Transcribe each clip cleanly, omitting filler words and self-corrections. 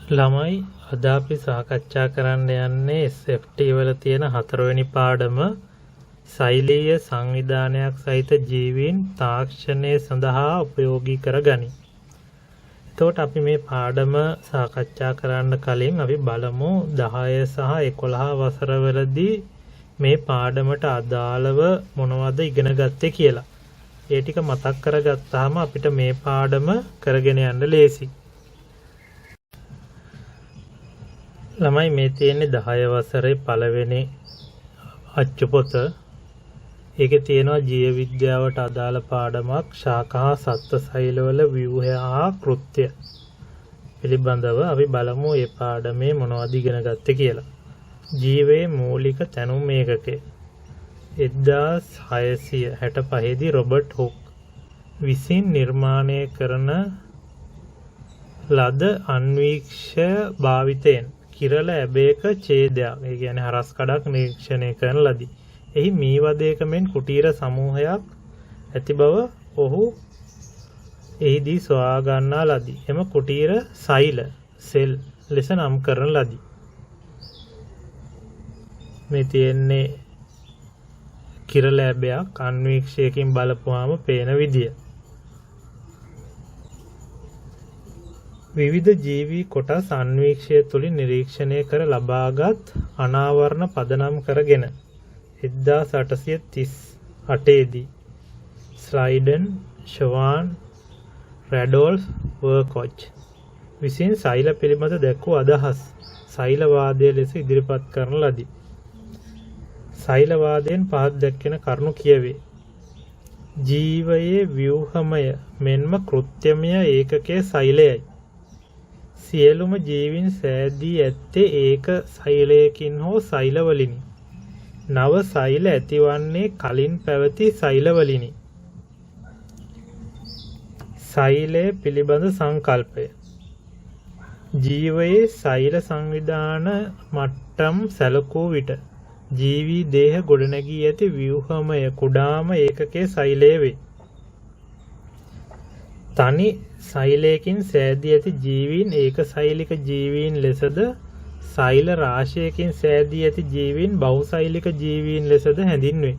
ළමයි අද අපි සාකච්ඡා කරන්න යන්නේ SFT වල තියෙන 4 වෙනි පාඩම ශෛලීය සංවිධානයක් සහිත ජීවීන් තාක්ෂණය සඳහා උපයෝගී කරගනි. එතකොට අපි මේ පාඩම සාකච්ඡා කරන්න කලින් අපි බලමු 10 සහ 11 වසරවලදී මේ පාඩමට අදාළව මොනවද ඉගෙන ගත්තේ කියලා. ඒ ටික මතක් කරගත්තාම අපිට මේ පාඩම කරගෙන යන්න ලේසි. ළමයි මේ තියෙන්නේ 10 වසරේ පළවෙනි අච්චු පොත. ඒකේ තියෙනවා ජීව විද්‍යාවට අදාළ පාඩමක් ශාකා සත්ත්ව සෛලවල ව්‍යුහය හා කෘත්‍ය පිළිබඳව අපි බලමු මේ පාඩමේ මොනවද ඉගෙන ගත්තේ කියලා. ජීවයේ මූලික තැනුම් ඒකකය 1665 දී රොබර්ට් හුක් විසින් නිර්මාණය කරන ලද අන්වීක්ෂය භාවිතයෙන් කිරල ඇබේක ඡේදයක්, ඒ කියන්නේ හරස් කඩක් නිරීක්ෂණය කරන ලදී. එහි මී වදයක මෙන් කුටීර සමූහයක් ඇති බව ඔහු එහිදී සොයා ගන්නා ලදී. එම කුටීර සෛල සෙල් ලෙස නම් කරන ලදී. මේ තියෙන්නේ කිරල ඇබයක් අන්වීක්ෂයකින් බලපුවාම පේන විදිය. විවිධ ජීවී කොටස් අන්වීක්ෂය තුළින් නිරීක්ෂණය කර ලබාගත් අනාවරණ පදනම් කරගෙන 1838 දී ස්ලයිඩන් ෂවාන් රැඩෝල්ෆ් වර්කොච් විසින් සෛල පිළිබඳ දැක්වූ අදහස් සෛලවාදය ලෙස ඉදිරිපත් කරන ලදී. සෛලවාදයෙන් පහත් දැක්වෙන කරුණු කියවේ. ජීවයේ ව්‍යුහමය මෙන්ම කෘත්‍යමය ඒකකයේ සෛලයයි. සියලුම ජීවීන් සෑදී ඇත්තේ ඒක සෛලයකින් හෝ සෛලවලිනි. නව සෛල ඇතිවන්නේ කලින් පැවති සෛලවලිනි. සෛලය පිළිබඳ සංකල්පය. ජීවයේ සෛල සංවිධාන මට්ටම් සැලකූ විට ජීවී දේහ ගොඩනැගී ඇති ව්‍යුහමය කුඩාම ඒකකයේ සෛලය වේ. තනි සෛලයකින් සෑදී ඇති ජීවීන් ඒක සෛලික ජීවීන් ලෙසද සෛල රාශියකින් සෑදී ඇති ජීවීන් බහුසෛලික ජීවීන් ලෙසද හැඳින්වේ.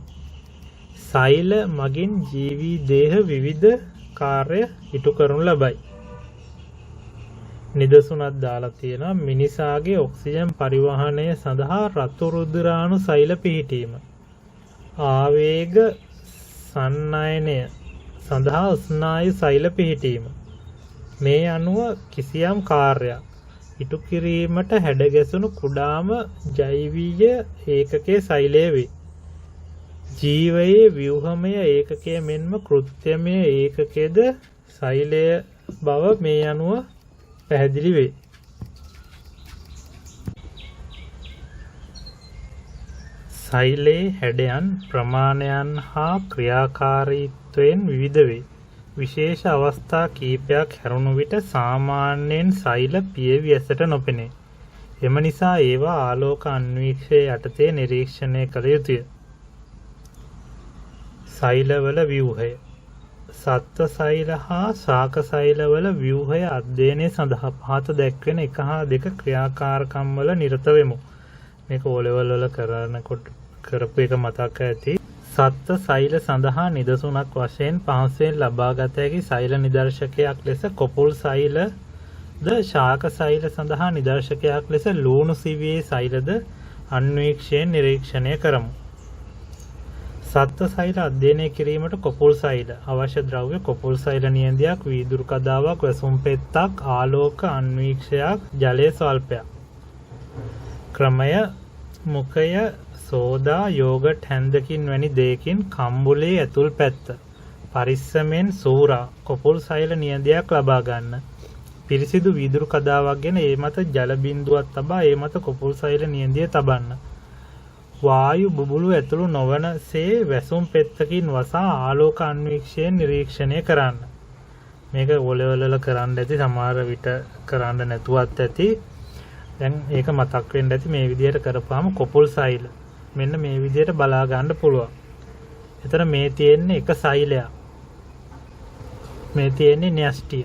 සෛල මගින් ජීවී දේහ විවිධ කාර්ය ඉටු කරනු ලබයි. නිදසුනක් දාලා තියෙනවා. මිනිසාගේ ඔක්සිජන් පරිවහනය සඳහා රතු රුධිරාණු සෛල පිහිටීම. ආවේග සන්නයනය සඳහා ස්නායු සෛල පිහිටීම. මේ අනුව කිසියම් කාර්යයක් ඉටු කිරීමට හැඩගැසුණු කුඩාම ජෛවීය ඒකකයේ සෛලය වේ. ජීවයේ ව්‍යුහමය ඒකකය මෙන්ම කෘත්‍යමය ඒකකයේද සෛලය බව මේ අනුව පැහැදිලි වේ. සෛලයේ හැඩයන් ප්‍රමාණයන් හා ක්‍රියාකාරීත්වයෙන් විවිධ වේ. විශේෂ අවස්ථා කීපයක් හැරුණු විට සාමාන්‍යයෙන් සෛල පියවි ඇසට නොපෙනේ. එම නිසා ඒවා ආලෝක අන්වීක්ෂය යටතේ නිරීක්ෂණය කළ යුතුය. සෛලවල ව්‍යුහය. සත්ත්ව සෛල හා ශාක සෛලවල ව්‍යුහය අධ්‍යයනය සඳහා පහත දැක්වෙන 1 හා 2 ක්‍රියාකාරකම් වල නිරත වෙමු. මේක ඕලෙවල් වල කරනකොට කරපු එක මතක ඇති. සත්ත්ව සෛල සඳහා නිදසුනක් වශයෙන් පහසුවෙන් ලබාගත හැකි සෛල නිදර්ශකයක් ලෙස කොපුල් සෛලද, ශාක සෛල සඳහා නිදර්ශකයක් ලෙස ලූණු සිවියේ සෛලද අන්වීක්ෂයෙන් නිරීක්ෂණය කරමු. සත්ත්ව සෛල අධ්‍යයනය කිරීමට කොපුල් සෛල අවශ්‍ය ද්‍රව්‍ය කොපුල් සෛල නියඳයක්, වීදුරු කදාවක්, වැසුම් පෙත්තක්, ආලෝක අන්වීක්ෂයක්, ජලය ස්වල්පයක්. ක්‍රමය මුඛය සෝදා යෝගට් හැන්දකින් වැනි දෙයකින් කම්බුලේ ඇතුල් පැත්ත පරිස්සමෙන් සූරා කොපුල් සෛල නියඳයක් ලබා ගන්න. පිරිසිදු වීදුරු කදාවක් ගෙන ඒ මත ජල බිඳුවක් තබා ඒ මත කොපුල් සෛල නියඳිය තබන්න. වායු බුබුලු ඇතුළු නොවන සේ වැසුම් පෙත්තකින් වසා ආලෝක අන්වීක්ෂයෙන් නිරීක්ෂණය කරන්න. මේක ඔලෙවල කරන්න ඇති, සමහර විට කරන්න නැතුවත් ඇති. දැන් ඒක මතක් වෙන්න ඇති. මේ විදිහට කරපුවාම කොපුල් සෛල මෙන්න මේ විදිහට බලා ගන්න පුළුවන්. එතන මේ තියෙන්නේ එක සෛලයක්. මේ තියෙන්නේ න්‍යෂ්ටිය.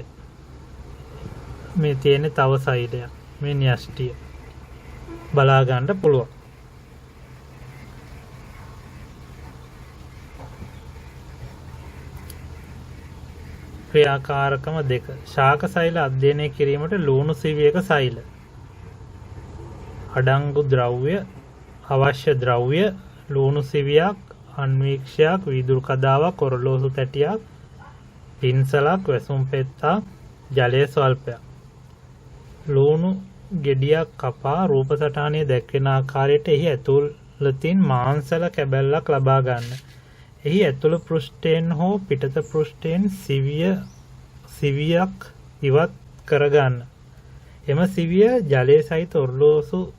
මේ තියෙන්නේ තව සෛලයක්. මේ න්‍යෂ්ටිය බලා ගන්න පුළුවන්. ක්‍රියාකාරකම 2. ශාක සෛල අධ්‍යයනය කිරීමට ලුණු සිවියක සෛල අඩංගු ද්‍රව්‍ය අවශ්‍ය ද්‍රව්‍ය ලුණු සිවියක් අන්වීක්ෂයක් වීදුරු කදාවක් ඔරලෝසු තැටියක් පින්සලක් වැසුම් පෙත්තක් ජලය ස්වල්පයක් ලුණු ගෙඩියක් කපා රූප සටහනේ දැක්වෙන ආකාරයට එහි ඇතුළතින් මාංශල කැබැල්ලක් ලබා ගන්න. එහි ඇතුළු පෘෂ්ඨයෙන් හෝ පිටත පෘෂ්ඨයෙන් සිවියක් ඉවත් කරගන්න. එම සිවිය ජලයේ සහිත ඔරලෝසු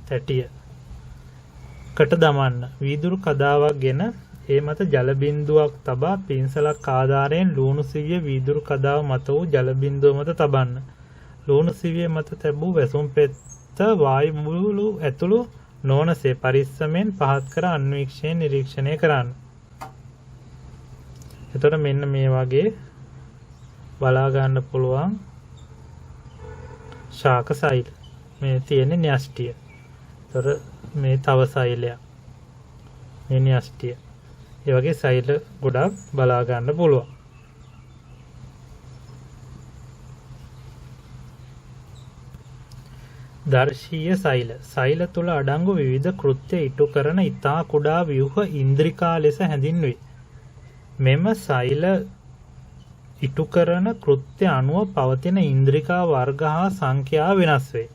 තැටියකට දමන්න. වීදුරු කදාවක් ගෙන ඒ මත ජල බිඳුවක් තබා පින්සලක් ආධාරයෙන් ලුණු සිවිය වීදුරු කදාව මත වූ ජල බිඳුව මත තබන්න. ලුණු සිවිය මත තැබූ වැසුම් පෙත්ත වායු මුළු ඇතුළු නොවනසේ පරිස්සමෙන් පහත් කර අන්වීක්ෂයෙන් නිරීක්ෂණය කරන්න. එතකොට මෙන්න මේ වගේ බලා ගන්න පුළුවන් ශාක සෛල. මේ තියෙන්නේ න්‍යෂ්ටිය. එතකොට මේ තව සෛලයක්. මේ න්‍යෂ්ටිය. ඒ වගේ සෛල ගොඩක් බලා ගන්න පුළුවන්. දර්ශීය සෛල. සෛල තුල අඩංගු විවිධ කෘත්‍ය ඉටු කරන ඊතා කුඩා ව්‍යුහ ඉන්ද්‍රිකා ලෙස හැඳින්වේ. මෙම සෛල ඉටු කරන කෘත්‍ය අනුව පවතින ඉන්ද්‍රිකා වර්ග හා සංඛ්‍යාව වෙනස් වේ.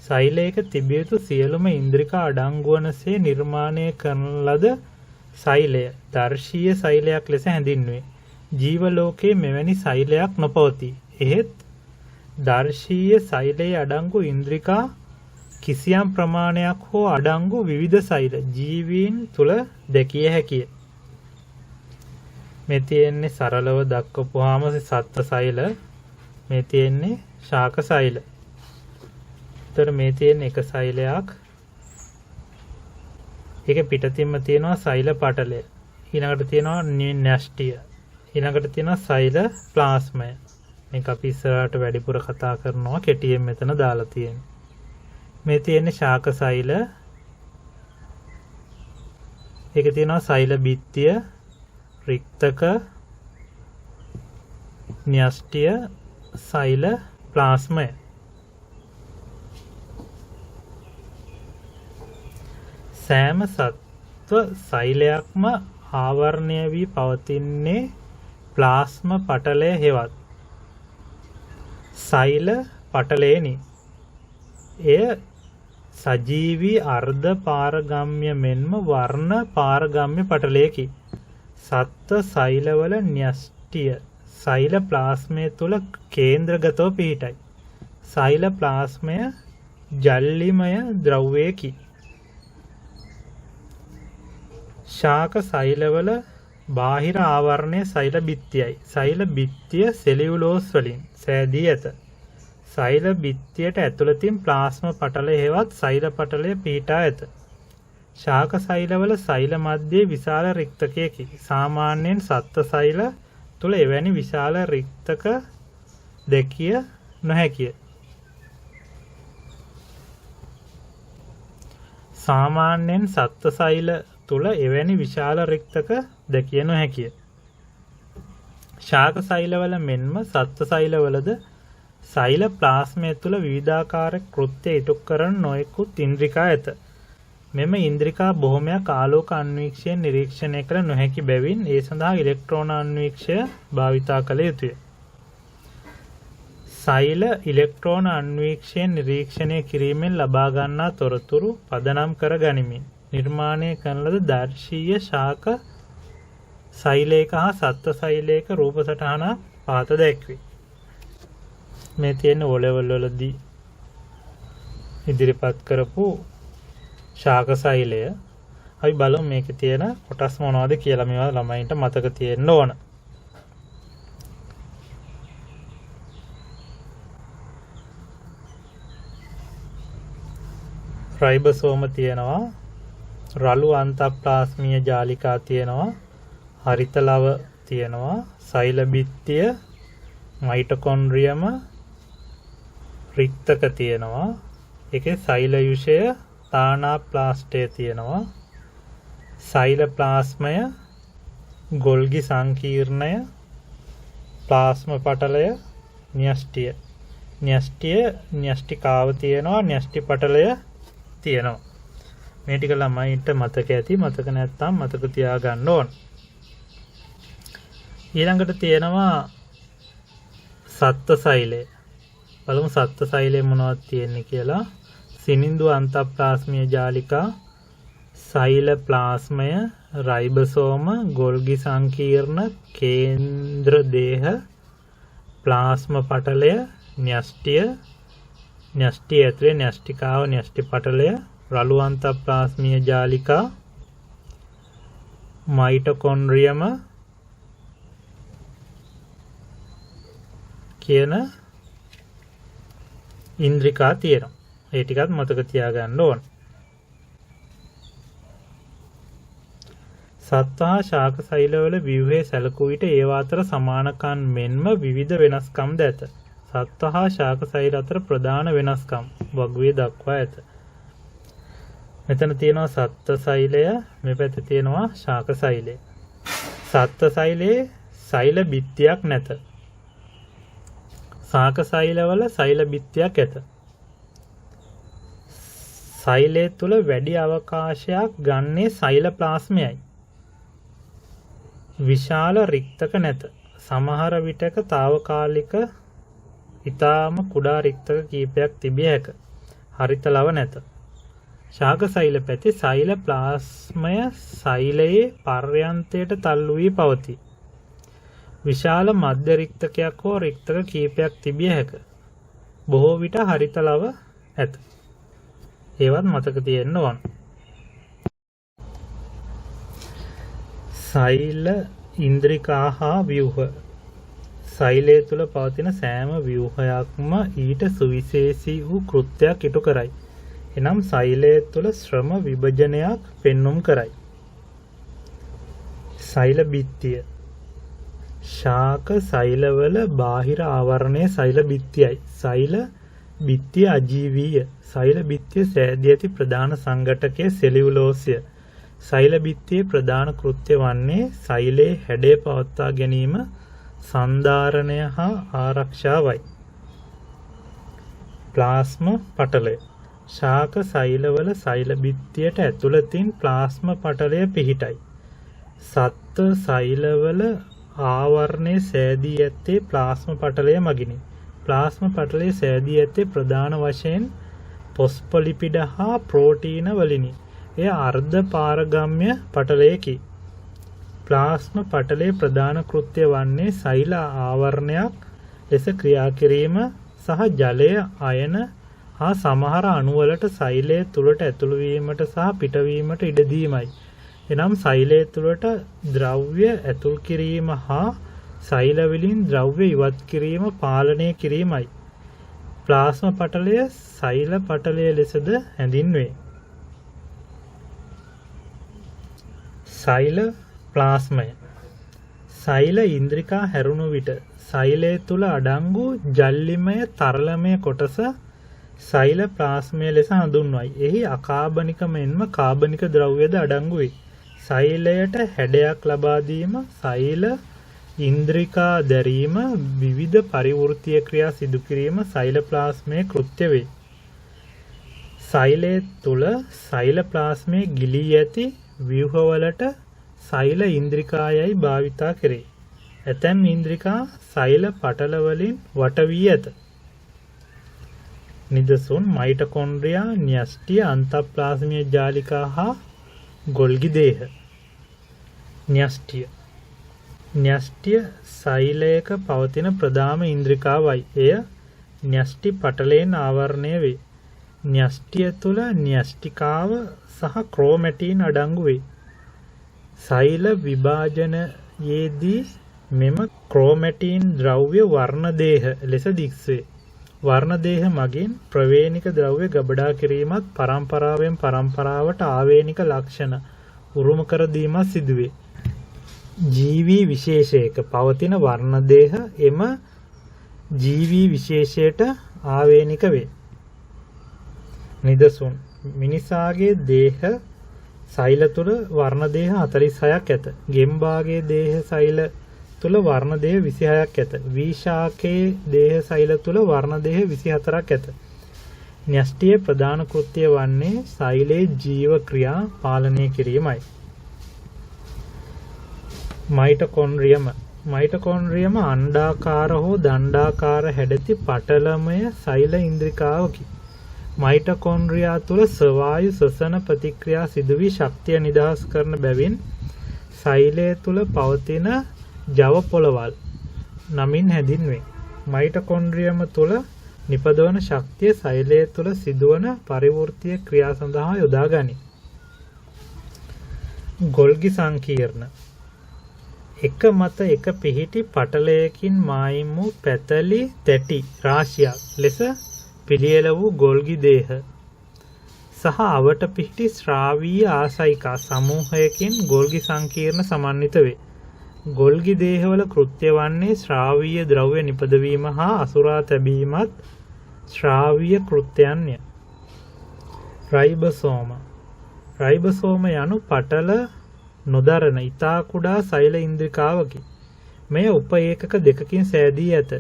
සෛලයක තිබිය යුතු සියලුම ඉන්ද්‍රිකා අඩංගු වනසේ නිර්මාණය කරන ලද සෛලය දර්ශීය සෛලයක් ලෙස හැඳින්වේ. ජීව ලෝකයේ මෙවැනි සෛලයක් නොපවතී. එහෙත් දර්ශීය සෛලයේ අඩංගු ඉන්ද්‍රිකා කිසියම් ප්‍රමාණයක් හෝ අඩංගු විවිධ සෛල ජීවීන් තුල දැකිය හැකිය. මේ තියෙන්නේ සරලව දක්වපුවාම සත්ත්ව සෛල, මේ තියෙන්නේ ශාක සෛල. ඒතර මේ තියෙන එක සෛලයක්. ඒක පිටතින්ම තියෙනවා සෛල පටලය. ඊළඟට තියෙනවා න්‍යෂ්ටිය. ඊළඟට තියෙනවා සෛල ප්ලාස්මය. මේක අපි ඉස්සරහට වැඩිපුර කතා කරනවා, කෙටියෙන් මෙතන දාලා තියෙන්නේ. මේ තියෙන්නේ ශාක සෛල. ඒක තියෙනවා සෛල බිත්තිය, රික්තක, න්‍යෂ්ටිය, සෛල ප්ලාස්මය. සෑම සත්ව සෛලයක්ම ආවරණය වී පවතින්නේ ප්ලාස්ම පටලය හෙවත් සෛල පටලයෙනි. එය සජීවී අර්ධ පාරගම්‍ය මෙන්ම වර්ණ පාරගම්‍ය පටලයකි. සත්ව සෛලවල න්‍යෂ්ටිය සෛල ප්ලාස්මය තුළ කේන්ද්‍රගතව පිහිටයි. සෛල ප්ලාස්මය ජල්ලිමය ද්‍රව්‍යයකි. ශාක සෛලවල බාහිර ආවරණය සෛල බිත්තියයි. සෛල බිත්තිය සෙලියුලෝස් වලින් සෑදී ඇත. සෛල බිත්තියට ඇතුළතින් ප්ලාස්ම පටලය හෙවත් සෛල පටලය පිහිටා ඇත. ශාක සෛලවල සෛල මැද්දේ විශාල රික්තකයකි. සාමාන්‍යයෙන් සත්ත්ව සෛල තුල එවැනි විශාල රික්තක දැකිය නොහැකිය. සාමාන්‍යයෙන් සත්ත්ව සෛල තුල එවැනි විශාල රික්තක දැකිය නොහැකිය. ශාක සෛලවල මෙන්ම සත්ත්ව සෛලවලද සෛල ප්ලාස්මය තුළ විවිධාකාර කෘත්‍ය ඉටු කරන නොයෙකුත් ඉන්ද්‍රිකා ඇත. මෙම ඉන්ද්‍රිකා බොහොමයක් ආලෝක අන්වීක්ෂයෙන් නිරීක්ෂණය කළ නොහැකි බැවින් ඒ සඳහා ඉලෙක්ට්‍රෝන අන්වීක්ෂය භාවිතා කළ යුතුය. සෛල ඉලෙක්ට්‍රෝන අන්වීක්ෂයෙන් නිරීක්ෂණය කිරීමෙන් ලබා ගන්නා තොරතුරු පදනම් කර ගනිමින් නිර්මාණය කරන ලද දර්ශීය ශාක සෛලයක හා සත්ත්ව සෛලයක රූප සටහන පහත දැක්වේ. මේ තියෙන O-level වලදී ඉදිරිපත් කරපු ශාක සෛලය. අපි බලමු මේකේ තියෙන කොටස් මොනවද කියලා. මේවා ළමයින්ට මතක තියෙන්න ඕන. රයිබෝසෝම තියෙනවා, රළු අන්තප්ලාස්මීය ජාලිකා තියෙනවා, හරිත ලව තියෙනවා, සෛල බිත්තිය, මයිටොකොන්ඩ්‍රියම, රික්තක තියෙනවා. ඒකේ සෛලයුෂය තානාප්ලාස්ටය තියෙනවා. සෛල ප්ලාස්මය, ගොල්ගි සංකීර්ණය, ප්ලාස්ම පටලය, න්‍යෂ්ටිය. න්‍යෂ්ටිකාව තියෙනවා, න්‍යෂ්ටි පටලය තියෙනවා. මේ ටික ළමයින්ට මතක ඇති. මතක නැත්නම් මතක තියාගන්න ඕන. ඊළඟට තියෙනවා සත්ත්ව සෛලය. බලමු සත්ත්ව සෛලය මොනවද තියෙන්නේ කියලා. සිනිඳු අන්තප්ලාස්මීය ජාලිකා, සෛල ප්ලාස්මය, රයිබසෝම, ගොල්ගි සංකීර්ණ, කේන්ද්‍ර දේහ, ප්ලාස්ම පටලය, න්‍යෂ්ටිය, න්‍යෂ්ටි ඇතුලේ න්‍යෂ්ටිකාව, න්‍යෂ්ටි පටලය, රළු අන්තප්ලාස්මීය ජාලිකා, මයිටොකොන්ඩ්‍රියම කියන ඉන්ද්‍රිකා තියෙනවා. ඒ ටිකත් මතක තියාගන්න ඕන. සත්ව ශාක සෛලවල ව්‍යුහයේ සැලකුව විට ඒවා අතර සමානකම් මෙන්ම විවිධ වෙනස්කම් ද ඇත. සත්ව ශාක සෛල අතර ප්‍රධාන වෙනස්කම් වගුවේ දක්වා ඇත. මෙතන තියෙනවා සත්ව සෛලය, මේ පැත්තේ තියෙනවා ශාක සෛලය. සත්ව සෛලයේ සෛල බිත්තියක් නැත. ශාක සෛලවල සෛල බිත්තියක් ඇත. සෛලය තුල වැඩි අවකාශයක් ගන්නේ සෛල ප්ලාස්මයයි. විශාල රික්තක නැත. සමහර විටක తాවකාලික ඊටාම කුඩා රික්තක කීපයක් තිබිය හැක. හරිත ලව නැත. ශාක සෛල පැති සෛල ප්ලාස්මය සෛලයේ පර්යන්තයට තල්ලු වී පවතී. විශාල මධ්‍ය රික්තකයක් හෝ රික්තක කීපයක් තිබිය හැක. බොහෝ විට හරිත ලව ඇත. ඒවත් මතක තියෙන්න ඕන. සෛල ඉන්ද්‍රිකා හා ව්‍යුහ. සෛලය තුල පවතින සෑම ව්‍යුහයක්ම ඊට සුවිශේෂී වූ කෘත්‍යයක් ඉටු කරයි. එනම් සෛලය තුල ශ්‍රම විභජනයක් පෙන්눔 කරයි. සෛල බිත්තිය. ශාක සෛලවල බාහිර ආවරණය සෛල බිත්තියයි. සෛල බිත්තිය අජීවීය. සෛල බිත්තිය සෑදී ඇති ප්‍රධාන සංඝටකය සෙලියුලෝසය. සෛල බිත්තියේ ප්‍රධාන කෘත්‍ය වන්නේ සෛලයේ හැඩය පවත්වා ගැනීම, සන්ධාරණය හා ආරක්ෂාවයි. ප්ලාස්ම පටලය. ශාක සෛලවල සෛල බිත්තියට ඇතුළතින් ප්ලාස්ම පටලය පිහිටයි. සත්ත්ව සෛලවල ආවරණය සෑදී ඇත්තේ ප්ලාස්ම පටලය මගිනි. ප්ලාස්ම පටලය සෑදී ඇත්තේ ප්‍රධාන වශයෙන් පොස්පොලිපිඩ හා ප්‍රෝටීන වලිනි. එය අර්ධ පාරගම්‍ය පටලයකි. ප්ලාස්ම පටලයේ ප්‍රධාන කෘත්‍ය වන්නේ සෛල ආවරණයක් ලෙස ක්‍රියා කිරීම සහ ජලය, අයන හා සමහර අණුවලට සෛලය තුළට ඇතුළු වීමට සහ පිටවීමට ඉඩ දීමයි. එනම් සෛලය තුළට ද්‍රව්‍ය ඇතුල් කිරීම හා සෛල වලින් ද්‍රව්‍ය ඉවත් කිරීම පාලනය කිරීමයි. ප්ලාස්ම පටලය සෛල පටලය ලෙසද හැඳින්වේ. සෛල ප්ලාස්මය. සෛල ඉන්ද්‍රිකා හැරුණු විට සෛලය තුල අඩංගු ජල්ලිමය තරලමය කොටස සෛල ප්ලාස්මය ලෙස හඳුන්වයි. එහි අකාබනික මෙන්ම කාබනික ද්‍රව්‍යද අඩංගු වේ. සෛලයට හැඩයක් ලබා දීම, සෛල ඉන්ද්‍රිකා දැරීම, විවිධ පරිවෘත්තීය ක්‍රියා සිදු කිරීම සෛල ප්ලාස්මයේ කෘත්‍ය වේ. සෛලය තුල සෛල ප්ලාස්මයේ ගිලී ඇති ව්‍යුහවලට සෛල ඉන්ද්‍රිකායයි භාවිතා කෙරේ. ඇතැම් ඉන්ද්‍රිකා සෛල පටල වලින් වට වී ඇත. නිදසුන් මයිටොකොන්ඩ්‍රියා, න්‍යෂ්ටිය, අන්තප්ලාස්මීය ජාලිකා හා ගොල්ගි දේහ. න්‍යෂ්ටිය. න්‍යෂ්ටිය සෛලයක පවතින ප්‍රධාන ඉන්ද්‍රිකාවයි. එය න්‍යෂ්ටි පටලයෙන් ආවරණය වේ. න්‍යෂ්ටිය තුළ න්‍යෂ්ටිකාව සහ ක්‍රෝමැටින් අඩංගු වේ. සෛල විභාජනයේදී මෙම ක්‍රෝමැටින් ද්‍රව්‍ය වර්ණ දේහ ලෙස දිස්වේ. වර්ණ දේහ මගින් ප්‍රවේණික ද්‍රව්‍ය ගබඩා කිරීමත් පරම්පරාවෙන් පරම්පරාවට ආවේනික ලක්ෂණ උරුම කර දීමත් සිදුවේ. ජීවී විශේෂයක පවතින වර්ණ දේහ එම ජීවී විශේෂයට ආවේනික වේ. නිදසුන් මිනිසාගේ දේහ සෛල තුල වර්ණ දේහ 46ක් ඇත. ගෙම්බාගේ දේහ සෛල තුල වර්ණ දේහ 26ක් ඇත. වීශාකයේ දේහ සෛල තුල වර්ණ දේහ 24ක් ඇත. න්‍යෂ්ටියේ ප්‍රධාන කෘත්‍ය වන්නේ සෛලයේ ජීව ක්‍රියා පාලනය කිරීමයි. මයිටොකොන්ඩ්‍රියම අණ්ඩාකාර හෝ දණ්ඩාකාර හැඩති පටලමය සෛල ඉන්ද්‍රිකාවකි. මයිටොකොන්ඩ්‍රියා තුළ ස්වායු ශ්වසන ප්‍රතික්‍රියා සිදුවී ශක්තිය නිදහස් කරන බැවින් සෛලය තුළ පවතින ජව පොළවල් නමින් හැඳින්වේ. මයිටොකොන්ඩ්‍රියම තුළ නිපදවන ශක්තිය සෛලය තුළ සිදුවන පරිවෘත්තීය ක්‍රියා සඳහා යොදා ගනී. ගොල්ගි සංකීර්ණ එක මත එක පිහිටි පටලයකින් මායිම් වූ පැතලි තැටි රාශියක් ලෙස පිළියෙල වූ ගොල්ගි දේහ සහ අවට පිහිටි ශ්‍රාවීය ආසයිකා සමූහයකින් ගොල්ගි සංකීර්ණ සමන්විත වේ. ගොල්ගි දේහවල කෘත්‍ය වන්නේ ශ්‍රාවීය ද්‍රව්‍ය නිපදවීම හා අසුරා තැබීමත් ශ්‍රාවීය කෘත්‍යයන්ය. රයිබසෝම යනු පටල නොදරන ඉතා කුඩා සෛල ඉන්ද්‍රිකාවකි. මෙය උපඒකක දෙකකින් සෑදී ඇත.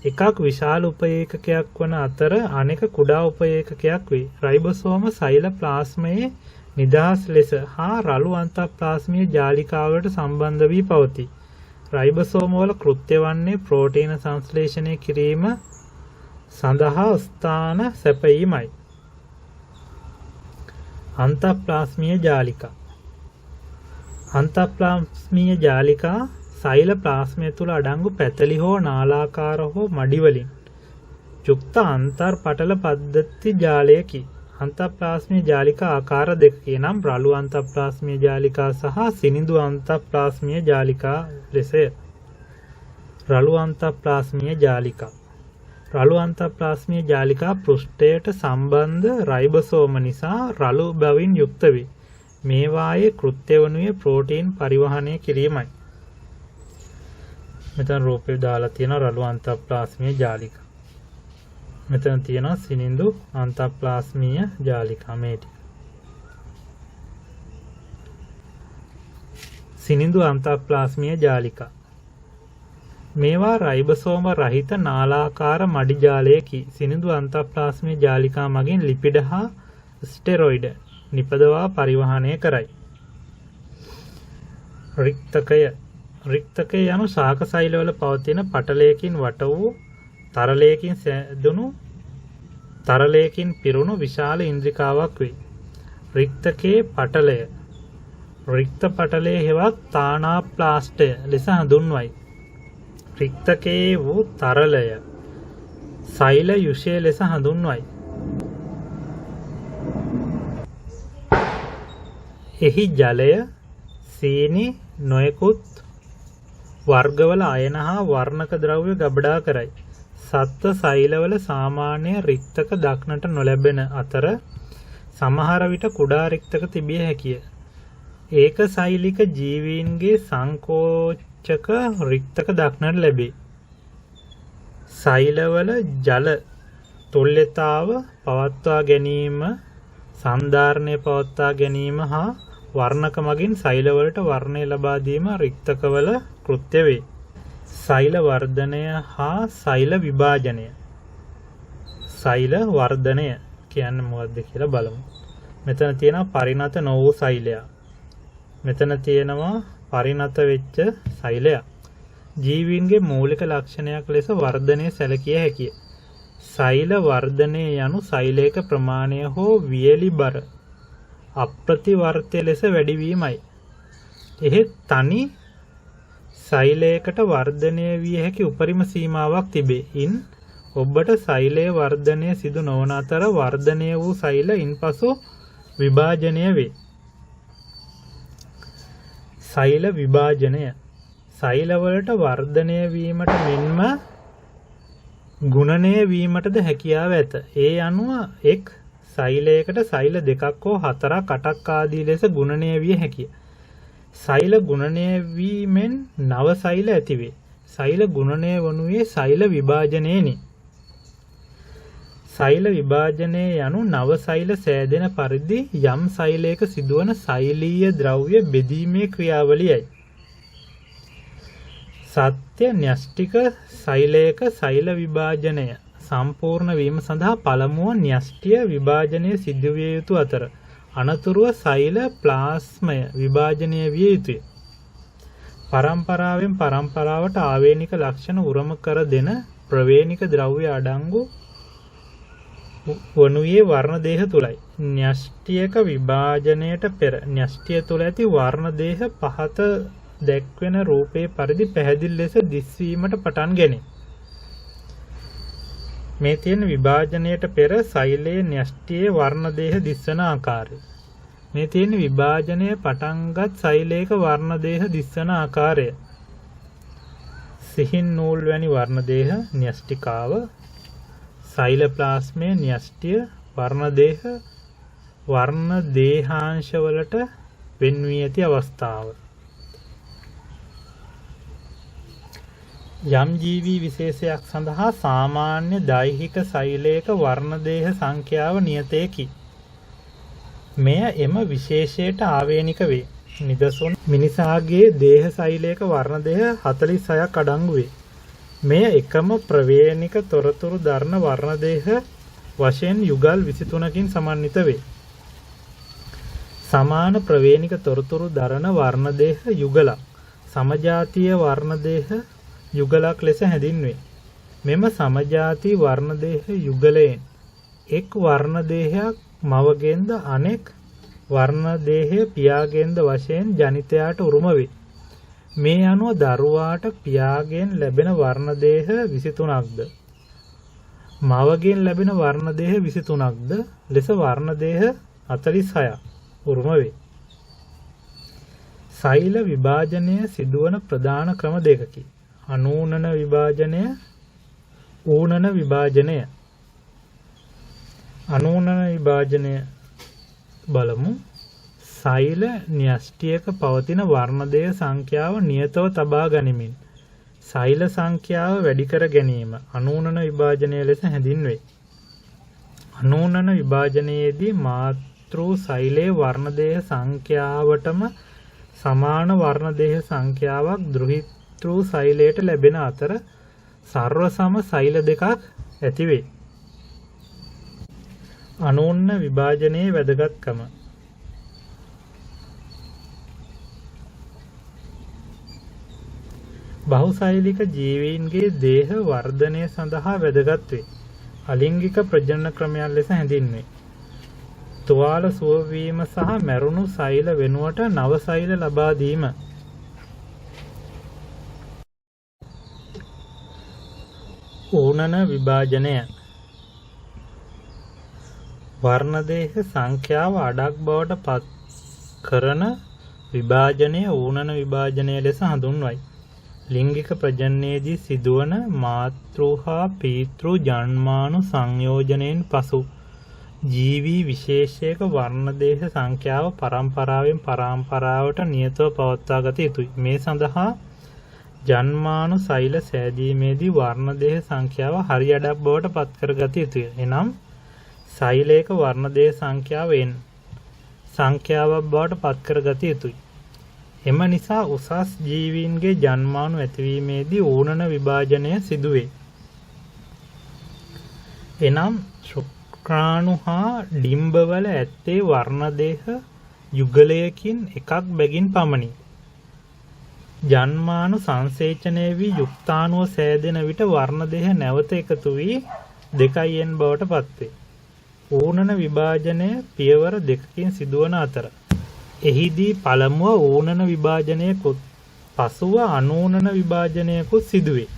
එකක් විශාල උපඒකකයක් වන අතර අනෙක කුඩා උපඒකකයක් වේ. රයිබසෝම සෛල ප්ලාස්මයේ නිදහස් ලෙස හා රළු අන්තප්ලාස්මීය ජාලිකාවලට සම්බන්ධ වී පවතී. රයිබසෝම වල කෘත්‍ය වන්නේ ප්‍රෝටීන සංශ්ලේෂණය කිරීම සඳහා ස්ථාන සැපයීමයි. අන්තප්ලාස්මීය ජාලිකා අන්තප්ලාස්මීය ජාලිකා සෛල ප්ලාස්මය තුළ අඩංගු පැතලි හෝ නාලාකාර හෝ මඩිවලින් යුක්ත අන්තර් පටල පද්ධති ජාලයකි. අන්තප්ලාස්මීය ජාලිකා ආකාර දෙකකි නම් රළු අන්තප්ලාස්මීය ජාලිකා සහ සිනිඳු අන්තප්ලාස්මීය ජාලිකා ලෙසය. රළු අන්තප්ලාස්මීය ජාලිකා පෘෂ්ඨයට සම්බන්ධ රයිබසෝම නිසා රළු බවින් යුක්ත වේ. මේවායේ කෘත්‍ය වනුයේ ප්‍රෝටීන් පරිවහනය කිරීමයි. මෙතන රූපය දාලා තියෙන රළු අන්තප්ලාස්මීය ජාලිකා. මෙතන තියෙනවා සිනිඳු අන්තප්ලාස්මීය ජාලිකා මේ ටික. සිනිඳු අන්තප්ලාස්මීය ජාලිකා. මේවා රයිබසෝම රහිත නාලාකාර මඩි ජාලයකි. සිනිඳු අන්තප්ලාස්මීය ජාලිකා මගින් ලිපිඩ හා ස්ටෙරොයිඩ් නිපදවා පරිවහනය කරයි. රික්තකය යනු ශාක සෛලවල පවතින පටලයකින් වට වූ තරලයකින් සැදුණු තරලයකින් පිරුණු විශාල ඉන්ද්‍රිකාවක් වේ. රික්තකයේ පටලය රික්ත පටලය හෙවත් තානාප්ලාස්ටය ලෙස හඳුන්වයි. රික්තකයේ වූ තරලය සෛල යුෂය ලෙස හඳුන්වයි. එහි ජලය සීනි නොයෙකුත් වර්ගවල අයන හා වර්ණක ද්‍රව්‍ය ගබඩා කරයි. සත්ව සෛලවල සාමාන්‍ය රික්තක දක්නට නොලැබෙන අතර සමහර විට කුඩා රික්තක තිබිය හැකිය. ඒක සෛලික ජීවීන්ගේ සංකෝචක රික්තක දක්නට ලැබේ. සෛලවල ජල තුල්්‍යතාව පවත්වා ගැනීම සන්ධාරණය පවත්වා ගැනීම හා වර්ණක මගින් සෛලවලට වර්ණය ලබා දීම රික්තකවල කෘත්‍ය වේ. සෛල වර්ධනය හා සෛල විභාජනය. සෛල වර්ධනය කියන්න මොකක්ද කියලා බලමු. මෙතන තියෙනවා පරිණත නොවූ සෛලයක්. මෙතන තියෙනවා පරිණත වෙච්ච සෛලයක්. ජීවීන්ගේ මූලික ලක්ෂණයක් ලෙස වර්ධනය සැලකිය හැකිය. සෛල වර්ධනය යනු සෛලයක ප්‍රමාණය හෝ වියලි බර අප්‍රතිවර්තය ලෙස වැඩිවීමයි. එහෙත් තනි සෛලයකට වර්ධනය විය හැකි උපරිම සීමාවක් තිබේ. ඉන් ඔබට සෛලයේ වර්ධනය සිදු නොවන අතර වර්ධනය වූ සෛල ඉන්පසු විභාජනය වේ. සෛල විභාජනය සෛලවලට වර්ධනය වීමට මෙන්ම ගුණනය වීමටද හැකියාව ඇත. ඒ අනුව එක් සෛලයකට සෛල දෙකක් හෝ හතරක් අටක් ආදී ලෙස ගුණනය විය හැකිය. සෛල ගුණනය වීමෙන් නව සෛල ඇතිවේ. සෛල ගුණනය වනුයේ සෛල විභාජනයෙනි. සෛල විභාජනය යනු නව සෛල සෑදෙන පරිදි යම් සෛලයක සිදුවන සෛලීය ද්‍රව්‍ය බෙදීමේ ක්‍රියාවලියයි. සත්‍ය න්‍යෂ්ටික සෛලයක සෛල විභාජනය සම්පූර්ණ වීම සඳහා පළමුව න්‍යෂ්ටිය විභාජනය සිදු විය යුතු අතර අනතුරුව සෛල ප්ලාස්මය විභාජනය විය යුතුය. පරම්පරාවෙන් පරම්පරාවට ආවේනික ලක්ෂණ උරම කර දෙන ප්‍රවේණික ද්‍රව්‍ය අඩංගු වනුයේ වර්ණ දේහ තුලයි. න්‍යෂ්ටියක විභාජනයට පෙර න්‍යෂ්ටිය තුල ඇති වර්ණ දේහ පහත දැක්වෙන රූපයේ පරිදි පැහැදිලි ලෙස දිස්වීමට පටන් ගැනේ. මේ තියෙන විභාජනයට පෙර සෛලයේ න්‍යෂ්ටියේ වර්ණ දේහ දිස්වන ආකාරය. මේ තියෙන විභාජනය පටන්ගත් සෛලයක වර්ණ දේහ දිස්වන ආකාරය. සිහින් නූල් වැනි වර්ණ දේහ න්‍යෂ්ටිකාව, සෛල ප්ලාස්මයේ න්‍යෂ්ටිය වර්ණ දේහාංශවලට වෙන් වී ඇති අවස්ථාව. යම් ජීවී විශේෂයක් සඳහා සාමාන්‍ය දෛහික සෛලයක වර්ණ දේහ සංඛ්‍යාව නියතයකි. මෙය එම විශේෂයට ආවේනික වේ. නිදසුන් මිනිසාගේ දේහ සෛලයක වර්ණ දේහ 46ක් අඩංගු වේ. මෙය එකම ප්‍රවේණික තොරතුරු දරන වර්ණ දේහ වශයෙන් යුගල් 23කින් සමන්විත වේ. සමාන ප්‍රවේණික තොරතුරු දරන වර්ණ දේහ යුගලක් සමජාතීය වර්ණ දේහ යුගලක් ලෙස හැඳින්වේ. මෙම සමජාති වර්ණ දේහ යුගලයෙන් එක් වර්ණ දේහයක් මවගෙන්ද අනෙක් වර්ණ දේහය පියාගෙන්ද වශයෙන් ජනිතයාට උරුම වේ. මේ අනුව දරුවාට පියාගෙන් ලැබෙන වර්ණ දේහ 23ක්ද මවගෙන් ලැබෙන වර්ණ දේහ 23ක්ද ලෙස වර්ණ දේහ 46ක් උරුම වේ. සෛල විභාජනය සිදුවන ප්‍රධාන ක්‍රම දෙකකි. අනූනන විභාජනය, ඌනන විභාජනය. අනූනන විභාජනය බලමු. සෛල න්‍යෂ්ටියක පවතින වර්ණ දේහ සංඛ්‍යාව නියතව තබා ගනිමින් සෛල සංඛ්‍යාව වැඩි කර ගැනීම අනූනන විභාජනය ලෙස හැඳින්වේ. අනූනන විභාජනයේදී මාතෘ සෛලයේ වර්ණ දේහ සංඛ්‍යාවටම සමාන වර්ණ දේහ සංඛ්‍යාවක් දෘහිතෘ සෛලයට ලැබෙන අතර සර්ව සම සෛල දෙකක් ඇතිවේ. අනූන්න විභාජනයේ වැදගත්කම. බහුසෛලික ජීවීන්ගේ දේහ වර්ධනය සඳහා වැදගත් වේ. අලිංගික ප්‍රජනන ක්‍රමයන් ලෙස හැඳින්වේ. තුවාල සුව වීම සහ මැරුණු සෛල වෙනුවට නව සෛල ලබා දීම. ඌනන විභාජනය වර්ණ දේහ සංඛ්‍යාව අඩක් බවට පත් කරන විභාජනය ඌනන විභාජනය ලෙස හඳුන්වයි. ලිංගික ප්‍රජනනයේදී සිදුවන මාතෘ හා පීතෘ ජන්මාණු සංයෝජනයෙන් පසු ජීවී විශේෂයක වර්ණ දේහ සංඛ්‍යාව පරම්පරාවෙන් පරම්පරාවට නියතව පවත්වා ගත යුතුයි. මේ සඳහා ජන්මාණු සෛල සෑදීමේදී වර්ණ දේහ සංඛ්‍යාව හරි අඩක් බවට පත් කර ගත යුතුය. එනම් සෛලයක වර්ණ දේහ සංඛ්‍යාව n සංඛ්‍යාවක් බවට පත් කර ගත යුතුයි. එම නිසා උසස් ජීවීන්ගේ ජන්මාණු ඇතිවීමේදී ඌනන විභාජනය සිදුවේ. එනම් ශුක්‍රාණු හා ඩිම්බවල ඇත්තේ වර්ණ දේහ යුගලයකින් එකක් බැගින් පමණි. ජන්මාණු සංසේචනය වී යුක්තාණුව සෑදෙන විට වර්ණ දේහ නැවත එකතු වී 2n බවට පත්වේ. ඌනන විභාජනය පියවර දෙකකින් සිදුවන අතර එහිදී පළමුව ඌනන විභාජනයකුත් පසුව අනූනන විභාජනයකුත් සිදුවේ.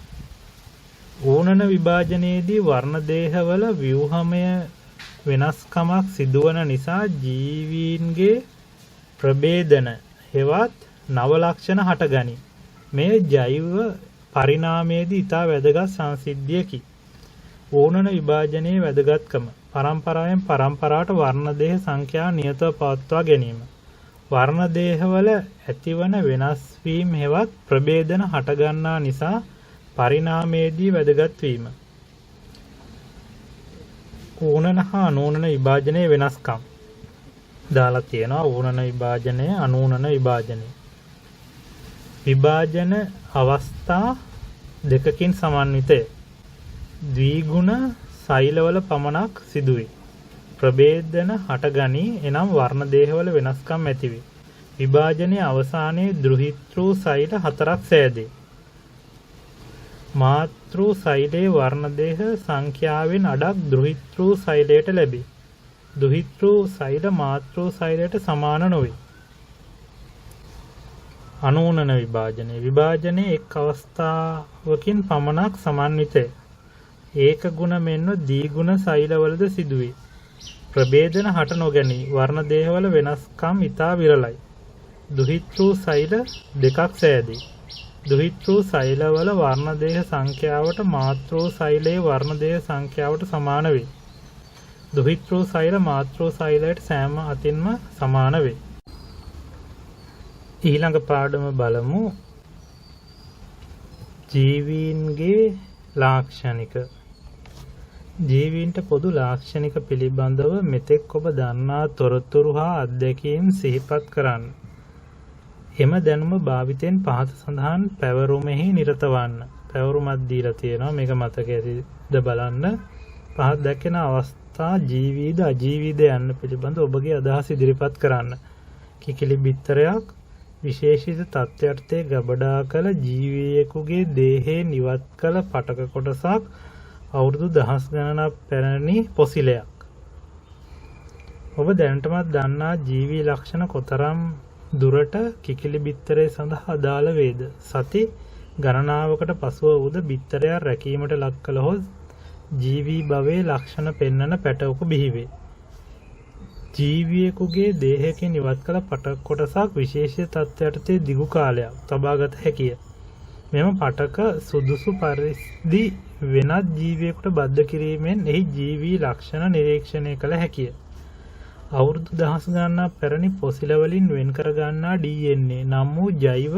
ඌනන විභාජනයේදී වර්ණ දේහවල ව්‍යුහමය වෙනස්කමක් සිදුවන නිසා ජීවීන්ගේ ප්‍රභේදන හෙවත් නව ලක්ෂණ හටගනී. මේ ජෛව පරිණාමයේදී ඉතා වැදගත් සංසිද්ධියකි. ඌනන විභාජනයේ වැදගත්කම පරම්පරාවෙන් පරම්පරාවට වර්ණ දේහ සංඛ්‍යාව නියතව පවත්වා ගැනීම. වර්ණ දේහවල ඇතිවන වෙනස් වීම හෙවත් ප්‍රභේදන හටගන්නා නිසා පරිණාමයේදී වැදගත් වීම. ඌනන හා අනූනන විභාජනයේ වෙනස්කම් දාලා තියෙනවා. ඌනන විභාජනය, අනූනන විභාජනය. විභාජන අවස්ථා දෙකකින් සමන්විතය. ද්විගුණ සෛලවල පමණක් සිදුවේ. ප්‍රභේදන හටගනී, එනම් වර්ණ දේහවල වෙනස්කම් ඇතිවේ. විභාජනයේ අවසානයේ දෘහිතෘ සෛල 4ක් සෑදේ. මාතෘ සෛලයේ වර්ණ දේහ සංඛ්‍යාවෙන් අඩක් දෘහිතෘ සෛලයට ලැබේ. දෘහිතෘ සෛල මාතෘ සෛලයට සමාන නොවේ. අනූනන විභාජනය. විභාජනයේ එක් අවස්ථාවකින් පමණක් සමන්විතය. ඒක ගුණ මෙන්ම ද්විගුණ සෛලවලද සිදුවේ. ප්‍රභේදන හට නොගැනී. වර්ණ දේහවල වෙනස්කම් ඉතා විරලයි. දෘහිතෘ සෛල දෙකක් සෑදී. දෘහිතෘ සෛලවල වර්ණ දේහ සංඛ්‍යාවට මාතෘ සෛලයේ වර්ණ දේහ සංඛ්‍යාවට සමාන වේ. දෘහිතෘ සෛල මාතෘ සෛලයට සෑම අතින්ම සමාන වේ. ඊළඟ පාඩම බලමු. ජීවීන්ගේ ලාක්ෂණික. ජීවීන්ට පොදු ලාක්ෂණික පිළිබඳව මෙතෙක් ඔබ දන්නා තොරතුරු හා අත්දැකීම් සිහිපත් කරන්න. එම දැනුම භාවිතයෙන් පහත සඳහන් පැවරුමෙහි නිරත වන්න. පැවරුමක් දීලා තියෙනවා. මේක මතක ඇතිද බලන්න. පහත දැක්කෙන අවස්ථා ජීවීද අජීවීද යන්න පිළිබඳ ඔබගේ අදහස් ඉදිරිපත් කරන්න. කිකිලි බිත්තරයක් විශේෂිත තත්ත්වයටතේ ගබඩා කළ ජීවියෙකුගේ දේහයෙන් ඉවත් කළ පටක කොටසක් අවුරුදු දහස් ගණනක් පැරණි පොසිලයක්. ඔබ දැනටමත් දන්නා ජීවී ලක්ෂණ කොතරම් දුරට කිකිලි බිත්තරය සඳහා අදාළ වේද? සති ගණනාවකට පසුව වුද බිත්තරයක් රැකීමට ලක් කළහොත් ජීවී භවයේ ලක්ෂණ පෙන්වන පැටවකු බිහිවේ. ජීවියෙකුගේ දේහයකින් ඉවත් කළ පටක කොටසක් විශේෂ තත්ත්වයටතේ දිගු කාලයක් තබාගත හැකිය. මෙම පටක සුදුසු පරිදි වෙනත් ජීවියෙකුට බද්ධ කිරීමෙන් එහි ජීවී ලක්ෂණ නිරීක්ෂණය කළ හැකිය. අවුරුදු දහස් ගණනක් පැරණි පොසිල වලින් වෙන් කර ගන්නා DNA නම් වූ ජෛව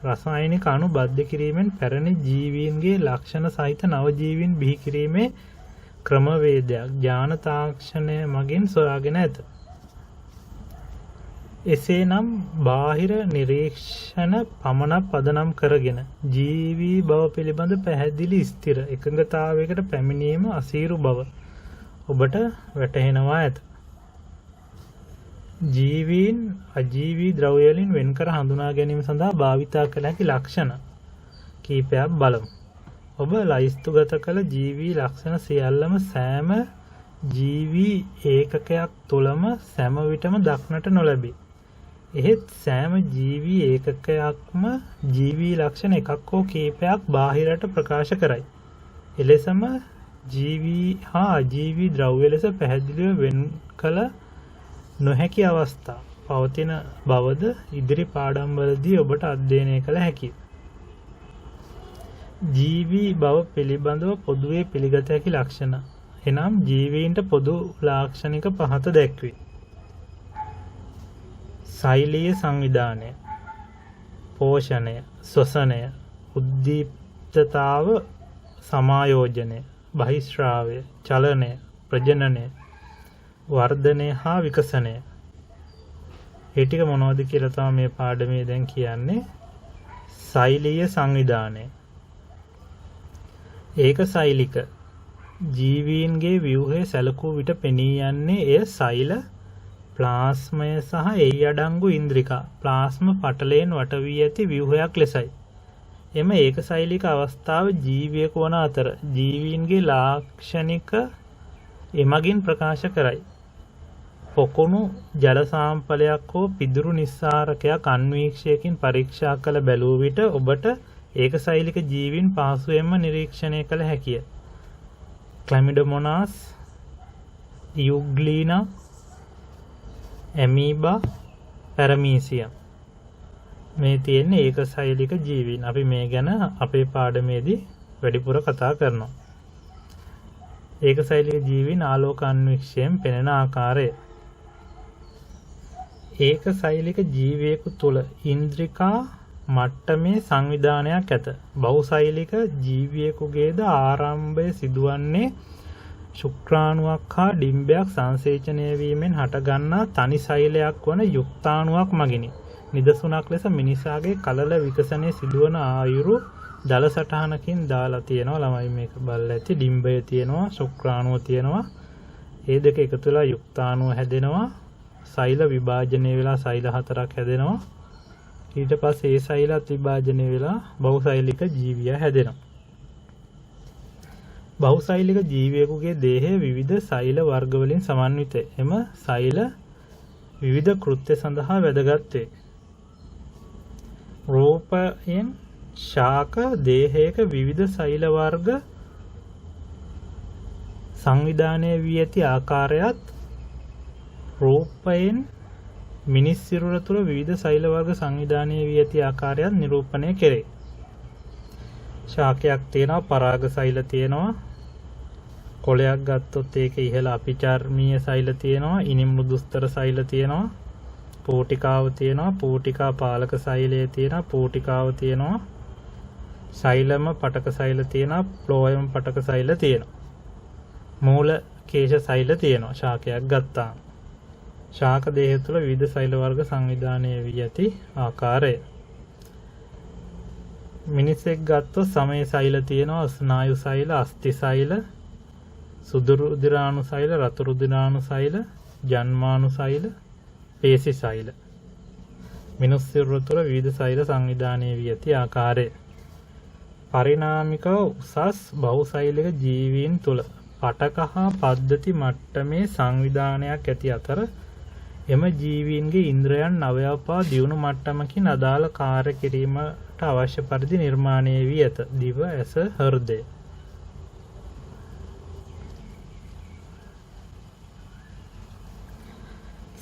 රසායනික අණු බද්ධ කිරීමෙන් පැරණි ජීවීන්ගේ ලක්ෂණ සහිත නව ජීවීන් බිහි කිරීමේ ක්‍රමවේදයක් ඥාන තාක්ෂණය මගින් සොයාගෙන ඇත. එසේනම් බාහිර නිරීක්ෂණ පමණක් පදනම් කරගෙන ජීවී බව පිළිබඳ පැහැදිලි ස්ථිර එකඟතාවයකට පැමිණීම අසීරු බව ඔබට වැටහෙනවා ඇත. ජීවීන් අජීවී ද්‍රව්‍ය වලින් වෙන්කර හඳුනා ගැනීම සඳහා භාවිතා කළ හැකි ලක්ෂණ කීපයක් බලමු. ඔබ ලයිස්තුගත කළ ජීවී ලක්ෂණ සියල්ලම සෑම ජීවී ඒකකයක් තුළම සෑම විටම දක්නට නොලැබේ. එහෙත් සෑම ජීවී ඒකකයක්ම ජීවී ලක්ෂණ එකක් හෝ කීපයක් බාහිරට ප්‍රකාශ කරයි. එලෙසම ජීවී හා අජීවී ද්‍රව්‍ය ලෙස පැහැදිලිව වෙන් කළ නොහැකි අවස්ථා පවතින බවද ඉදිරි පාඩම්වලදී ඔබට අධ්‍යයනය කළ හැකියි. ජීවී බව පිළිබඳව පොදුවේ පිළිගත හැකි ලක්ෂණ. එනම් ජීවීන්ට පොදු ලාක්ෂණික පහත දැක්වේ. සෛලීය සංවිධානය, පෝෂණය, ශ්වසනය, උද්දීප්තතාව, සමායෝජනය, බහිස්රාවය, චලනය, ප්‍රජනනය, වර්ධනය හා විකසනය. ඒ ටික මොනවද කියලා තමයි මේ පාඩමේ දැන් කියන්නේ. සෛලීය සංවිධානය. ඒක සෛලික ජීවීන්ගේ ව්‍යුහය සැලකූ විට පෙනී යන්නේ එය සෛල, ප්ලාස්මය සහ එහි අඩංගු ඉන්ද්‍රිකා ප්ලාස්ම පටලයෙන් වට වී ඇති ව්‍යුහයක් ලෙසයි. එම ඒක සෛලික අවස්ථාව ජීවියෙකු වන අතර ජීවීන්ගේ ලාක්ෂණික එමගින් ප්‍රකාශ කරයි. පොකුණු ජල සාම්පලයක් හෝ පිදුරු නිස්සාරකයක් අන්වීක්ෂයකින් පරීක්ෂා කළ බැලූ විට ඔබට ඒක සෛලික ජීවීන් පහසුවෙන්ම නිරීක්ෂණය කළ හැකිය. ක්ලැමිඩොමොනාස්, යුග්ලීනා, ඇමීබා, පැරමීසියම් මේ තියෙන්නේ ඒක සෛලික ජීවීන්. අපි මේ ගැන අපේ පාඩමේදී වැඩිපුර කතා කරනවා. ඒක සෛලික ජීවීන් ආලෝක අන්වීක්ෂයෙන් පෙනෙන ආකාරය. ඒක සෛලික ජීවියෙකු තුළ ඉන්ද්‍රිකා මට්ටමේ සංවිධානයක් ඇත. බහුසෛලික ජීවියෙකුගේද ආරම්භය සිදුවන්නේ ශුක්‍රාණුවක් හා ඩිම්බයක් සංසේචනය වීමෙන් හටගන්නා තනි සෛලයක් වන යුක්තාණුවක් මගිනි. නිදසුනක් ලෙස මිනිසාගේ කලල විකසනයේ සිදුවන ආයුරු දල සටහනකින් දාලා තියෙනවා. ළමයි මේක බලලා ඇති. ඩිම්බය තියෙනවා, ශුක්‍රාණුව තියෙනවා. ඒ දෙක එකතු වෙලා යුක්තාණුව හැදෙනවා. සෛල විභාජනය වෙලා සෛල හතරක් හැදෙනවා. ඊට පස්සේ ඒ සෛලත් විභාජනය වෙලා බහුසෛලික ජීවිය හැදෙනවා. බහුසෛලික ජීවියෙකුගේ දේහය විවිධ සෛල වර්ග වලින් සමන්විතයි. එම සෛල විවිධ කෘත්‍ය සඳහා වැදගත් වේ. රූපයෙන් ශාක දේහයක විවිධ සෛල වර්ග සංවිධානය වී ඇති ආකාරයත් රූපයෙන් මිනිස් සිරුර තුළ විවිධ සෛල වර්ග සංවිධානය වී ඇති ආකාරයත් නිරූපණය කෙරේ. ශාකයක් තියෙනවා, පරාග සෛල තියෙනවා. කොළයක් ගත්තොත් ඒක ඉහළ අපිචර්මීය සෛල තියෙනවා, ඉනි මෘදුස්තර සෛල තියෙනවා, පූටිකාව තියෙනවා, පූටිකා පාලක සෛලය තියෙනවා, පූටිකාව තියෙනවා, සෛලම පටක සෛල තියෙනවා, ප්ලෝයම පටක සෛල තියෙනවා. මූල කේශ සෛල තියෙනවා ශාකයක් ගත්තාම. ශාක දේහය තුළ විවිධ සෛල වර්ග සංවිධානය වී ඇති ආකාරය. මිනිසෙක් ගත්තොත් සමේ සෛල තියෙනවා, ස්නායු සෛල, අස්ථි සෛල, සුදු රුධිරාණු සෛල, රතු රුධිරාණු සෛල, ජන්මාණු සෛල, පේශි සෛල. මිනිස් සිරුර තුළ විවිධ සෛල සංවිධානය වී ඇති ආකාරය. පරිණාමිකව උසස් බහුසෛලික ජීවීන් තුළ පටක හා පද්ධති මට්ටමේ සංවිධානයක් ඇති අතර එම ජීවීන්ගේ ඉන්ද්‍රයන් අවයවපා දියුණු මට්ටමකින් අදාළ කාර්ය කිරීමට අවශ්‍ය පරිදි නිර්මාණය වී ඇත. දිව, ඇස, හෘදය.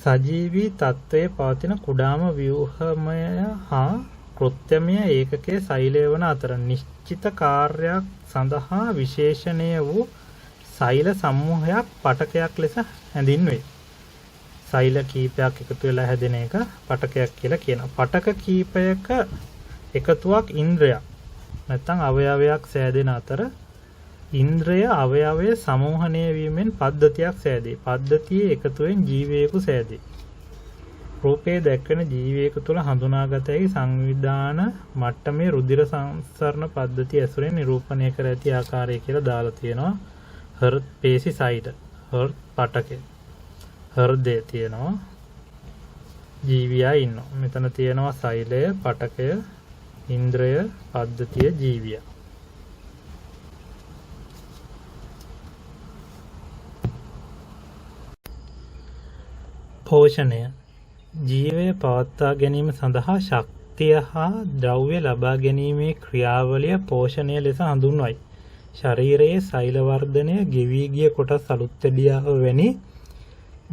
සජීවී තත්ත්වයේ පවතින කුඩාම ව්‍යුහමය හා කෘත්‍යමය ඒකකයේ සෛලය වන අතර නිශ්චිත කාර්යයක් සඳහා විශේෂණය වූ සෛල සමූහයක් පටකයක් ලෙස හැඳින්වේ. සෛල කීපයක් එකතු වෙලා හැදෙන එක පටකයක් කියලා කියනවා. පටක කීපයක එකතුවක් ඉන්ද්‍රයක් නැත්නම් අවයවයක් සෑදෙන අතර ඉන්ද්‍රය අවයවය සමූහණය වීමෙන් පද්ධතියක් සෑදේ. පද්ධතියේ එකතුවෙන් ජීවයෙකු සෑදේ. රූපයේ දැක්වෙන ජීවයෙකු තුළ හඳුනාගත හැකි සංවිධාන මට්ටමේ රුධිර සංසරණ පද්ධතිය ඇසුරෙන් නිරූපණය කර ඇති ආකාරය කියලා දාලා තියෙනවා. හෘද පේශි සෛල, හෘද පටකය, හෘදය තියෙනවා, ජීවියා ඉන්නවා. මෙතන තියෙනවා සෛලය, පටකය, ඉන්ද්‍රය, පද්ධතිය, ජීවියා. පෝෂණය ජීවය පවත්වා ගැනීම සඳහා ශක්තිය හා ද්‍රව්‍ය ලබා ගැනීමේ ක්‍රියාවලිය පෝෂණය ලෙස හඳුන්වයි. ශරීරයේ සෛල වර්ධනය, ගෙවී ගිය කොටස් අලුත් වැඩියාව වැනි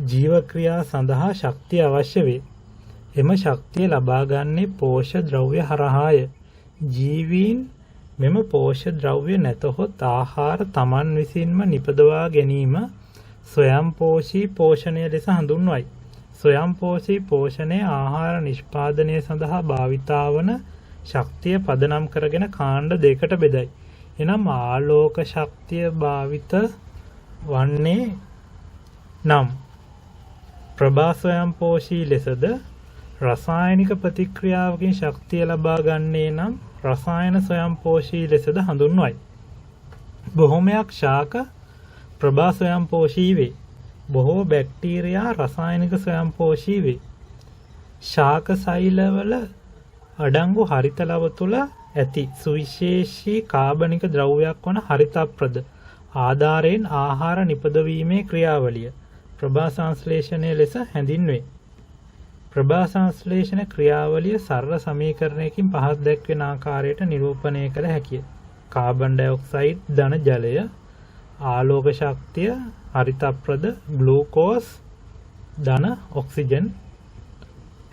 ජීව ක්‍රියා සඳහා ශක්තිය අවශ්‍ය වේ. එම ශක්තිය ලබා ගන්නේ පෝෂ්‍ය ද්‍රව්‍ය හරහාය. ජීවීන් මෙම පෝෂ්‍ය ද්‍රව්‍ය නැතහොත් ආහාර තමන් විසින්ම නිපදවා ගැනීම ස්වයංපෝෂී පෝෂණය ලෙස හඳුන්වයි. ස්වයංපෝෂී පෝෂණය ආහාර නිෂ්පාදනය සඳහා භාවිතා වන ශක්තිය පදනම් කරගෙන කාණ්ඩ දෙකට බෙදයි. එනම් ආලෝක ශක්තිය භාවිත වන්නේ නම් ප්‍රභා ස්වයංපෝෂී ලෙසද, රසායනික ප්‍රතික්‍රියාවකින් ශක්තිය ලබා ගන්නේ නම් රසායන ස්වයංපෝෂී ලෙසද හඳුන්වයි. බොහොමයක් ශාක ප්‍රභා ස්වයංපෝෂී වේ. බොහෝ බැක්ටීරියා රසායනික ස්වයංපෝෂී වේ. ශාක සෛලවල අඩංගු හරිත ලව තුළ ඇති සුවිශේෂී කාබනික ද්‍රව්‍යයක් වන හරිතප්‍රද ආධාරයෙන් ආහාර නිපදවීමේ ක්‍රියාවලිය ප්‍රභා සංශ්ලේෂණය ලෙස හැඳින්වේ. ප්‍රභා සංශ්ලේෂණ ක්‍රියාවලිය සරල සමීකරණයකින් පහත් දැක්වෙන ආකාරයට නිරූපණය කළ හැකිය. කාබන් ඩයොක්සයිඩ් ධන ජලය, ආලෝක ශක්තිය, හරිතප්‍රද, ග්ලූකෝස් ධන ඔක්සිජන්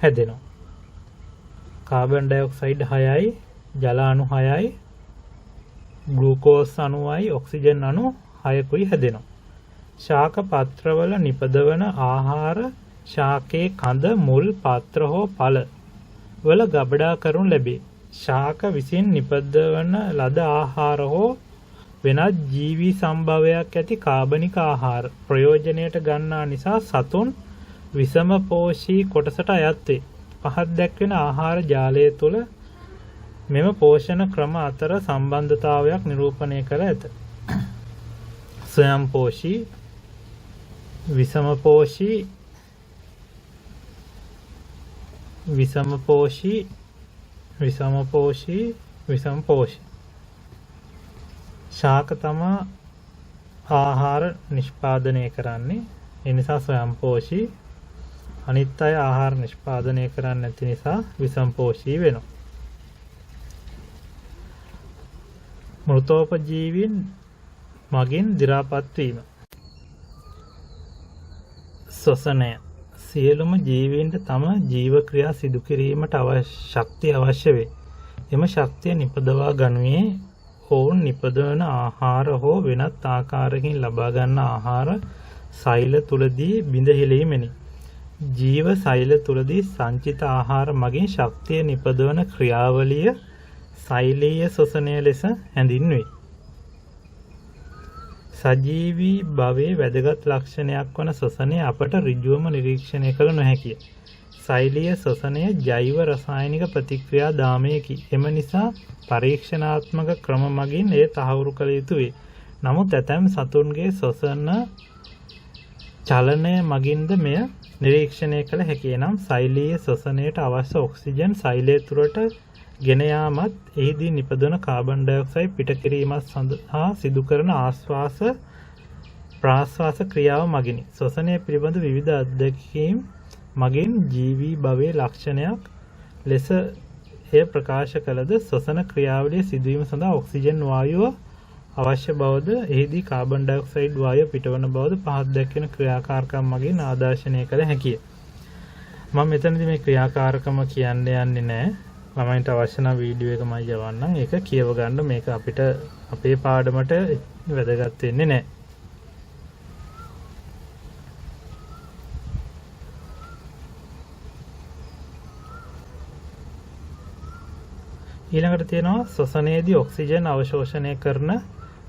හැදෙනවා. කාබන් ඩයොක්සයිඩ් 6යි, ජල අණු 6යි, ග්ලූකෝස් අණුවයි, ඔක්සිජන් අණු 6කුයි හැදෙනවා. ශාක පත්‍රවල නිපදවන ආහාර ශාකයේ කඳ, මුල්, පත්‍ර හෝ ඵල වල ගබඩා කරනු ලැබේ. ශාක විසින් නිපදවන ලද ආහාර හෝ වෙනත් ජීවි සම්භවයක් ඇති කාබනික ආහාර ප්‍රයෝජනයට ගන්නා නිසා සතුන් විසම පෝෂී කොටසට අයත් වේ. පහත් දැක්වෙන ආහාර ජාලය තුළ මෙම පෝෂණ ක්‍රම අතර සම්බන්ධතාවයක් නිරූපණය කර ඇත. ස්වයංපෝෂී, විසමපෝෂී, විසමපෝෂී, විසමපෝෂී, විසමපෝෂී. ශාක තමා ආහාර නිෂ්පාදනය කරන්නේ. ඒ නිසා ස්වයංපෝෂී. අනිත් අය ආහාර නිෂ්පාදනය කරන්නේ නැති නිසා විසමපෝෂී වෙනවා. මෘතෝපජීවීන් මගින් දි รา පත් වීම. ශ්වසනය. සියලුම ජීවීන්ට තම ජීව ක්‍රියා සිදු කිරීමට ශක්තිය අවශ්‍ය වේ. එම ශක්තිය නිපදවා ගනුයේ ඔවුන් නිපදවන ආහාර හෝ වෙනත් ආකාරයකින් ලබා ගන්න ආහාර සෛල තුලදී බිඳ හෙළීමෙනි. ජීව සෛල තුලදී සංචිත ආහාර මගින් ශක්තිය නිපදවන ක්‍රියාවලිය සෛලීය ශ්වසනය ලෙස හැඳින්වේ. සජීවී භවයේ වැදගත් ලක්ෂණයක් වන ශ්වසනය අපට ඍජුවම නිරීක්ෂණය කළ නොහැකිය. සෛලීය ශ්වසනය ජෛව රසායනික ප්‍රතික්‍රියා දාමයකි. එම නිසා පරීක්ෂණාත්මක ක්‍රම මගින් එය තහවුරු කළ යුතු වේ. නමුත් ඇතැම් සතුන්ගේ ශ්වසන චලනය මගින්ද මෙය නිරීක්ෂණය කළ හැකිය. නම් සෛලීය ශ්වසනයට අවශ්‍ය ඔක්සිජන් සෛලය තුළට ගෙන යාමත් එහිදී නිපදවන කාබන් ඩයොක්සයිඩ් පිට කිරීමත් සඳහා සිදු කරන ආශ්වාස ප්‍රාශ්වාස ක්‍රියාව මගිනි. ශ්වසනය පිළිබඳ විවිධ අත්දැකීම් මගින් ජීවී භවයේ ලක්ෂණයක් ලෙස එය ප්‍රකාශ කළද ශ්වසන ක්‍රියාවලිය සිදුවීම සඳහා ඔක්සිජන් වායුව අවශ්‍ය බවද එහිදී කාබන් ඩයොක්සයිඩ් වායුව පිටවන බවද පහත් දැක්වෙන ක්‍රියාකාරකම් මගින් ආදර්ශනය කළ හැකිය. මම මෙතනදී මේ ක්‍රියාකාරකම කියන්න යන්නේ නැහැ. ළමයින්ට අවශ්‍ය නම් වීඩියෝ එක මම යවන්නම්. ඒක කියව ගන්න. මේක අපිට අපේ පාඩමට වැදගත් වෙන්නේ නැහැ. ඊළඟට තියෙනවා ශ්වසනයේදී ඔක්සිජන් අවශෝෂණය කරන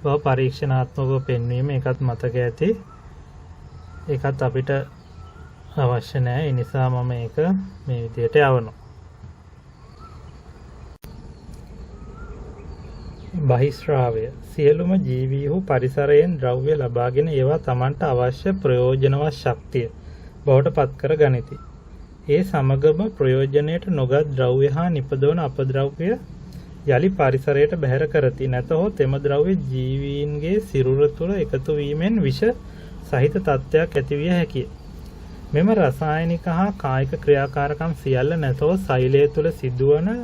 බව පරීක්ෂණාත්මකව පෙන්වීම. ඒකත් මතක ඇති. ඒකත් අපිට අවශ්‍ය නැහැ. ඒ නිසා මම ඒක මේ විදිහට යවනවා. බහිස්රාවය. සියලුම ජීවීහු පරිසරයෙන් ද්‍රව්‍ය ලබාගෙන ඒවා තමන්ට අවශ්‍ය ප්‍රයෝජනවත් ශක්තිය බවට පත් කර ගනිති. ඒ සමගම ප්‍රයෝජනයට නොගත් ද්‍රව්‍ය හා නිපදවන අපද්‍රව්‍ය යලි පරිසරයට බැහැර කරති. නැතහොත් එම ද්‍රව්‍ය ජීවීන්ගේ සිරුර තුළ එකතු වීමෙන් විෂ සහිත තත්ත්වයක් ඇතිවිය හැකිය. මෙම රසායනික හා කායික ක්‍රියාකාරකම් සියල්ල නැතහොත් සෛලය තුළ සිදුවන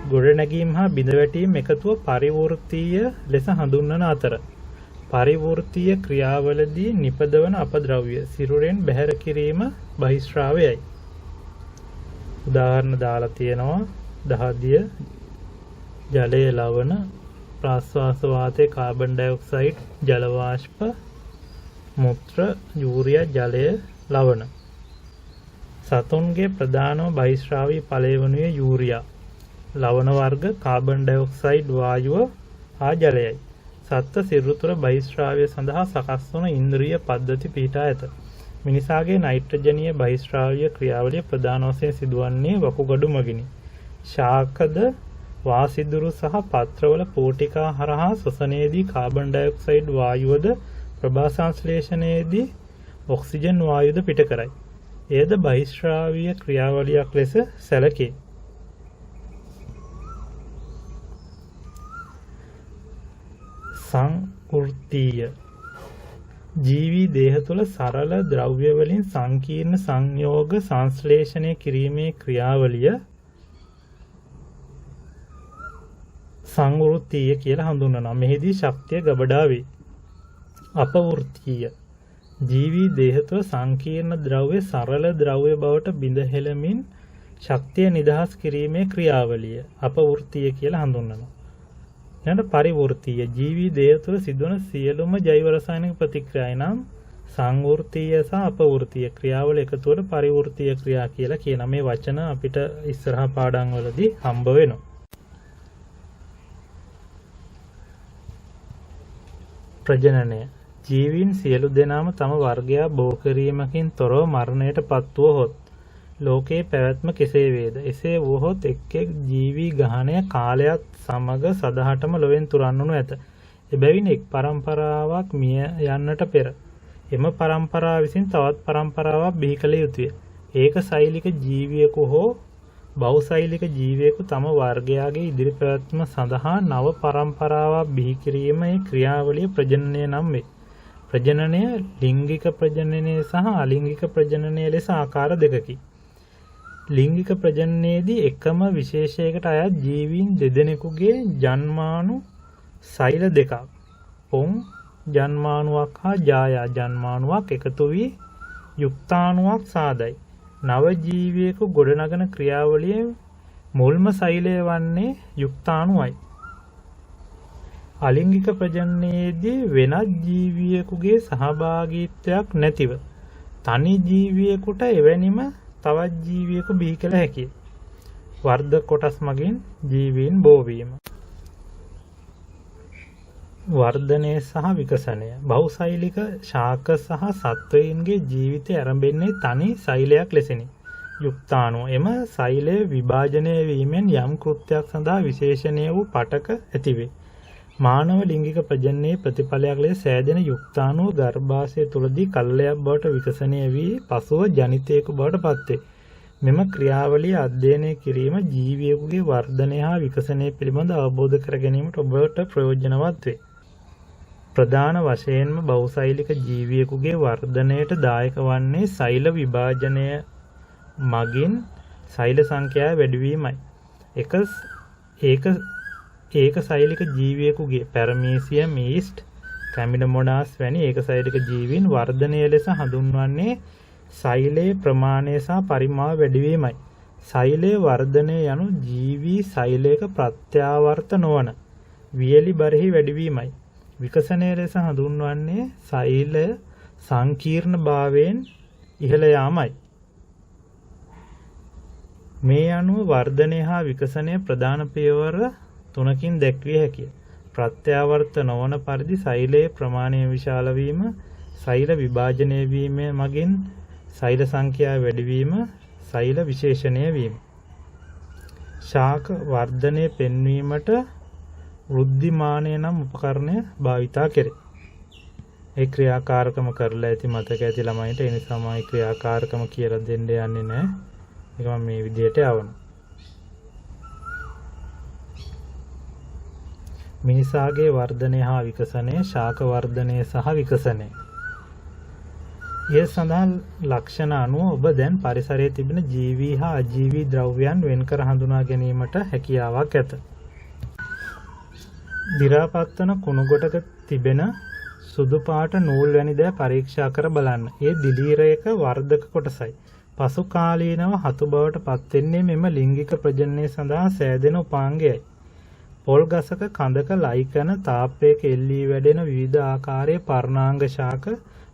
ගොඩනැගීම් හා බිඳවැටීම් එකතුව පරිවෘත්තීය ලෙස හඳුන්වන අතර පරිවෘත්තීය ක්‍රියාවලදී නිපදවන අපද්‍රව්‍ය සිරුරෙන් බැහැර කිරීම බහිස්රාවයයි. උදාහරණ දාලා තියෙනවා. දහදිය ජලය ලවණ ප්‍රාශ්වාස වාතයේ කාබන් ඩයොක්සයිඩ් ජල වාෂ්ප මුත්‍ර යූරියා ජලය ලවණ. සතුන්ගේ ප්‍රධානම බහිස්රාවී ඵලය වනුයේ යූරියා ලවණ වර්ග කාබන් ඩයොක්සයිඩ් වායුව හා ජලයයි. සත්ත්ව සිරුර තුළ බහිස්රාවය සඳහා සකස් වන ඉන්ද්‍රිය පද්ධති පිහිටා ඇත. මිනිසාගේ නයිට්‍රජනීය බහිස්රාවීය ක්‍රියාවලිය ප්‍රධාන වශයෙන් සිදුවන්නේ වකුගඩු මගිනි. ශාකද වාසිදුරු සහ පත්‍රවල පෝටිකා හරහා ශ්වසනයේදී කාබන් ඩයොක්සයිඩ් වායුවද ප්‍රභා සංශ්ලේෂණයේදී ඔක්සිජන් වායුවද පිට කරයි. එයද බහිස්රාවීය ක්‍රියාවලියක් ලෙස සැලකේ. සංවෘත්තීය. ජීවී දේහ තුළ සරල ද්‍රව්‍ය වලින් සංකීර්ණ සංයෝග සංශ්ලේෂණය කිරීමේ ක්‍රියාවලිය සංවෘත්තීය කියලා හඳුන්වනවා. මෙහිදී ශක්තිය ගබඩා වේ. අපවෘත්තීය. ජීවී දේහ තුළ සංකීර්ණ ද්‍රව්‍ය සරල ද්‍රව්‍ය බවට බිඳ හෙළමින් ශක්තිය නිදහස් කිරීමේ ක්‍රියාවලිය අපවෘත්තීය කියලා හඳුන්වනවා. ඊළඟට පරිවෘත්තීය. ජීවී දේහ තුළ සිදුවන සියලුම ජෛව රසායනික ප්‍රතික්‍රියා නම් සංවෘත්තීය සහ අපවෘත්තීය ක්‍රියාවල එකතුවට පරිවෘත්තීය ක්‍රියා කියලා කියන මේ වචන අපිට ඉස්සරහා පාඩම් වලදී හම්බ වෙනවා. ප්‍රජනනය. ජීවීන් සියලු දෙනාම තම වර්ගයා බෝ කිරීමකින් තොරව මරණයට පත්වුවහොත් ලෝකයේ පැවැත්ම කෙසේ වේද? එසේ වුවහොත් එක් එක් ජීවී ගහණය කාලයත් සමග සදහටම ලොවෙන් තුරන්වනු ඇත. එබැවින් එක් පරම්පරාවක් මිය යන්නට පෙර එම පරම්පරාව විසින් තවත් පරම්පරාවක් බිහි කළ යුතුය. ඒක සෛලික ජීවියෙකු හෝ බහුසෛලික ජීවියෙකු තම වර්ගයාගේ ඉදිරි පැවැත්ම සඳහා නව පරම්පරාවක් බිහි කිරීමේ ක්‍රියාවලිය ප්‍රජනනය නම් වේ. ප්‍රජනනය ලිංගික ප්‍රජනනය සහ අලිංගික ප්‍රජනනය ලෙස ආකාර දෙකකි. ලිංගික ප්‍රජනනයේදී එකම විශේෂයකට අයත් ජීවීන් දෙදෙනෙකුගේ ජන්මාණු සෛල දෙකක් පොන් ජන්මාණුවක් හා ජායා ජන්මාණුවක් එකතු වී යුක්තාණුවක් සාදයි. නව ජීවියෙකු ගොඩනගන ක්‍රියාවලියේ මුල්ම සෛලය වන්නේ යුක්තාණුවයි. අලිංගික ප්‍රජනනයේදී වෙනත් ජීවියෙකුගේ සහභාගීත්වයක් නැතිව තනි ජීවියෙකුට එවැනිම තවත් ජීවියෙකු බිහි කළ හැකිය. වර්ධක කොටස් මගින් ජීවීන් බෝවීම. වර්ධනය සහ විකසනය. බහුසෛලික ශාක සහ සත්වයින්ගේ ජීවිතය ආරම්භෙන්නේ තනි සෛලයක් ලෙසිනි. යුක්තාණුව. එම සෛලය විභාජනය වීමෙන් යම් කෘත්‍යයක් සඳහා විශේෂණය වූ පටක ඇතිවේ. මානව ලිංගික ප්‍රජනනයේ ප්‍රතිඵලයක් ලෙස සෑදෙන යුක්තාණුව ගර්භාෂය තුළදී කල්ලයක් බවට විකසනය වී පසුව ජනිතයෙකු බවට පත්වේ. මෙම ක්‍රියාවලිය අධ්‍යයනය කිරීම ජීවියෙකුගේ වර්ධනය හා විකසනය පිළිබඳ අවබෝධ කර ගැනීමට ඔබට ප්‍රයෝජනවත් වේ. ප්‍රධාන වශයෙන්ම බහුසෛලික ජීවියෙකුගේ වර්ධනයට දායක වන්නේ සෛල විභාජනය මගින් සෛල සංඛ්‍යාව වැඩිවීමයි. ඒක සෛලික ජීවියෙකුගේ පැරමීසියම් ඊස්ට් කැමිඩමොඩාස් වැනි ඒක සෛලික ජීවීන් වර්ධනය ලෙස හඳුන්වන්නේ සෛලයේ ප්‍රමාණය සහ පරිමාව වැඩිවීමයි. සෛලයේ වර්ධනය යනු ජීවී සෛලයක ප්‍රත්‍යාවර්ත නොවන වියලි බරෙහි වැඩිවීමයි. විකසනය ලෙස හඳුන්වන්නේ සෛලය සංකීර්ණ භාවයෙන් ඉහළ යාමයි. මේ අනුව වර්ධනය හා විකසනය ප්‍රධාන පියවර තුනකින් දැක්විය හැකිය. ප්‍රත්‍යාවර්ත නොවන පරිදි සෛලයේ ප්‍රමාණය විශාල වීම, සෛල විභාජනය වීම මගින් සෛල සංඛ්‍යාව වැඩිවීම, සෛල විශේෂණය වීම. ශාක වර්ධනය පෙන්වීමට වෘද්ධිමානය නම් උපකරණය භාවිතා කෙරේ. ඒ ක්‍රියාකාරකම කරලා ඇති මතක ඇති ළමයින්ට ඒ නිසා මම ක්‍රියාකාරකම කියලා දෙන්න යන්නේ නැහැ. ඒක මම මේ විදිහට යවනවා. මිනිසාගේ වර්ධනය හා විකසනය, ශාක වර්ධනය සහ විකසනය. ඒ සඳහන් ලක්ෂණ අනුව ඔබ දැන් පරිසරයේ තිබෙන ජීවී හා අජීවී ද්‍රව්‍යයන් වෙන්කර හඳුනා ගැනීමට හැකියාවක් ඇත. දි รา පත්වන කුණු ගොඩක තිබෙන සුදු පාට නූල් වැනි දෑ පරීක්ෂා කර බලන්න. ඒ දිලීරයක වර්ධක කොටසයි. පසු කාලීනව හතු බවට පත්වෙන්නේ මෙම ලිංගික ප්‍රජනනය සඳහා සෑදෙන උපාංගයයි. පොල් ගසක කඳක ලයිකන තාප්පයක එල්ලී වැඩෙන විවිධ ආකාරයේ පර්ණාංග ශාක,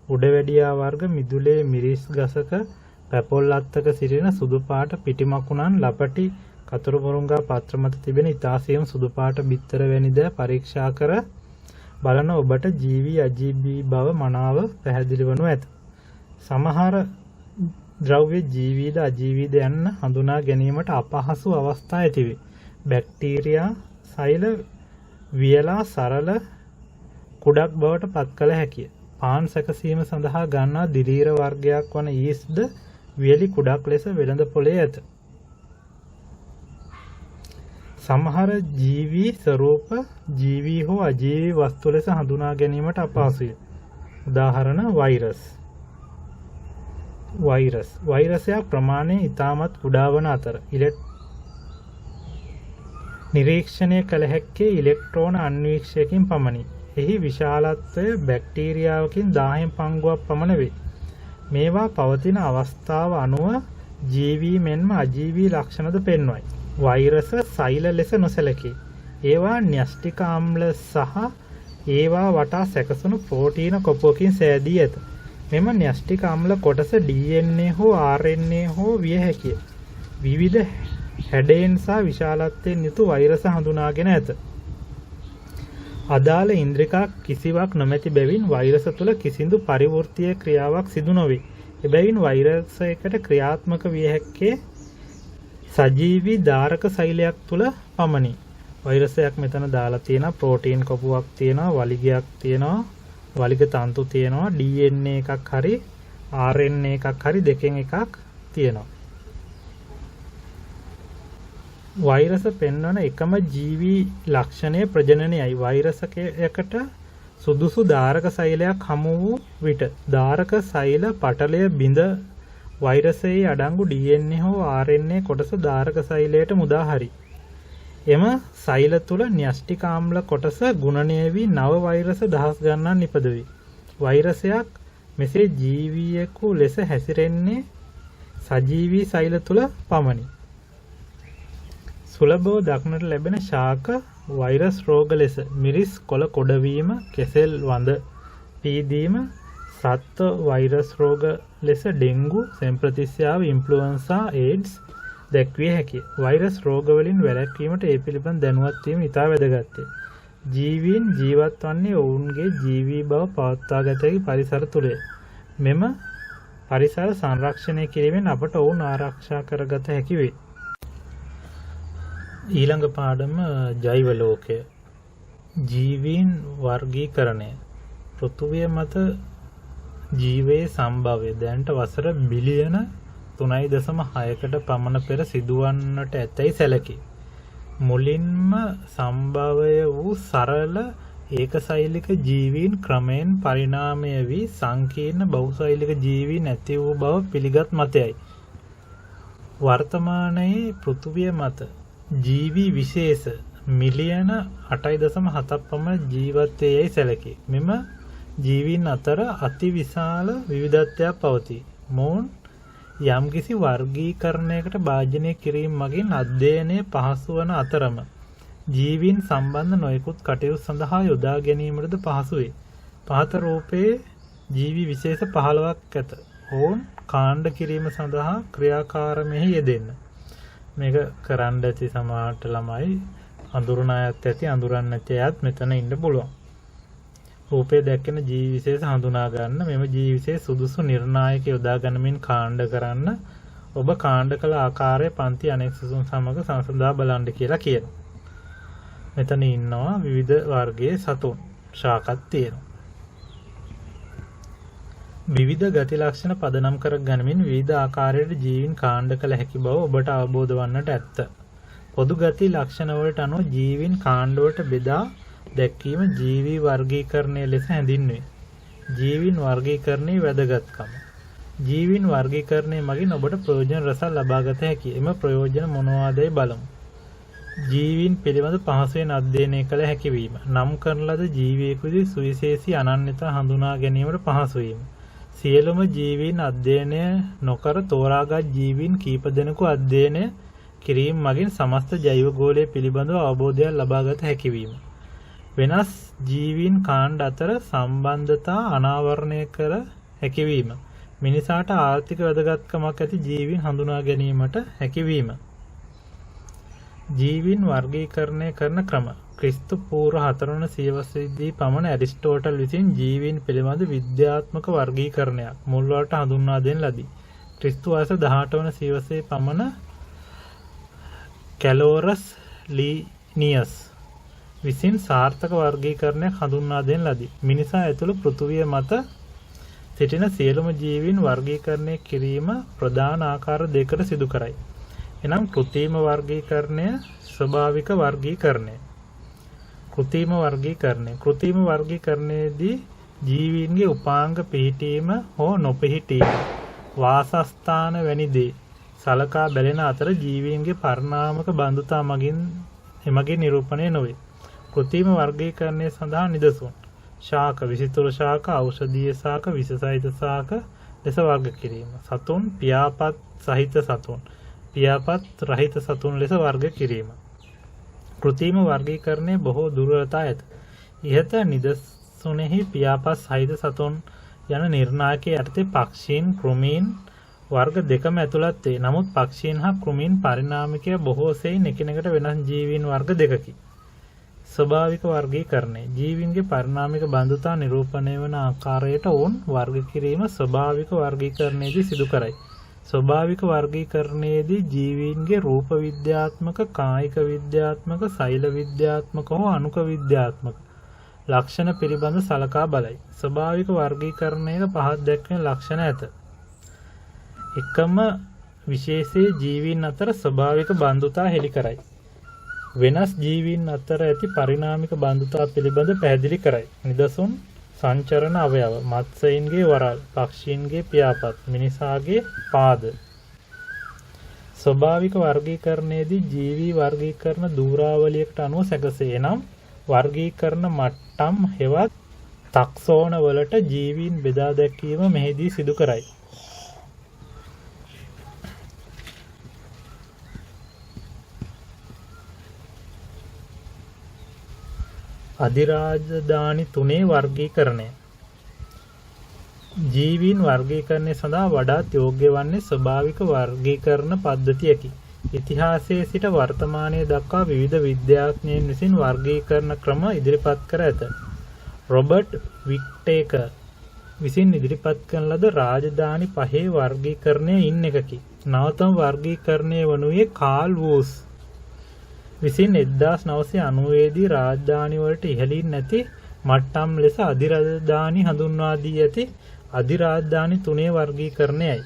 උඩවැඩියා වර්ග මිදුලේ මිරිස් ගසක පැපොල් අත්තක සිටින සුදු පාට පිටිමකුණන් ලපටි කතුරු මුරුංගා පත්‍ර මත තිබෙන ඉතාසියම් සුදු පාට බිත්තර වැනි දෑ පරීක්ෂා කර බලන ඔබට ජීවී අජීවී බව මනාව පැහැදිලි වනු ඇත. සමහර ද්‍රව්‍ය ජීවීද අජීවීද යන්න හඳුනා ගැනීමට අපහසු අවස්ථා ඇතිවේ. බැක්ටීරියා සෛල වියලා සරල කුඩක් බවට පත් කළ හැකිය. පාන් සැකසීම සඳහා ගන්නා දිලීර වර්ගයක් වන ඊස්ට්ද වියලි කුඩක් ලෙස වෙළඳ පොලේ ඇත. සමහර ජීවී ස්වරූප ජීවී හෝ අජීවී වස්තු ලෙස හඳුනා ගැනීමට අපහසුය. උදාහරණ වෛරසයක් ප්‍රමාණය ඉතාමත් කුඩා වන අතර නිරීක්ෂණය කළ හැක්කේ ඉලෙක්ට්‍රෝන අන්වීක්ෂයකින් පමණි. එහි විශාලත්වය බැක්ටීරියාවකින් 10 පංගුවක් පමණ වේ. මේවා පවතින අවස්ථාව අනුව ජීවී මෙන්ම අජීවී ලක්ෂණද පෙන්වයි. වෛරස සෛල ලෙස නොසැලකේ. ඒවා න්‍යෂ්ටික ආම්ල සහ ඒවා වටා සැකසුණු ප්‍රෝටීන කොපුවකින් සෑදී ඇත. මෙම න්‍යෂ්ටික ආම්ල කොටස DNA හෝ RNA හෝ විය හැකිය. විවිධ හැඩයෙන් සහ විශාලත්වයෙන් යුතු වෛරස හඳුනාගෙන ඇත. අදාළ ඉන්ද්‍රිකා කිසිවක් නොමැති බැවින් වෛරස තුළ කිසිදු පරිවෘත්තීය ක්‍රියාවක් සිදු නොවේ. එබැවින් වෛරසයකට ක්‍රියාත්මක විය හැක්කේ සජීවී ධාරක සෛලයක් තුළ පමණි. වෛරසයක් මෙතන දාලා තියෙනවා, ප්‍රෝටීන් කොපුවක් තියෙනවා, වලිගයක් තියෙනවා, වලිග තන්තු තියෙනවා, DNA එකක් හරි RNA එකක් හරි දෙකෙන් එකක් තියෙනවා. වෛරස පෙන්වන එකම ජීවී ලක්ෂණය ප්‍රජනනයයි. වෛරසයකට සුදුසු ධාරක සෛලයක් හමු වූ විට ධාරක සෛල පටලය බිඳ වෛරසයේ අඩංගු DNA හෝ RNA කොටස ධාරක සෛලයට මුදා හරි. එම සෛල තුළ න්‍යෂ්ටික ආම්ල කොටස ගුණණය වී නව වෛරස දහස් ගණනක් නිපදවේ. වෛරසයක් මෙසේ ජීවියෙකු ලෙස හැසිරෙන්නේ සජීවී සෛල තුළ පමණි. සුලභව දක්නට ලැබෙන ශාක වෛරස් රෝග ලෙස මිරිස් කොළ කොඩවීම, කෙසෙල් වඳ පීදීම, සත්ත්ව වෛරස් රෝග ලෙස ඩෙන්ගු, සෙම්ප්‍රතිස්යාව, ඉන්ෆ්ලුවෙන්සා, ඒඩ්ස් දැක්විය හැකිය. වෛරස් රෝග වලින් වැළැක්වීමට ඒ පිළිබඳ දැනුවත් වීම ඉතා වැදගත්ය. ජීවීන් ජීවත් වන්නේ ඔවුන්ගේ ජීවී බව පවත්වා ගත හැකි පරිසර තුළය. මෙම පරිසර සංරක්ෂණය කිරීමෙන් අපට ඔවුන් ආරක්ෂා කරගත හැකි වේ. ඊළඟ පාඩම ජෛව ලෝකය. ජීවීන් වර්ගීකරණය. පෘථුවිය මත ජීවයේ සම්භවය දැනට වසර බිලියන 3.6කට පමණ පෙර සිදුවන්නට ඇතැයි සැලකේ. මුලින්ම සම්භවය වූ සරල ඒකසෛලික ජීවීන් ක්‍රමයෙන් පරිණාමය වී සංකීර්ණ බහුසෛලික ජීවීන් ඇති වූ බව පිළිගත් මතයයි. වර්තමානයේ පෘථුවිය මත ජීවී විශේෂ මිලියන 8.7ක් පමණ ජීවත් වේ යයි සැලකේ. මෙම ජීවීන් අතර අතිවිශාල විවිධත්වයක් පවතී. මොවුන් යම්කිසි වර්ගීකරණයකට භාජනය කිරීම මගින් අධ්‍යයනය පහසු වන අතරම ජීවීන් සම්බන්ධ නොයෙකුත් කටයුතු සඳහා යොදා ගැනීමටද පහසු වේ. පහත රූපයේ ජීවී විශේෂ 15ක් ඇත. ඔවුන් කාණ්ඩ කිරීම සඳහා ක්‍රියාකාරමෙහි යෙදෙන්න. මේක කරන්න ඇති සමහරට ළමයි අඳුරන අයත් ඇති, අඳුරන්නේ නැති අයත් මෙතන ඉන්න පුළුවන්. රූපය දැක්කෙන ජීවි විශේෂ හඳුනා ගන්න, මෙම ජීවි විශේෂ සුදුසු නිර්ණායක යොදා ගන්නමින් කාණ්ඩ කරන්න, ඔබ කාණ්ඩ කළ ආකාරය පන්ති අනෙක් සුසුම් සමග සංසඳා බලන්න කියලා කියනවා. මෙතන ඉන්නවා විවිධ වර්ගයේ සතුන්, ශාකත් තියෙනවා. විවිධ ගති ලක්ෂණ පදනම් කර ගනිමින් විවිධ ආකාරයට ජීවීන් කාණ්ඩ කළ හැකි බව ඔබට අවබෝධ වන්නට ඇත්ත. පොදු ගති ලක්ෂණ වලට අනුව ජීවීන් කාණ්ඩ වලට බෙදා දැක්වීම ජීවී වර්ගීකරණය ලෙස හැඳින්වේ. ජීවීන් වර්ගීකරණයේ වැදගත්කම. ජීවීන් වර්ගීකරණය මගින් ඔබට ප්‍රයෝජන රැසක් ලබා ගත හැකියි. එම ප්‍රයෝජන මොනවාදයි බලමු. ජීවීන් පිළිබඳ පහසුවෙන් අධ්‍යයනය කළ හැකි වීම. නම් කරන ලද ජීවියෙකුගේ සුවිශේෂී අනන්‍යතා හඳුනා ගැනීමට පහසු වීම. සියලුම ජීවීන් අධ්‍යයනය නොකර තෝරාගත් ජීවීන් කීප දෙනෙකු අධ්‍යයනය කිරීම මගින් සමස්ත ජෛව ගෝලය පිළිබඳව අවබෝධයක් ලබා ගත හැකි වීම. වෙනස් ජීවීන් කාණ්ඩ අතර සම්බන්ධතා අනාවරණය කර හැකිවීම. මිනිසාට ආර්ථික වැදගත්කමක් ඇති ජීවීන් හඳුනා ගැනීමට හැකිවීම. ජීවීන් වර්ගීකරණය කරන ක්‍රම. ක්‍රිස්තු පූර්ව 4 වන සියවසේදී පමණ ඇරිස්ටෝටල් විසින් ජීවීන් පිළිබඳ විද්‍යාත්මක වර්ගීකරණයක් මුල්වලට හඳුන්වා දෙන ලදී. ක්‍රිස්තු වර්ෂ 18 වන සියවසේ පමණ කැලෝරස් ලීනියස් විසින් සාර්ථක වර්ගීකරණයක් හඳුන්වා දෙන ලදී. මිනිසා ඇතුළු පෘථුවිය මත සිටින සියලුම ජීවීන් වර්ගීකරණය කිරීම ප්‍රධාන ආකාර දෙකකට සිදු කරයි. එනම් කෘත්‍රිම වර්ගීකරණය, ස්වභාවික වර්ගීකරණය. කෘත්‍රිම වර්ගීකරණය. කෘත්‍රිම වර්ගීකරණයේදී ජීවීන්ගේ උපාංග පිහිටීම හෝ නොපිහිටීම, වාසස්ථාන වැනි දේ සලකා බැලෙන අතර ජීවීන්ගේ පරිණාමක බඳුතා මගින් එමගින් නිරූපණය නොවේ. කෘත්‍රිම වර්ගීකරණය සඳහා නිදසුන්. ශාක, විසිතුරු ශාක, ඖෂධීය ශාක, විස සහිත ශාක ලෙස වර්ග කිරීම. සතුන්, පියාපත් සහිත සතුන්, පියාපත් රහිත සතුන් ලෙස වර්ග කිරීම. කෘත්‍රිම වර්ගීකරණයේ බොහෝ දුර්වලතා ඇත. ඉහත නිදසුනේහි පියාපත් සහිත සතුන් යන නිර්ණායකයේ යටතේ පක්ෂීන්, කෘමීන් වර්ග දෙකම ඇතුළත් වේ. නමුත් පක්ෂීන් හා කෘමීන් පරිණාමිකය බොහෝ සෙයින් එකිනෙකට වෙනස් ජීවීන් වර්ග දෙකකි. ස්වභාවික වර්ගීකරණය ජීවීන්ගේ පරිණාමික බඳුතා නිරූපණය වන ආකාරයට ඔවුන් වර්ග කිරීම ස්වභාවික වර්ගීකරණයේදී සිදු කරයි. ස්වභාවික වර්ගීකරණයේදී ජීවීන්ගේ රූප විද්‍යාත්මක, කායික විද්‍යාත්මක, සෛල විද්‍යාත්මක හෝ අණුක විද්‍යාත්මක ලක්ෂණ පිළිබඳ සලකා බලයි. ස්වභාවික වර්ගීකරණයක පහත් දැක්වෙන ලක්ෂණ ඇත. එකම විශේෂයේ ජීවීන් අතර ස්වභාවික බඳුතා හෙළි කරයි. වෙනස් ජීවීන් අතර ඇති පරිණාමික බඳුතා පිළිබඳ පැහැදිලි කරයි. නිදසුන් සංචරණ අවයව, මත්ස්‍යයින්ගේ වරල්, පක්ෂීන්ගේ පියාපත්, මිනිසාගේ පාද. ස්වභාවික වර්ගීකරණයේදී ජීවී වර්ගීකරණ ධූරාවලියකට අනුව සැකසේ. නම් වර්ගීකරණ මට්ටම් හෙවත් තක්සෝන වලට ජීවීන් බෙදා දැක්වීම මෙහිදී සිදු කරයි. අධිරාජධානි 3 වර්ගීකරණය. ජීවීන් වර්ගීකරණය සඳහා වඩාත් යෝග්‍ය වන්නේ ස්වභාවික වර්ගීකරණ පද්ධතියකි. ඉතිහාසයේ සිට වර්තමානය දක්වා විවිධ විද්‍යාඥයින් විසින් වර්ගීකරණ ක්‍රම ඉදිරිපත් කර ඇත. රොබර්ට් වික්ටේකර් විසින් ඉදිරිපත් කරන ලද රාජධානි 5 වර්ගීකරණය ඉන් එකකි. නවතම වර්ගීකරණය වනුයේ කාල් වූස් විසින් 1990 දී රාජධානි වලට ඉහළින් නැති මට්ටම් ලෙස අධිරාජධානි හඳුන්වා දී ඇති අධිරාජධානි 3 වර්ගීකරණයයි.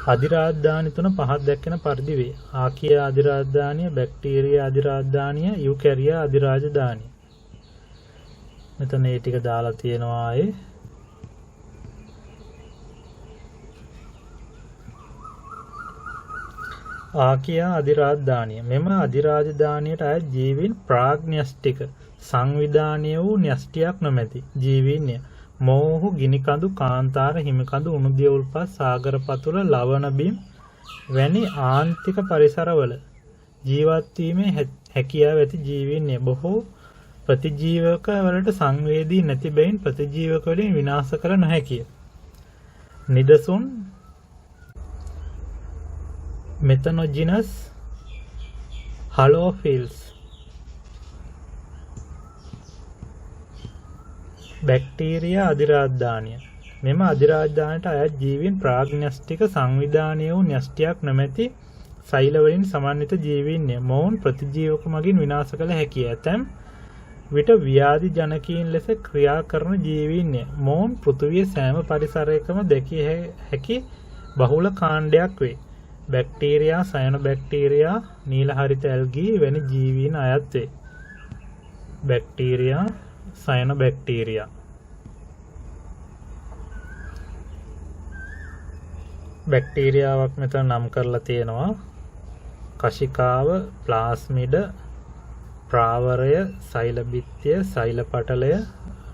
අධිරාජධානි 3 පහක් දැක්වෙන පරිදි වේ. ආකියා අධිරාජධානිය, බැක්ටීරියා අධිරාජධානිය, යුකැරියා අධිරාජධානිය. මෙතන මේ ටික දාලා තියෙනවා ආයේ. ආකියා අධිරාජධානිය. මෙම අධිරාජධානියට අයත් ජීවීන් ප්‍රාග්න්‍යෂ්ටික සංවිධානය වූ න්‍යෂ්ටියක් නොමැති ජීවීන්ය. මොවුහු ගිනිකඳු, කාන්තාර, හිමිකඳු, උණුදිය උල්පත්, සාගර පතුල, ලවණ බිම් වැනි ආන්තික පරිසරවල ජීවත් වීමේ හැකියාව ඇති ජීවීන්ය. බොහෝ ප්‍රතිජීවක වලට සංවේදී නැති බැවින් ප්‍රතිජීවක වලින් විනාශ කළ නොහැකිය. නිදසුන් මෙතනොජිනස් හලෝෆිල්ස්, බැක්ටීරියා අධිරාජධානිය. මෙම අධිරාජධානියට අයත් ජීවීන් ප්‍රාග්න්‍යෂ්ටික සංවිධානය වූ න්‍යෂ්ටියක් නොමැති සෛල වලින් සමන්විත ජීවීන්ය. මොවුන් ප්‍රතිජීවක මගින් විනාශ කළ හැකිය. ඇතැම් විට ව්‍යාධි ජනකීන් ලෙස ක්‍රියා කරන ජීවීන්ය. මොවුන් පෘථිවියේ සෑම පරිසරයකම දැකිය හැකි බහුල කාණ්ඩයක් වේ. බැක්ටීරියා, සයනොබැක්ටීරියා, නීලහරිත ඇල්ගී වැනි ජීවීන් අයත් වේ. බැක්ටීරියා, සයනොබැක්ටීරියා. බැක්ටීරියාවක් මෙතන නම් කරලා තියෙනවා. කශිකාව, ප්ලාස්මිඩ, ප්‍රාවරය, සෛල බිත්තිය, සෛල පටලය,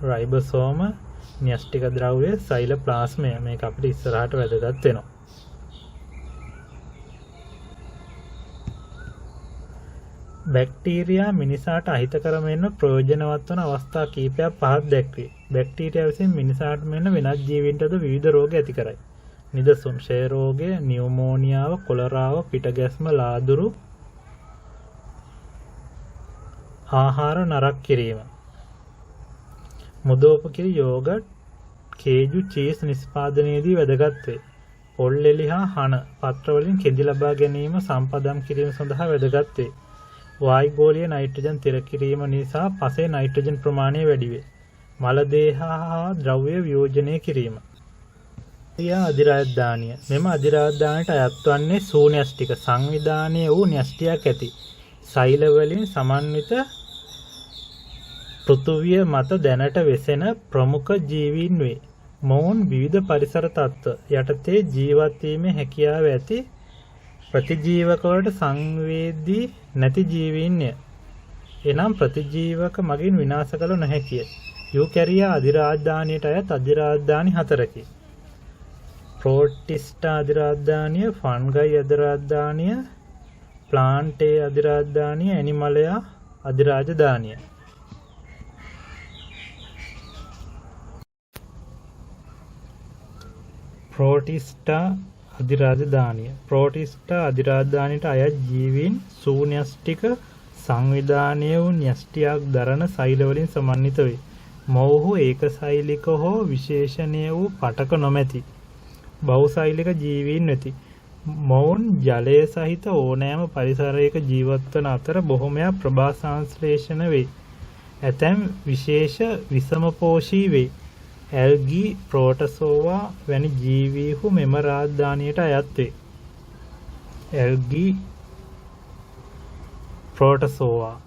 රයිබෝසෝම, න්‍යෂ්ටික ද්‍රව්‍ය, සෛල ප්ලාස්මය. මේක අපිට ඉස්සරහට වැදගත් වෙනවා. බැක්ටීරියා මිනිසාට අහිතකර මෙන්ම ප්‍රයෝජනවත් වන අවස්ථා කිහිපයක් පහක් දැක්වේ. බැක්ටීරියා විසින් මිනිසාට මෙන්ම වෙනත් ජීවීන්ටද විවිධ රෝග ඇති කරයි. නිදසුන් ක්ෂය රෝගය, නියුමෝනියාව, කොලරාව, පිටගැස්ම, ලාදුරු, ආහාර නරක් කිරීම, මුදෝපකිරි, යෝගට්, කේජු, චීස් නිෂ්පාදනයේදී වැදගත් වේ. පොල්ලෙලි හා හන පත්‍රවලින් කෙඳි ලබා ගැනීම සම්පදම් කිරීම සඳහා වැදගත් වේ. වායුගෝලීය නයිට්‍රජන් තිර කිරීම නිසා පසේ නයිට්‍රජන් ප්‍රමාණය වැඩි වේ. මල දේහ හා ද්‍රව්‍ය වියෝජනය කිරීම. අධිරාජධානිය. මෙම අධිරාජධානියට අයත් වන්නේ සූන්‍යෂ්ටික සංවිධානය වූ න්‍යෂ්ටියක් ඇති සෛල වලින් සමන්විත පෘථුවිය මත දැනට වෙසෙන ප්‍රමුඛ ජීවීන් වේ. මොවුන් විවිධ පරිසර තත්ත්ව යටතේ ජීවත් වීමේ හැකියාව ඇති ප්‍රතිජීවක වලට සංවේදී නැති ජීවීන්ය. එනම් ප්‍රතිජීවක මගින් විනාශ කළ නොහැකිය. යුකැරියා අධිරාජධානියට අයත් අධිරාජධානි 4කි. Protista අධිරාජධානිය, ෆන්ගයි අධිරාජධානිය, plantae අධිරාජධානිය, ඇනිමලයා අධිරාජධානිය. ප්‍රෝටිස්ටා අධිරාජධානිය. ප්‍රෝටිස්ටා අධිරාජධානියට අයත් ජීවීන් ශූන්‍යෂ්ටික සංවිධානය වූ න්‍යෂ්ටියක් දරන සෛලවලින් සමන්විත වේ. මොවුහු ඒකසෛලික හෝ විශේෂණය වූ පටක නොමැති බහුසෛලික ජීවීන් වෙති. මොවුන් ජලය සහිත ඕනෑම පරිසරයක ජීවත්වන අතර බොහොමයක් ප්‍රභාසංශ්ලේෂණ වේ. ඇතැම් විශේෂ විසමපෝෂී වේ. ඇල්ගී ප්‍රෝටසෝවා වැනි ජීවීහු මෙම රාජධානියට අයත් වේ. ඇල්ගී ප්‍රෝටසෝවා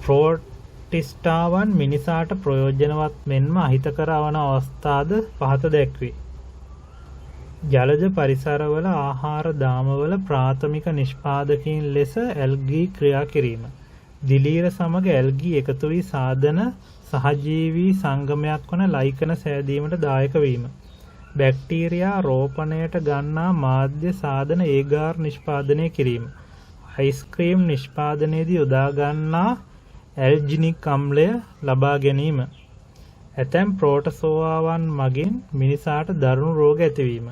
ප්‍රෝටිස්ටාවන් මිනිසාට ප්‍රයෝජනවත් මෙන්ම අහිතකර වන අවස්ථාද පහත දැක්වේ. ජලජ පරිසරවල ආහාර දාමවල ප්‍රාථමික නිෂ්පාදකයින් ලෙස ඇල්ගී ක්‍රියා කිරීම. දිලීර සමග ඇල්ගී එකතු වී සාධන සහජීවී සංගමයක් වන ලයිකන සෑදීමට දායක වීම. බැක්ටීරියා රෝපණයට ගන්නා මාධ්‍ය සාධන ඒගාර් නිෂ්පාදනය කිරීම. අයිස්ක්‍රීම් නිෂ්පාදනයේදී යොදා ගන්නා ඇල්ජිනික් අම්ලය ලබා ගැනීම. ඇතැම් ප්‍රෝටසෝවාවන් මගින් මිනිසාට දරුණු රෝග ඇතිවීම.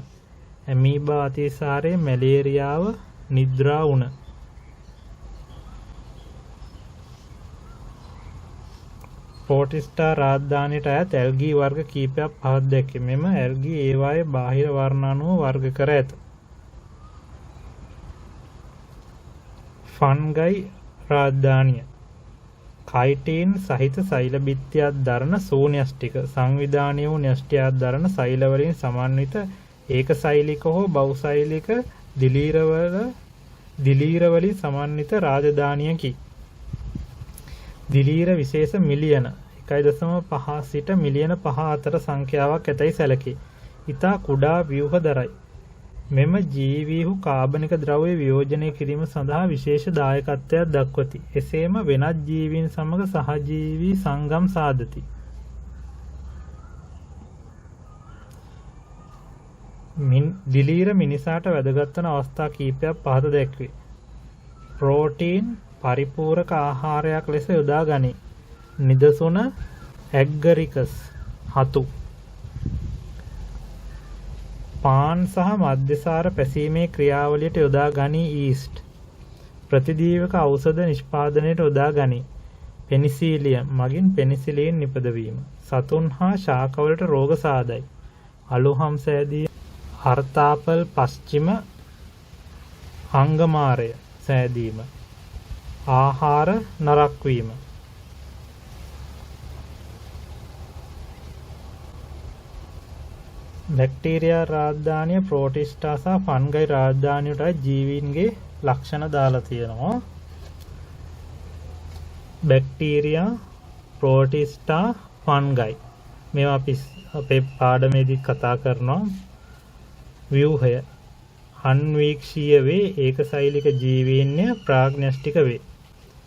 ඇමීබා අතිසාරය මැලේරියාව නිද්‍රා වුණ. ප්‍රෝටිස්ටා රාජධානියට අයත් ඇල්ගී වර්ග කීපයක් පහත දැක්කේ. මෙම ඇල්ගී ඒවායේ බාහිර වර්ණ අනුව වර්ග කර ඇත. ෆන්ගයි රාජධානිය කයිටීන් සහිත සෛල බිත්තියක් දරන සූන්‍යෂ්ටික සංවිධානය වූ න්‍යෂ්ටියක් දරන සෛලවලින් සමන්විත ඒකසෛලික හෝ බහුසෛලික දිලීරවලින් සමන්විත රාජධානියකි. දිලීර විශේෂ මිලියන 1.5 සිට මිලියන 5 අතර සංඛ්‍යාවක් ඇතැයි සැලකේ. ඉතා කුඩා ව්‍යුහ දරයි. මෙම ජීවීහු කාබනික ද්‍රව්‍ය වියෝජනය කිරීම සඳහා විශේෂ දායකත්වයක් දක්වති. එසේම වෙනත් ජීවීන් සමග සහජීවී සංගම් සාදති. දිලීර මිනිසාට වැදගත් වන අවස්ථා කීපයක් පහත දැක්වේ. ප්‍රෝටීන් පරිපූරක ආහාරයක් ලෙස යොදා ගනී. නිදසුන ඇග්ගරිකස් හතු පාන් සහ මධ්‍යසාර පැසීමේ ක්‍රියාවලියට යොදා ගනී. ඊස්ට් ප්‍රතිදීවක ඖෂධ නිෂ්පාදනයට යොදා ගනී. පෙනිසිලියම් මගින් පෙනිසිලින් නිපදවීම. සතුන් හා ශාකවලට රෝග සාදයි. අලුහම් සෑදී අර්තාපල් පශ්චිම අංගමාරය සෑදීම. ආහාර නරක්වීම. බැක්ටීරියා රාජධානිය ප්‍රෝටිස්ටා සහ ෆන්ගයි රාජධානියට ජීවීන්ගේ ලක්ෂණ දාලා තියෙනවා. බැක්ටීරියා ප්‍රෝටිස්ටා ෆන්ගයි මේවා අපි අපේ පාඩමේදී කතා කරනවා. ව්‍යුහය අන්වීක්ෂීය වේ. ඒකසෛලික ජීවීන්ය ප්‍රාග්න්‍යෂ්ටික වේ.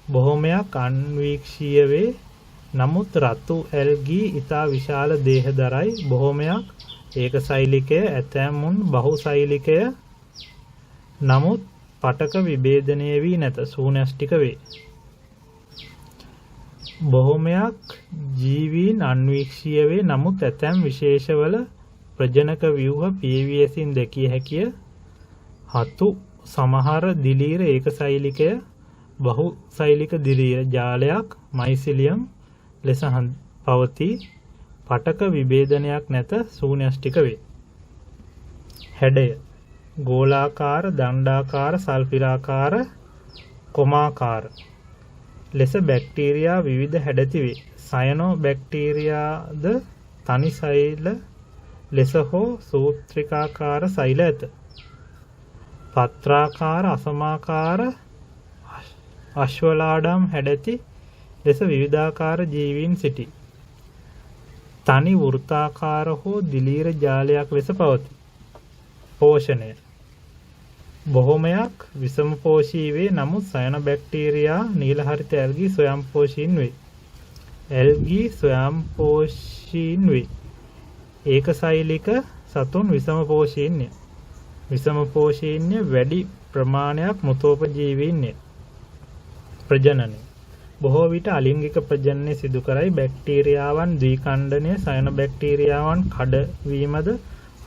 බොහොමයක් අන්වීක්ෂීය වේ. නමුත් රතු ඇල්ගී ඉතා විශාල දේහදරයි. බොහොමයක් ඒකසෛලිකය ඇතැමුන් බහුසෛලිකය නමුත් පටක විභේදනය වී නැත. ශූන්‍යෂ්ටික වේ. බොහොමයක් ජීවීන් අන්වීක්ෂීය වේ. නමුත් ඇතැම් විශේෂවල ප්‍රජනක ව්‍යුහ පියවියසින් දැකිය හැකිය. හතු සමහර දිලීර ඒකසෛලිකය බහුසෛලික දිලීර ජාලයක් මයිසිලියම් ලෙස පවතී. පටක විභේදනයක් නැත. ශූන්‍යෂ්ටික වේ. හැඩය ගෝලාකාර, දණ්ඩාකාර, සල්ෆිරාකාර, කොමාකාර ලෙස බැක්ටීරියා විවිධ හැඩති වේ. සයනෝ බැක්ටීරියාද තනි සෛල ලෙස හෝ සූත්‍රිකාකාර සෛල ඇත. පත්‍රාකාර, අසමාකාර, අශ්වලාඩම් හැඩති ලෙස විවිධාකාර ජීවීන් සිටි. තනි වෘත්තාකාර හෝ දිලීර ජාලයක් ලෙස පවතී. පෝෂණය බොහොමයක් විසමපෝෂී වේ. නමුත් සයන බැක්ටීරියා නීලහරිත ඇල්ගී ස්වයංපෝෂීන් වේ. ඇල්ගී ස්වයංපෝෂීන් වේ. ඒකසෛලික සතුන් විසමපෝෂීන්ය. විසමපෝෂීන්ය වැඩි ප්‍රමාණයක් මෘතෝපජීවීන්ය. ප්‍රජනනය බොහෝ විට අලිංගික ප්‍රජනනය සිදු කරයි. බැක්ටීරියාවන් ද්විඛණ්ඩනය, සයන බැක්ටීරියාවන් කඩවීමද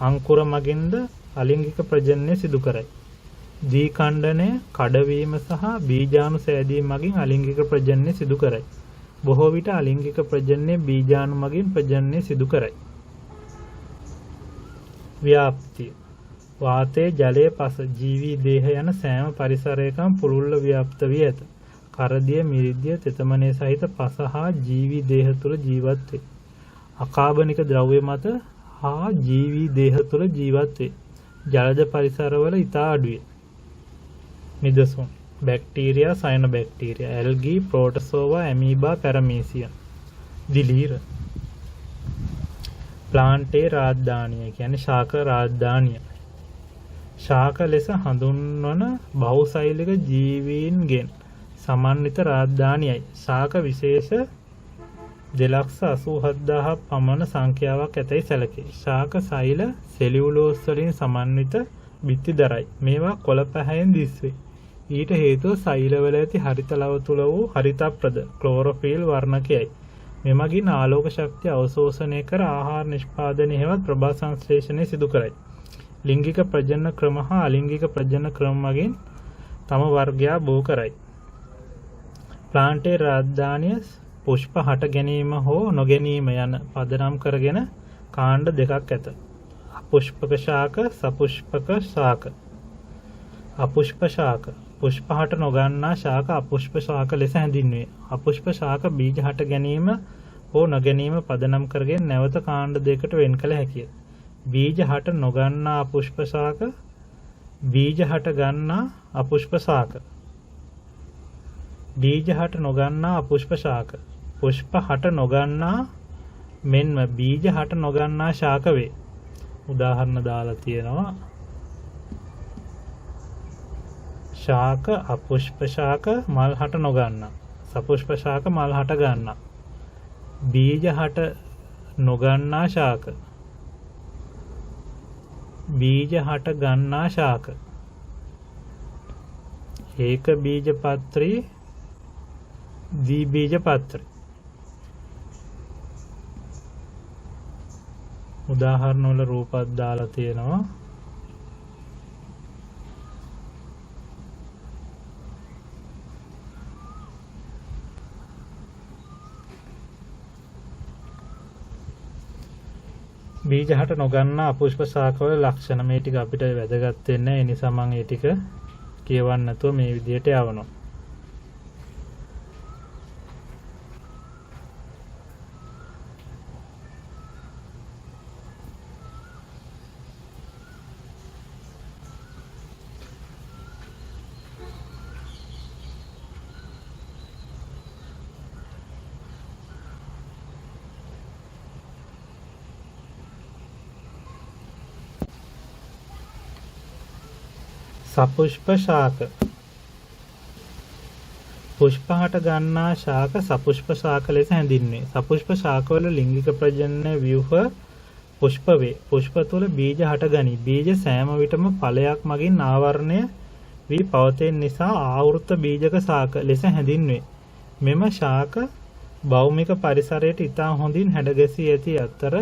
අංකුර මගින්ද අලිංගික ප්‍රජනනය සිදු කරයි. ද්විඛණ්ඩනය, කඩවීම සහ බීජාණු සෑදීම මගින් අලිංගික ප්‍රජනනය සිදු කරයි. බොහෝ විට අලිංගික ප්‍රජනනය බීජාණු මගින් ප්‍රජනනය සිදු කරයි. ව්‍යාප්තිය. වාතය, ජලය, පස, ජීවී දේහ යන සෑම පරිසරයකම පුළුල්ව ව්‍යාප්ත වී ඇත. කරදිය, මිරිදිය, තෙතමනය සහිත පස හා ජීවී දේහ තුළ ජීවත් වේ. අකාබනික ද්‍රව්‍ය මත හා ජීවී දේහ තුළ ජීවත් වේ. ජලජ පරිසරවල ඉතා අඩුවේ. නිදසුන්. Bacteria, cyanobacteria, algae, protozoa, amoeba, paramecium. දිලීර. ප්ලාන්ටේ රාජධානිය කියන්නේ ශාක රාජධානිය. ශාක ලෙස හඳුන්වන බහුසෛලික ජීවීන්ගෙන් සමන්විත රාජධානියයි. ශාක විශේෂ 2,87,000 පමණ සංඛ්‍යාවක් ඇතැයි සැලකේ. ශාක සෛල සෙලියුලෝස් වලින් සමන්විත බිත්ති දරයි. මේවා කොළ පැහැයෙන් දිස්වේ. ඊට හේතුව සෛලවල ඇති හරිත ලව තුළ වූ හරිතප්‍රද ක්ලෝරොෆිල් වර්ණකයයි. මෙමගින් ආලෝක ශක්තිය අවශෝෂණය කර ආහාර නිෂ්පාදනය හෙවත් ප්‍රභා සංශ්ලේෂණය සිදු කරයි. ලිංගික ප්‍රජනන ක්‍රම හා අලිංගික ප්‍රජනන ක්‍රම මගින් තම වර්ගයා බෝ කරයි. ප්ලාන්ටේ රාජධානිය පුෂ්ප හට ගැනීම හෝ නොගැනීම යන පදනම් කරගෙන කාණ්ඩ දෙකක් ඇත. අපුෂ්පක ශාක, සපුෂ්පක ශාක. අපුෂ්ප ශාක. පුෂ්ප හට නොගන්නා ශාක අපුෂ්ප ශාක ලෙස හැඳින්වේ. අපුෂ්ප ශාක බීජ හට ගැනීම හෝ නොගැනීම පදනම් කරගෙන නැවත කාණ්ඩ දෙකට වෙන් කළ හැකිය. බීජ හට නොගන්නා අපුෂ්ප ශාක, බීජ හට ගන්නා අපුෂ්ප ශාක. බීජ හට නොගන්නා අපුෂ්ප ශාක. පුෂ්ප හට නොගන්නා මෙන්ම බීජ හට නොගන්නා ශාක වේ. උදාහරණ දාලා තියෙනවා. ශාක, අපුෂ්ප ශාක, මල් හට නොගන්නා. සපුෂ්ප ශාක, මල් හට ගන්නා. බීජ හට නොගන්නා ශාක, බීජ හට ගන්නා ශාක. ඒක බීජපත්‍රී, ද්විබීජපත්‍රී. උදාහරණ වල රූපත් දාලා තියෙනවා. බීජ හට නොගන්නා අපුෂ්ප ශාකවල ලක්ෂණ මේ ටික අපිට වැදගත් වෙන්නේ නැහැ. ඒ නිසා මම මේ ටික කියවන්න නැතුව මේ විදිහට යවනවා. සපුෂ්ප ශාක. පුෂ්ප හට ගන්නා ශාක සපුෂ්ප ශාක ලෙස හැඳින්වේ. සපුෂ්ප ශාකවල ලිංගික ප්‍රජනන ව්‍යුහ පුෂ්ප වේ. පුෂ්ප තුළ බීජ හට ගනී. බීජ සෑම විටම ඵලයක් මගින් ආවරණය වී පවතින නිසා ආවෘත බීජක ශාක ලෙස හැඳින්වේ. මෙම ශාක භෞමික පරිසරයට ඉතා හොඳින් හැඩගැසී ඇති අතර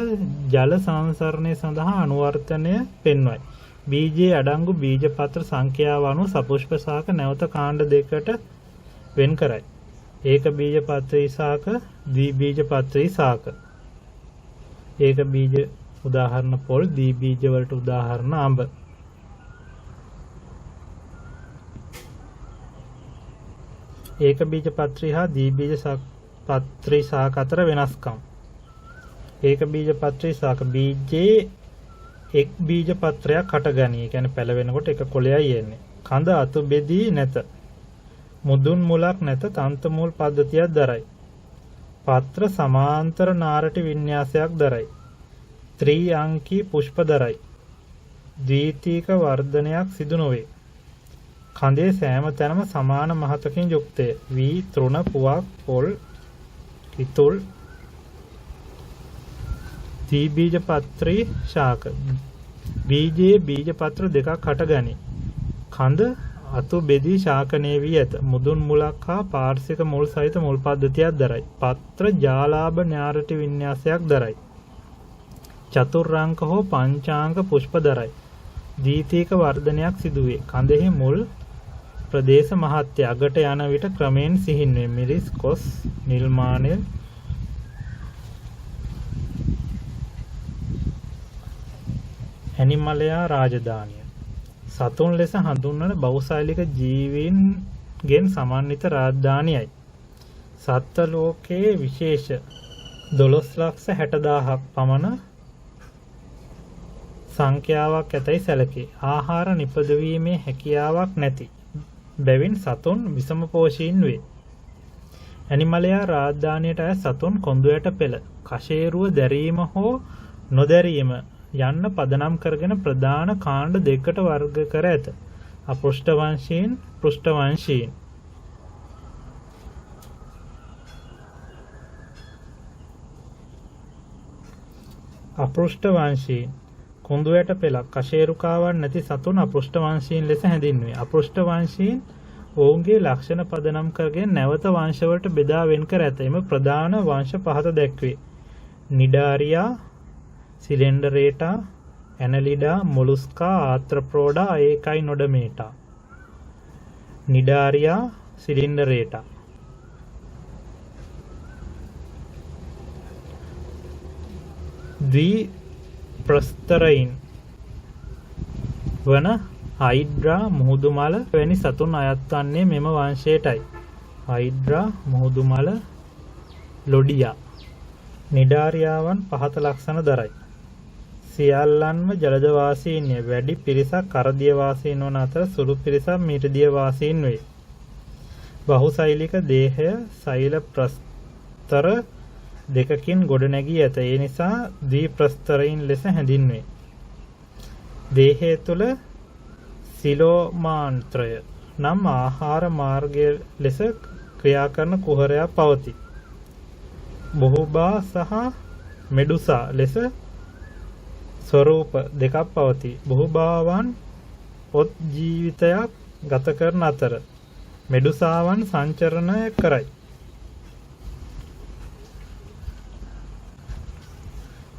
ජල සංසරණය සඳහා අනුවර්තනය පෙන්වයි. බීජයේ අඩංගු බීජපත්‍ර සංඛ්‍යාව අනුව සපුෂ්ප ශාක නැවත කාණ්ඩ දෙකට වෙන් කරයි. ඒක බීජපත්‍රී ශාක, ද්විබීජපත්‍රී ශාක. ඒක බීජ උදාහරණ පොල්, ද්විබීජ වලට උදාහරණ අඹ. ඒක බීජපත්‍රී හා ද්විබීජ පත්‍රී ශාක අතර වෙනස්කම්. ඒක බීජපත්‍රී ශාක බීජයේ එක් බීජ පත්‍රයක් හටගනී. කියන්නේ පැලවෙනකොට එක කොළයයි එන්නේ. කඳ අතු බෙදී නැත. මුදුන් මුලක් නැත. තන්ත මුල් පද්ධතියක් දරයි. පත්‍ර සමාන්තර නාරටි වින්‍යාසයක් දරයි. ත්‍රී අංකී පුෂ්ප දරයි. ද්විතීක වර්ධනයක් සිදු නොවේ. කඳේ සෑම තැනම සමාන මහතකින් යුක්තය. වී, තෘණ, පුවක්, පොල්, කිතුල්. ද්විබීජපත්‍රී ශාක. බීජයේ බීජපත්‍ර දෙකක් හටගනී. කඳ අතු බෙදී ශාකනය වී ඇත. මුදුන් මුලක් හා පාර්ශ්වික මුල් සහිත මුල් පද්ධතියක් දරයි. පත්‍ර ජාලාභ ඥාරටි වින්‍යාසයක් දරයි. චතුර්ාංක හෝ පංචාංක පුෂ්ප දරයි. දීතීක වර්ධනයක් සිදුවේ. කඳෙහි මුල් ප්‍රදේශ මහත්ය අගට යන විට ක්‍රමයෙන් සිහින් වේ. මිරිස් කොස් නිල්මානය ඇනිමලයා රාජධානිය සතුන් ලෙස හඳුන්වන බහුසෛලික ජීවීන්ගෙන් සමන්විත රාජධානියයි. සත්ත්ව ලෝකයේ විශේෂ 12,60,000ක් පමණ සංඛ්‍යාවක් ඇතැයි සැලකේ. ආහාර නිපදවීමේ හැකියාවක් නැති බැවින් සතුන් විෂමපෝෂීන් වේ. ඇනිමලයා රාජධානියට අය සතුන් කොඳුයට පෙළ කශේරුව දැරීම හෝ නොදැරීම යන්න පදනම් කරගෙන ප්‍රධාන කාණ්ඩ දෙකට වර්ග කර ඇත. අපෘෂ්ඨවංශීන් පෘෂ්ඨවංශීන්. අපෘෂ්ඨවංශීන් කොඳුයට පෙළක් කශේරුකාවන් නැති සතුන් අපෘෂ්ඨවංශීන් ලෙස හැඳින්වේ. අපෘෂ්ඨවංශීන් ඔවුන්ගේ ලක්ෂණ පදනම් කරගෙන නැවත වංශවලට බෙදා වෙන් කර ඇත. එම ප්‍රධාන වංශ පහත දැක්වේ. නිඩාරියා, සිලෙන්ඩරේටා, ඇනලිඩා, මොලුස්කා, ආත්‍රප්‍රෝඩා, ඒකයිනොඩමේටා. නිඩාරියා, සිලින්ඩරේටා. ද්විප්‍රස්තරයින් වන හයිඩ්‍රා, මුහුදුමල වැනි සතුන් අයත් වන්නේ මෙම වංශයටයි. හයිඩ්‍රා, මුහුදුමල, ලොඩියා. නිඩාරියාවන් පහත ලක්ෂණ දරයි. සියල්ලන්ම ජලදවාසීන්ය. වැඩි පිරිසක් කරදියවාසීන් වන අතර සුළු පිරිසක් මිරිදියවාසීන් වේ. බහුසෛලික දේහය සෛල ප්‍රස්තර දෙකකින් ගොඩනැගී ඇත. ඒ නිසා ද්විප්‍රස්තරයින් ලෙස හැඳින්වේ. දේහය තුළ සිලෝමාන්ත්‍රය නම් ආහාර මාර්ගය ලෙස ක්‍රියා කරන කුහරයක් පවතී. බොහෝබා සහ මෙඩුසා ලෙස ස්වරූප දෙකක් පවතී. බොහෝබාවන් ඔත් ජීවිතයක් ගත කරන අතර මෙඩුසාවන් සංචරණය කරයි.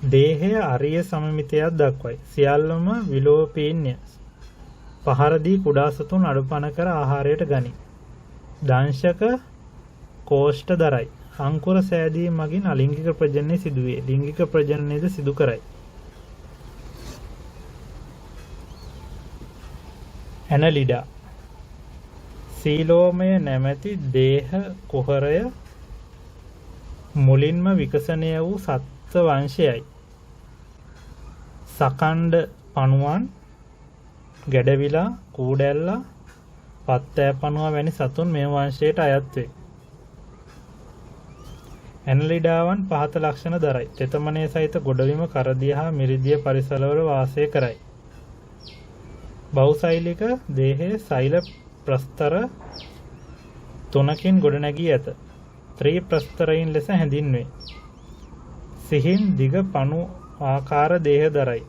දේහය අරිය සමමිතයක් දක්වයි. සියල්ලම විලෝපීන්ය. පහරදී කුඩා සතුන් අඩුපන කර ආහාරයට ගනී. දංශක කෝෂ්ඨ දරයි. අංකුර සෑදීම මගින් අලිංගික ප්‍රජනනය සිදුවේ. ලිංගික ප්‍රජනනයද සිදු කරයි. ඇනලිඩා සීලෝමය නැමැති දේහ කුහරය මුලින්ම විකසනය වූ සත්ත්ව වංශයයි. සකණ්ඩ පණුවන්, ගැඩවිලා, කූඩැල්ලා, පත්තෑ පණුව වැනි සතුන් මේ වංශයට අයත් වේ. ඇනලිඩාවන් පහත ලක්ෂණ දරයි. තෙතමනය සහිත ගොඩබිම කරදිය හා මිරිදිය පරිසරවල වාසය කරයි. බහුසෛලික දේහයේ සෛල ප්‍රස්තර 3කින් ගොඩනැගී ඇත. ත්‍රිප්‍රස්තරයින් ලෙස හැඳින්වේ. සිහින් දිග පණු ආකාර දේහ දරයි.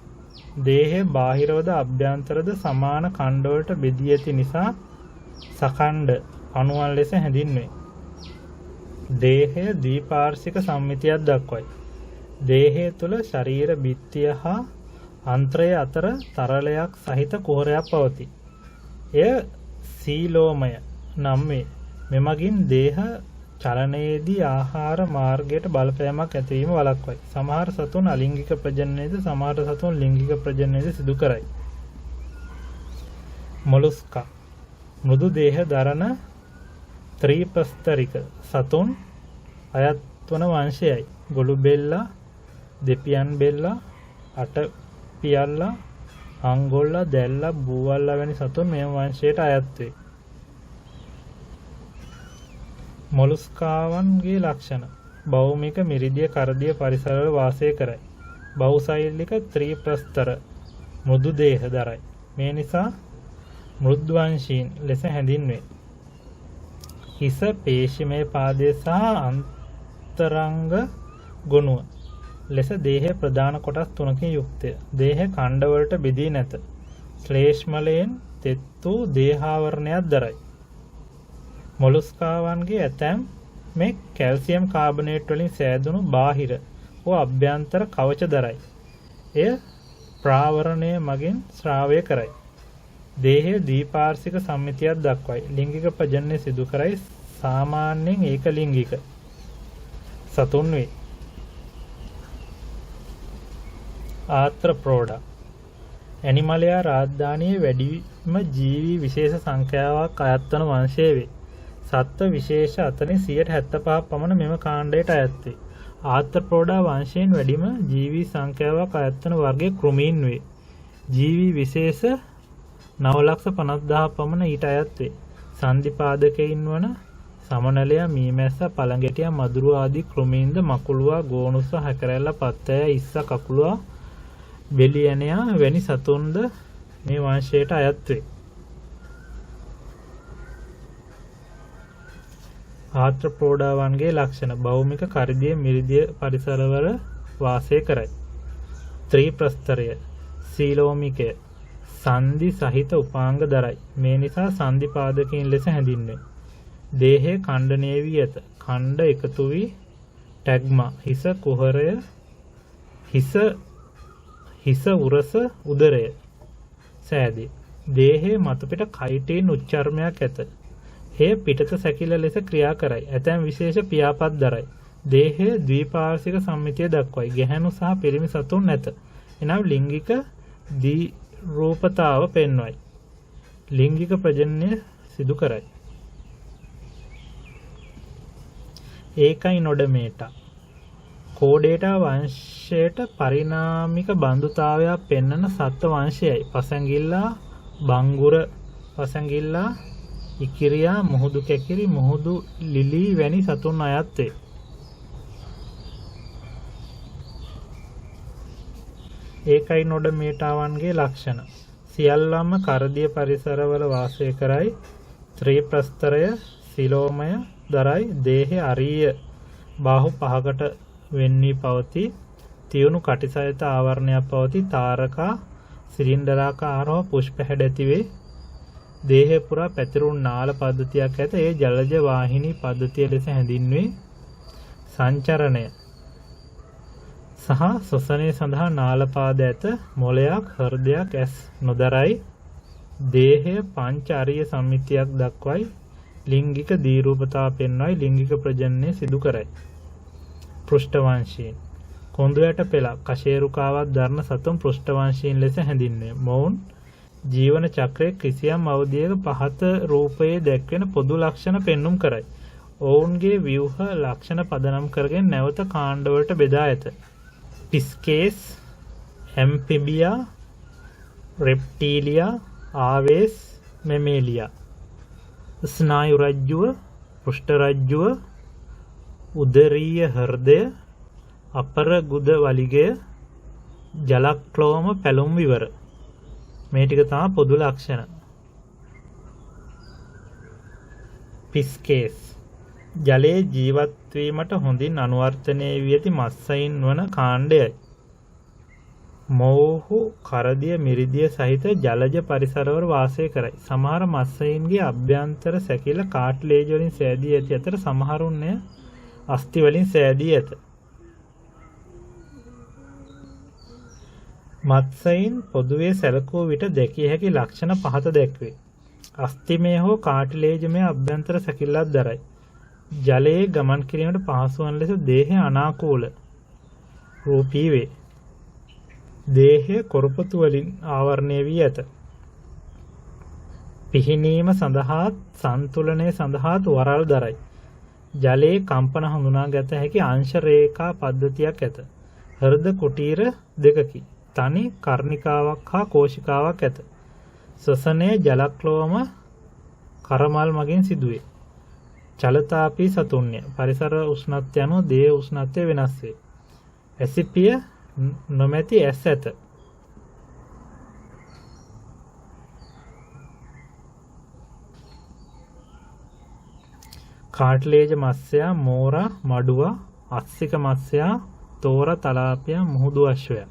දේහය බාහිරවද අභ්‍යන්තරද සමාන ඛණ්ඩවලට බෙදී ඇති නිසා සඛණ්ඩ පණුවන් ලෙස හැඳින්වේ. දේහය ද්විපාර්ශ්වික සම්මිතියක් දක්වයි. දේහය තුළ ශරීර බිත්තිය හා අන්ත්‍රය අතර තරලයක් සහිත කුහරයක් පවතී. එය සීලෝමය නම් වේ. මෙමගින් දේහ චලනයේදී ආහාර මාර්ගයට බලපෑමක් ඇතිවීම වළක්වයි. සමහර සතුන් අලිංගික ප්‍රජනනයද සමහර සතුන් ලිංගික ප්‍රජනනයද සිදු කරයි. මොලුස්කා මෘදු දේහ දරන ත්‍රිප්‍රස්තරික සතුන් අයත් වන වංශයයි. ගොළු බෙල්ලා, දෙපියන් බෙල්ලා, අටපියල්ලා, අංගොල්ලා, දැල්ලා, බූවල්ලා වැනි සතුන් මේ වංශයට අයත් වේ. මොලුස්කාවන්ගේ ලක්ෂණ භෞමික මිරිදිය කරදිය පරිසරවල වාසය කරයි. බහුසෛලික ත්‍රිප්‍රස්තර මෘදු දේහ දරයි. මේ නිසා මෘද්වංශීන් ලෙස හැඳින්වේ. හිස, පේශිමය පාදය සහ අන්තරංග ගොනුව ලෙස දේහය ප්‍රධාන කොටස් 3කින් යුක්තය. දේහ ඛණ්ඩවලට බෙදී නැත. ශ්ලේෂ්මලයෙන් තෙත් වූ දේහාවරණයක් දරයි. මොලුස්කාවන්ගේ ඇතැම් මේ කැල්සියම් කාබනේට් වලින් සෑදුණු බාහිර හෝ අභ්‍යන්තර කවච දරයි. එය ප්‍රාවරණය මගින් ශ්‍රාවය කරයි. දේහය ද්විපාර්ශ්වික සම්මිතියක් දක්වයි. ලිංගික ප්‍රජනනය සිදු කරයි. සාමාන්‍යයෙන් ඒක ලිංගික සතුන් වේ. ආත්‍රප්‍රෝඩා ඇනිමලයා රාජධානියේ වැඩිම ජීවී විශේෂ සංඛ්‍යාවක් අයත් වන වංශය වේ. සත්ත්ව විශේෂ අතරින් 75% පමණ මෙම කාණ්ඩයට අයත් වේ. ආත්‍රප්‍රෝඩා වංශයෙන් වැඩිම ජීවී සංඛ්‍යාවක් අයත් වන වර්ගයේ කෘමීන් වේ. ජීවී විශේෂ 9,50,000 පමණ ඊට අයත් වේ. සන්ධිපාදකයින් වන සමනලයා, මීමැස්ස, පළඟැටියා, මදුරු ආදී කෘමීන්ද මකුළුවා, ගෝනුස්ස, හැකරැල්ල, පත්තෑය, ඉස්ස, කකුළුවා, බෙලියනයා වැනි සතුන්ද මේ වංශයට අයත් වේ. ආත්‍රප්‍රෝඩාවන්ගේ ලක්ෂණ භෞමික කරිදිය මිරිදිය පරිසරවල වාසය කරයි. ත්‍රිප්‍රස්තරය සීලෝමිකය සන්ධි සහිත උපාංග දරයි. මේ නිසා සන්ධිපාදකයින් ලෙස හැඳින්වේ. දේහය ඛණ්ඩනය වී ඇත. ඛණ්ඩ එකතු වී ටැග්මා හිස කුහරය හිස උරස උදරය සෑදේ. දේහයේ මතුපිට කයිටීන් උච්චර්මයක් ඇත. එය පිටත සැකිල්ල ලෙස ක්‍රියා කරයි. ඇතැම් විශේෂ පියාපත් දරයි. දේහය ද්විපාර්ශ්වික සම්මිතිය දක්වයි. ගැහැණු සහ පිරිමි සතුන් නැත. එනම් ලිංගික ද්විරූපතාව පෙන්වයි. ලිංගික ප්‍රජනනය සිදු කරයි. ඒකයිනොඩමේටා කෝඩේටා වංශයට පරිණාමික බන්ධුතාවයක් පෙන්වන සත්ත්ව වංශයයි. පසඟිල්ලා, බංගුර පසඟිල්ලා, ඉකිරියා, මුහුදු කැකිරි, මුහුදු ලිලී වැනි සතුන් අයත් වේ. ඒකයිනොඩමේටාවන්ගේ ලක්ෂණ සියල්ලම කරදිය පරිසරවල වාසය කරයි. ත්‍රිප්‍රස්තරය සිලෝමය දරයි. දේහය අරීය බාහු 5කට වෙන් වී පවතී. තියුණු කටිසහිත ආවරණයක් පවතී. තාරකා සිලින්ඩරාකාරව පුෂ්ප හැඩ ඇති වේ. දේහය පුරා පැතිරුණු නාල පද්ධතියක් ඇත. ඒ ජලජ වාහිනී පද්ධතිය ලෙස හැඳින්වේ. සංචරණය සහ ශ්වසනය සඳහා නාලපාද ඇත. මොළයක්, හෘදයක් ඇස් නොදරයි. දේහය පංච අරීය සම්මිතියක් දක්වයි. ලිංගික දීරූපතාව පෙන්වයි. ලිංගික ප්‍රජනනය සිදු කරයි. පෘෂ්ඨවංශීන් කොඳුයට පෙළක්, කශේරුකාවක් දරන සතුන් පෘෂ්ඨවංශීන් ලෙස හැඳින්වේ. මොවුන් ජීවන චක්‍රයේ කිසියම් අවධියක පහත රූපයේ දැක්වෙන පොදු ලක්ෂණ පෙන්눔 කරයි. ඔවුන්ගේ ව්‍යුහ ලක්ෂණ පදනම් කරගෙන නැවත කාණ්ඩවලට බෙදා ඇත. පිස්කේස්, ඇම්ෆිබියා, රෙප්ටීලියා, ආවේස්, මෙමේලියා. ස්නායු රජ්ජුව, පෘෂ්ඨ රජ්ජුව, උදරීය හෘදය, අපරගුද වලිගය, ජලක්ලෝම පැලුම් විවර. මේ ටික තමයි පොදු ලක්ෂණ. පිස්කේස් ජලයේ ජීවත් වීමට හොඳින් අනුවර්තනය වී ඇති මත්ස්‍යයින් වන කාණ්ඩයයි. මොවුහු කරදිය මිරිදිය සහිත ජලජ පරිසරවල වාසය කරයි. සමහර මත්ස්‍යයින්ගේ අභ්‍යන්තර සැකිල්ල කාට්ලේජ් වලින් සෑදී ඇති අතර සමහරුන් එය අස්ථි වලින් සෑදී ඇත. මත්ස්‍යයින් පොදුවේ සැලකුව විට දැකිය හැකි ලක්ෂණ පහත දැක්වේ. අස්ථිමය හෝ කාටිලේජමය අභ්‍යන්තර සැකිල්ලක් දරයි. ජලයේ ගමන් කිරීමට පහසු වන ලෙස දේහය අනාකූල රූපී වේ. දේහය කොරපතු වලින් ආවරණය වී ඇත. පිහිනීම සඳහා සන්තුලනය සඳහා වරල් දරයි. ජලයේ කම්පන හඳුනාගත හැකි අංශ රේඛා පද්ධතියක් ඇත. හෘද කුටීර දෙකකි. තනි කර්ණිකාවක් හා කෝෂිකාවක් ඇත. ශ්වසනය ජලක්ලෝම කරමල් මගින් සිදුවේ. චලතාපී සතුන්ය. පරිසර උෂ්ණත්වය අනුව දේහ උෂ්ණත්වය වෙනස් වේ. ඇසිපිය නොමැති ඇස් ඇත. කාට්ලේජ මත්ස්‍යයා, මෝරා, මඩුවා, අස්සික මත්ස්‍යයා, තෝර, තලාපියා, මුහුදු අශ්වයා.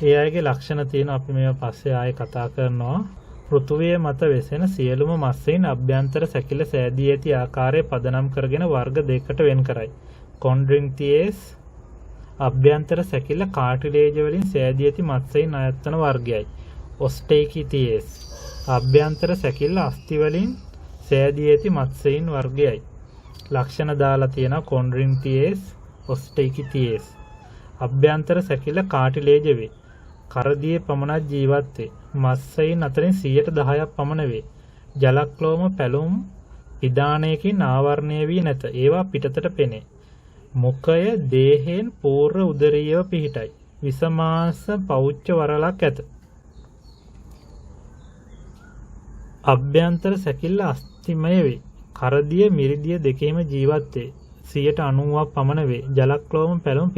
ඒ අයගේ ලක්ෂණ තියෙන අපි මේවා පස්සේ ආයෙ කතා කරනවා. පෘථුවිය මත වෙසෙන සියලුම මස්සයින් අභ්‍යන්තර සැකිල්ල සෑදී ඇති ආකාරය පදනම් කරගෙන වර්ග දෙකකට වෙන් කරයි. කොන්ඩ්‍රින්තියේස් අභ්‍යන්තර සැකිල්ල කාටිලේජ වලින් සෑදී ඇති මත්සයින් අයත් වන වර්ගයයි. ඔස්ටේකිතියේස් අභ්‍යන්තර සැකිල්ල අස්ථි වලින් සෑදී ඇති මත්සයින් වර්ගයයි. ලක්ෂණ දාලා තියෙනවා කොන්ඩ්‍රින්තියේස් ඔස්ටේකිතියේස් අභ්‍යන්තර සැකිල්ල කාටිලේජ වේ. කරදියේ පමණක් ජීවත් වේ. මත්සයින් අතරින් 10% පමණ වේ. ජලක්ලෝම පැලුම් පිදානයකින් ආවරණය වී නැත. ඒවා පිටතට පෙනේ. මුඛය දේහයෙන් පූර්ව උදරීයව පිහිටයි. විසමාංශ පෞච්ච වරලක් ඇත. අභ්‍යන්තර සැකිල්ල අස්ථිමය වේ. කරදිය මිරිදිය දෙකේම ජීවත් වේ. 90% පමණ වේ. ජලක්ලෝම පැලුම්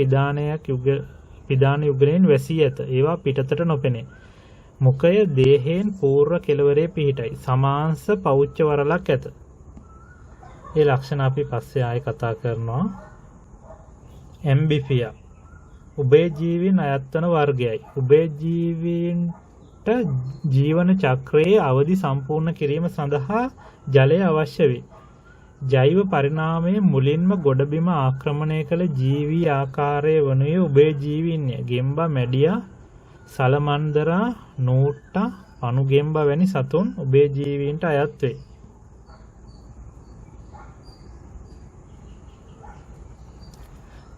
පිදාන යුගලෙන් වැසී ඇත. ඒවා පිටතට නොපෙනේ. මුඛය දේහයෙන් පූර්ව කෙළවරේ පිහිටයි. සමාංශ පෞච්ච වරලක් ඇත. මේ ලක්ෂණ අපි පස්සේ ආයෙ කතා කරනවා. ඇම්බිෆියා උභයජීවීන් අයත් වන වර්ගයයි. උභයජීවීන්ට ජීවන චක්‍රයේ අවධි සම්පූර්ණ කිරීම සඳහා ජලය අවශ්‍ය වේ. ජෛව පරිණාමයේ මුලින්ම ගොඩබිම ආක්‍රමණය කළ ජීවී ආකාරය වනුයේ උභයජීවීන්ය. ගෙම්බා, මැඩියා, සලමන්දරා, නූට්ටා, පනුගෙම්බා වැනි සතුන් උභයජීවීන්ට අයත් වේ.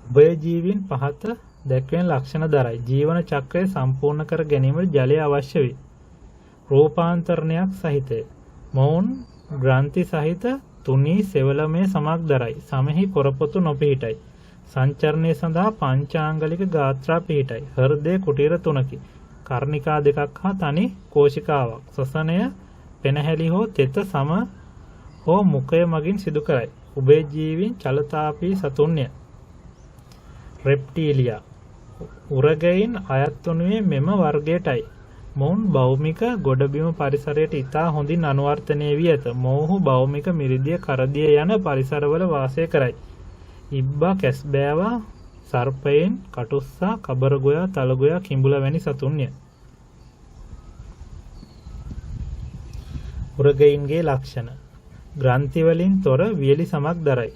උභයජීවීන් පහත දැක්වෙන ලක්ෂණ දරයි. ජීවන චක්‍රය සම්පූර්ණ කර ගැනීමට ජලය අවශ්‍ය වේ. රූපාන්තරණයක් සහිතය. මොවුන් ග්‍රන්ථි සහිත තුනී සෙවලමය සමක් දරයි. සමෙහි කොරපොතු නොපිහිටයි. සංචරණය සඳහා පංචාංගලික ගාත්‍රා පිහිටයි. හෘදය කුටීර 3කි. කර්ණිකා 2ක් හා තනි කෝෂිකාවක්. ශ්වසනය පෙනහැලි හෝ තෙත සම හෝ මුඛය මගින් සිදු කරයි. උභයජීවීන් චලතාපී සතුන්ය. රෙප්ටීලියා උරගයින් අයත් වනුයේ මෙම වර්ගයටයි. මොවුන් භෞමික ගොඩබිම පරිසරයට ඉතා හොඳින් අනුවර්තනය වී ඇත. මොවුහු භෞමික මිරිදිය, කරදිය යන පරිසරවල වාසය කරයි. ඉබ්බා, කැස්බෑවා, සර්පයින්, කටුස්සා, කබරගොයා, තලගොයා, කිඹුලා වැනි සතුන්ය. උරගයින්ගේ ලක්ෂණ. ග්‍රන්ථි වලින් තොර වියලි සමක් දරයි.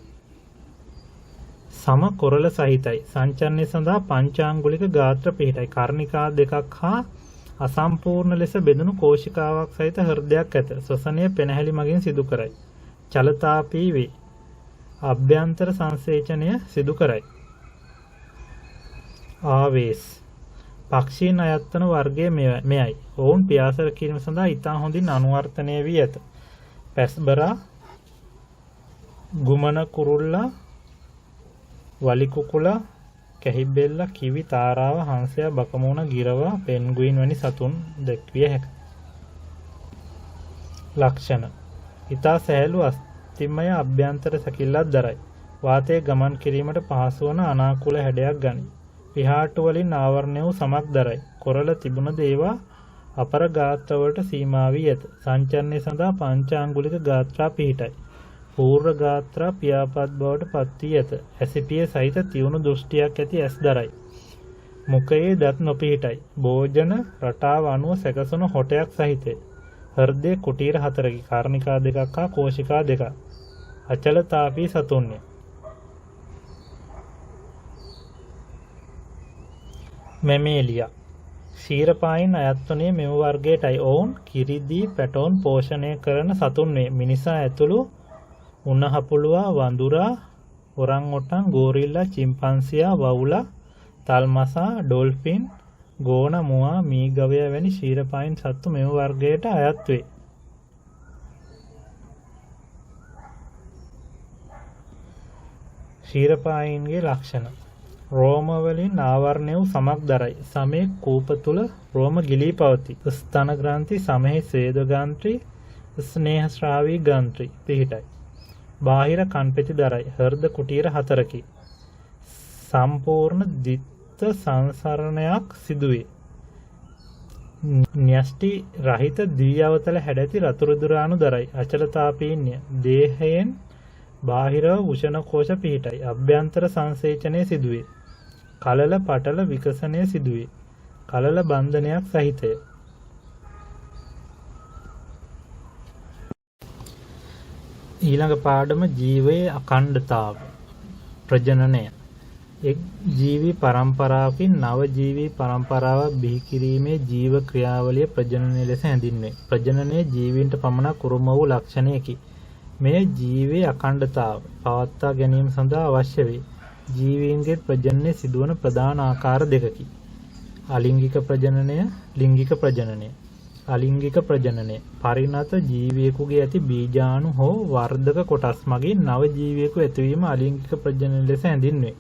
සම කොරල සහිතයි. සංචරණය සඳහා පංචාංගුලික ගාත්‍ර පිහිටයි. කර්ණිකා 2ක් හා අසම්පූර්ණ ලෙස බෙදුණු කෝෂිකාවක් සහිත හෘදයක් ඇත. ශ්වසනය පෙනහැලි මගින් සිදු කරයි. චලතාපී වේ. අභ්‍යන්තර සංසේචනය සිදු කරයි. ආවේස් පක්ෂීන් අයත් වන වර්ගය මෙයයි. ඔවුන් පියාසර කිරීම සඳහා ඉතා හොඳින් අනුවර්තනය වී ඇත. පැස්බරා, ගුමන කුරුල්ලා, වලිකුකුලා, කැහිබෙල්ලා, කිවි, තාරාව, හංසයා, බකමුණ, ගිරවා, පෙන්ගුයින් වැනි සතුන් දැක්විය හැකිය. ලක්ෂණ. ඉතා සැහැල්ලු අස්ථිමය අභ්‍යන්තර සැකිල්ලක් දරයි. වාතය ගමන් කිරීමට පහසු වන අනාකූල හැඩයක් ගනී. පිහාටු වලින් ආවරණය වූ සමක් දරයි. කොරල තිබුණද ඒවා අපර ගාත්‍රවලට සීමා වී ඇත. සංචරණය සඳහා පංචාංගුලික ගාත්‍රා පිහිටයි. පූර්ව ගාත්‍රා පියාපත් බවට පත් වී ඇත. ඇසිපිය සහිත තියුණු දෘෂ්ටියක් ඇති ඇස් දරයි. මුඛයේ දත් නොපිහිටයි. භෝජන රටාව අනුව සැකසුණු හොටයක් සහිතය. හෘදය කුටීර 4කි. කර්ණිකා 2ක් හා කෝෂිකා 2ක්. අචලතාපී සතුන්ය. මැමේලියා ශීරපායින් අයත් වනේ මෙම වර්ගයටයි. ඔවුන් කිරිදී පැටෝන් පෝෂණය කරන සතුන් වේ. මිනිසා ඇතුළු උණහපුළුවා, වඳුරා, ඔරංඋටන්, ගෝරිල්ලා, චිම්පන්සියා, වවුලා, තල්මසා, ඩොල්ෆින්, ගෝන, මුවා, මීගවයා වැනි ශීරපායින් සත්තු මෙම වර්ගයට අයත් වේ. ශීරපායින්ගේ ලක්ෂණ. රෝම වලින් ආවරණය වූ සමක් දරයි. සමේ කූප තුල රෝම ගිලී පවතී. ස්තන ග්‍රන්ථි, සමෙහි ස්වේද ග්‍රන්ථි, ස්නේහස්රාවී ග්‍රන්ථි පිහිටයි. බාහිර කන්පෙති දරයි. හෘද කුටීර 4කි. සම්පූර්ණ දිත්ත සංසරණයක් සිදුවේ. න්‍යෂ්ටි රහිත දිව්‍යවතල හැඩැති රතුරුදුරාණු දරයි. අචලතාපීන්‍ය. දේහයෙන් බාහිරව උෂණ කෝෂ පිහිටයි. අභ්‍යන්තර සංසේචනය සිදුවේ. කලල පටල විකසනය සිදුවේ. කලල බන්ධනයක් සහිතය. ඊළඟ පාඩම ජීවයේ අඛණ්ඩතාව ප්‍රජනනය. එක් ජීවී පරම්පරාවකින් නව ජීවී පරම්පරාවක් බිහි කිරීමේ ජීව ක්‍රියාවලිය ප්‍රජනනය ලෙස හැඳින්වේ. ප්‍රජනනය ජීවීන්ට පමණක් උරුම වූ ලක්ෂණයකි. මේ ජීවයේ අඛණ්ඩතාව පවත්වා ගැනීම සඳහා අවශ්‍ය වේ. ජීවීන්ගේ ප්‍රජනනය සිදුවන ප්‍රධාන ආකාර දෙකකි. අලිංගික ප්‍රජනනය, ලිංගික ප්‍රජනනය. අලිංගික ප්‍රජනනය පරිණත ජීවියෙකුගේ ඇති බීජාණු හෝ වර්ධක කොටස් මගින් නව ජීවියෙකු ඇතිවීම අලිංගික ප්‍රජනනය ලෙස හැඳින්වේ.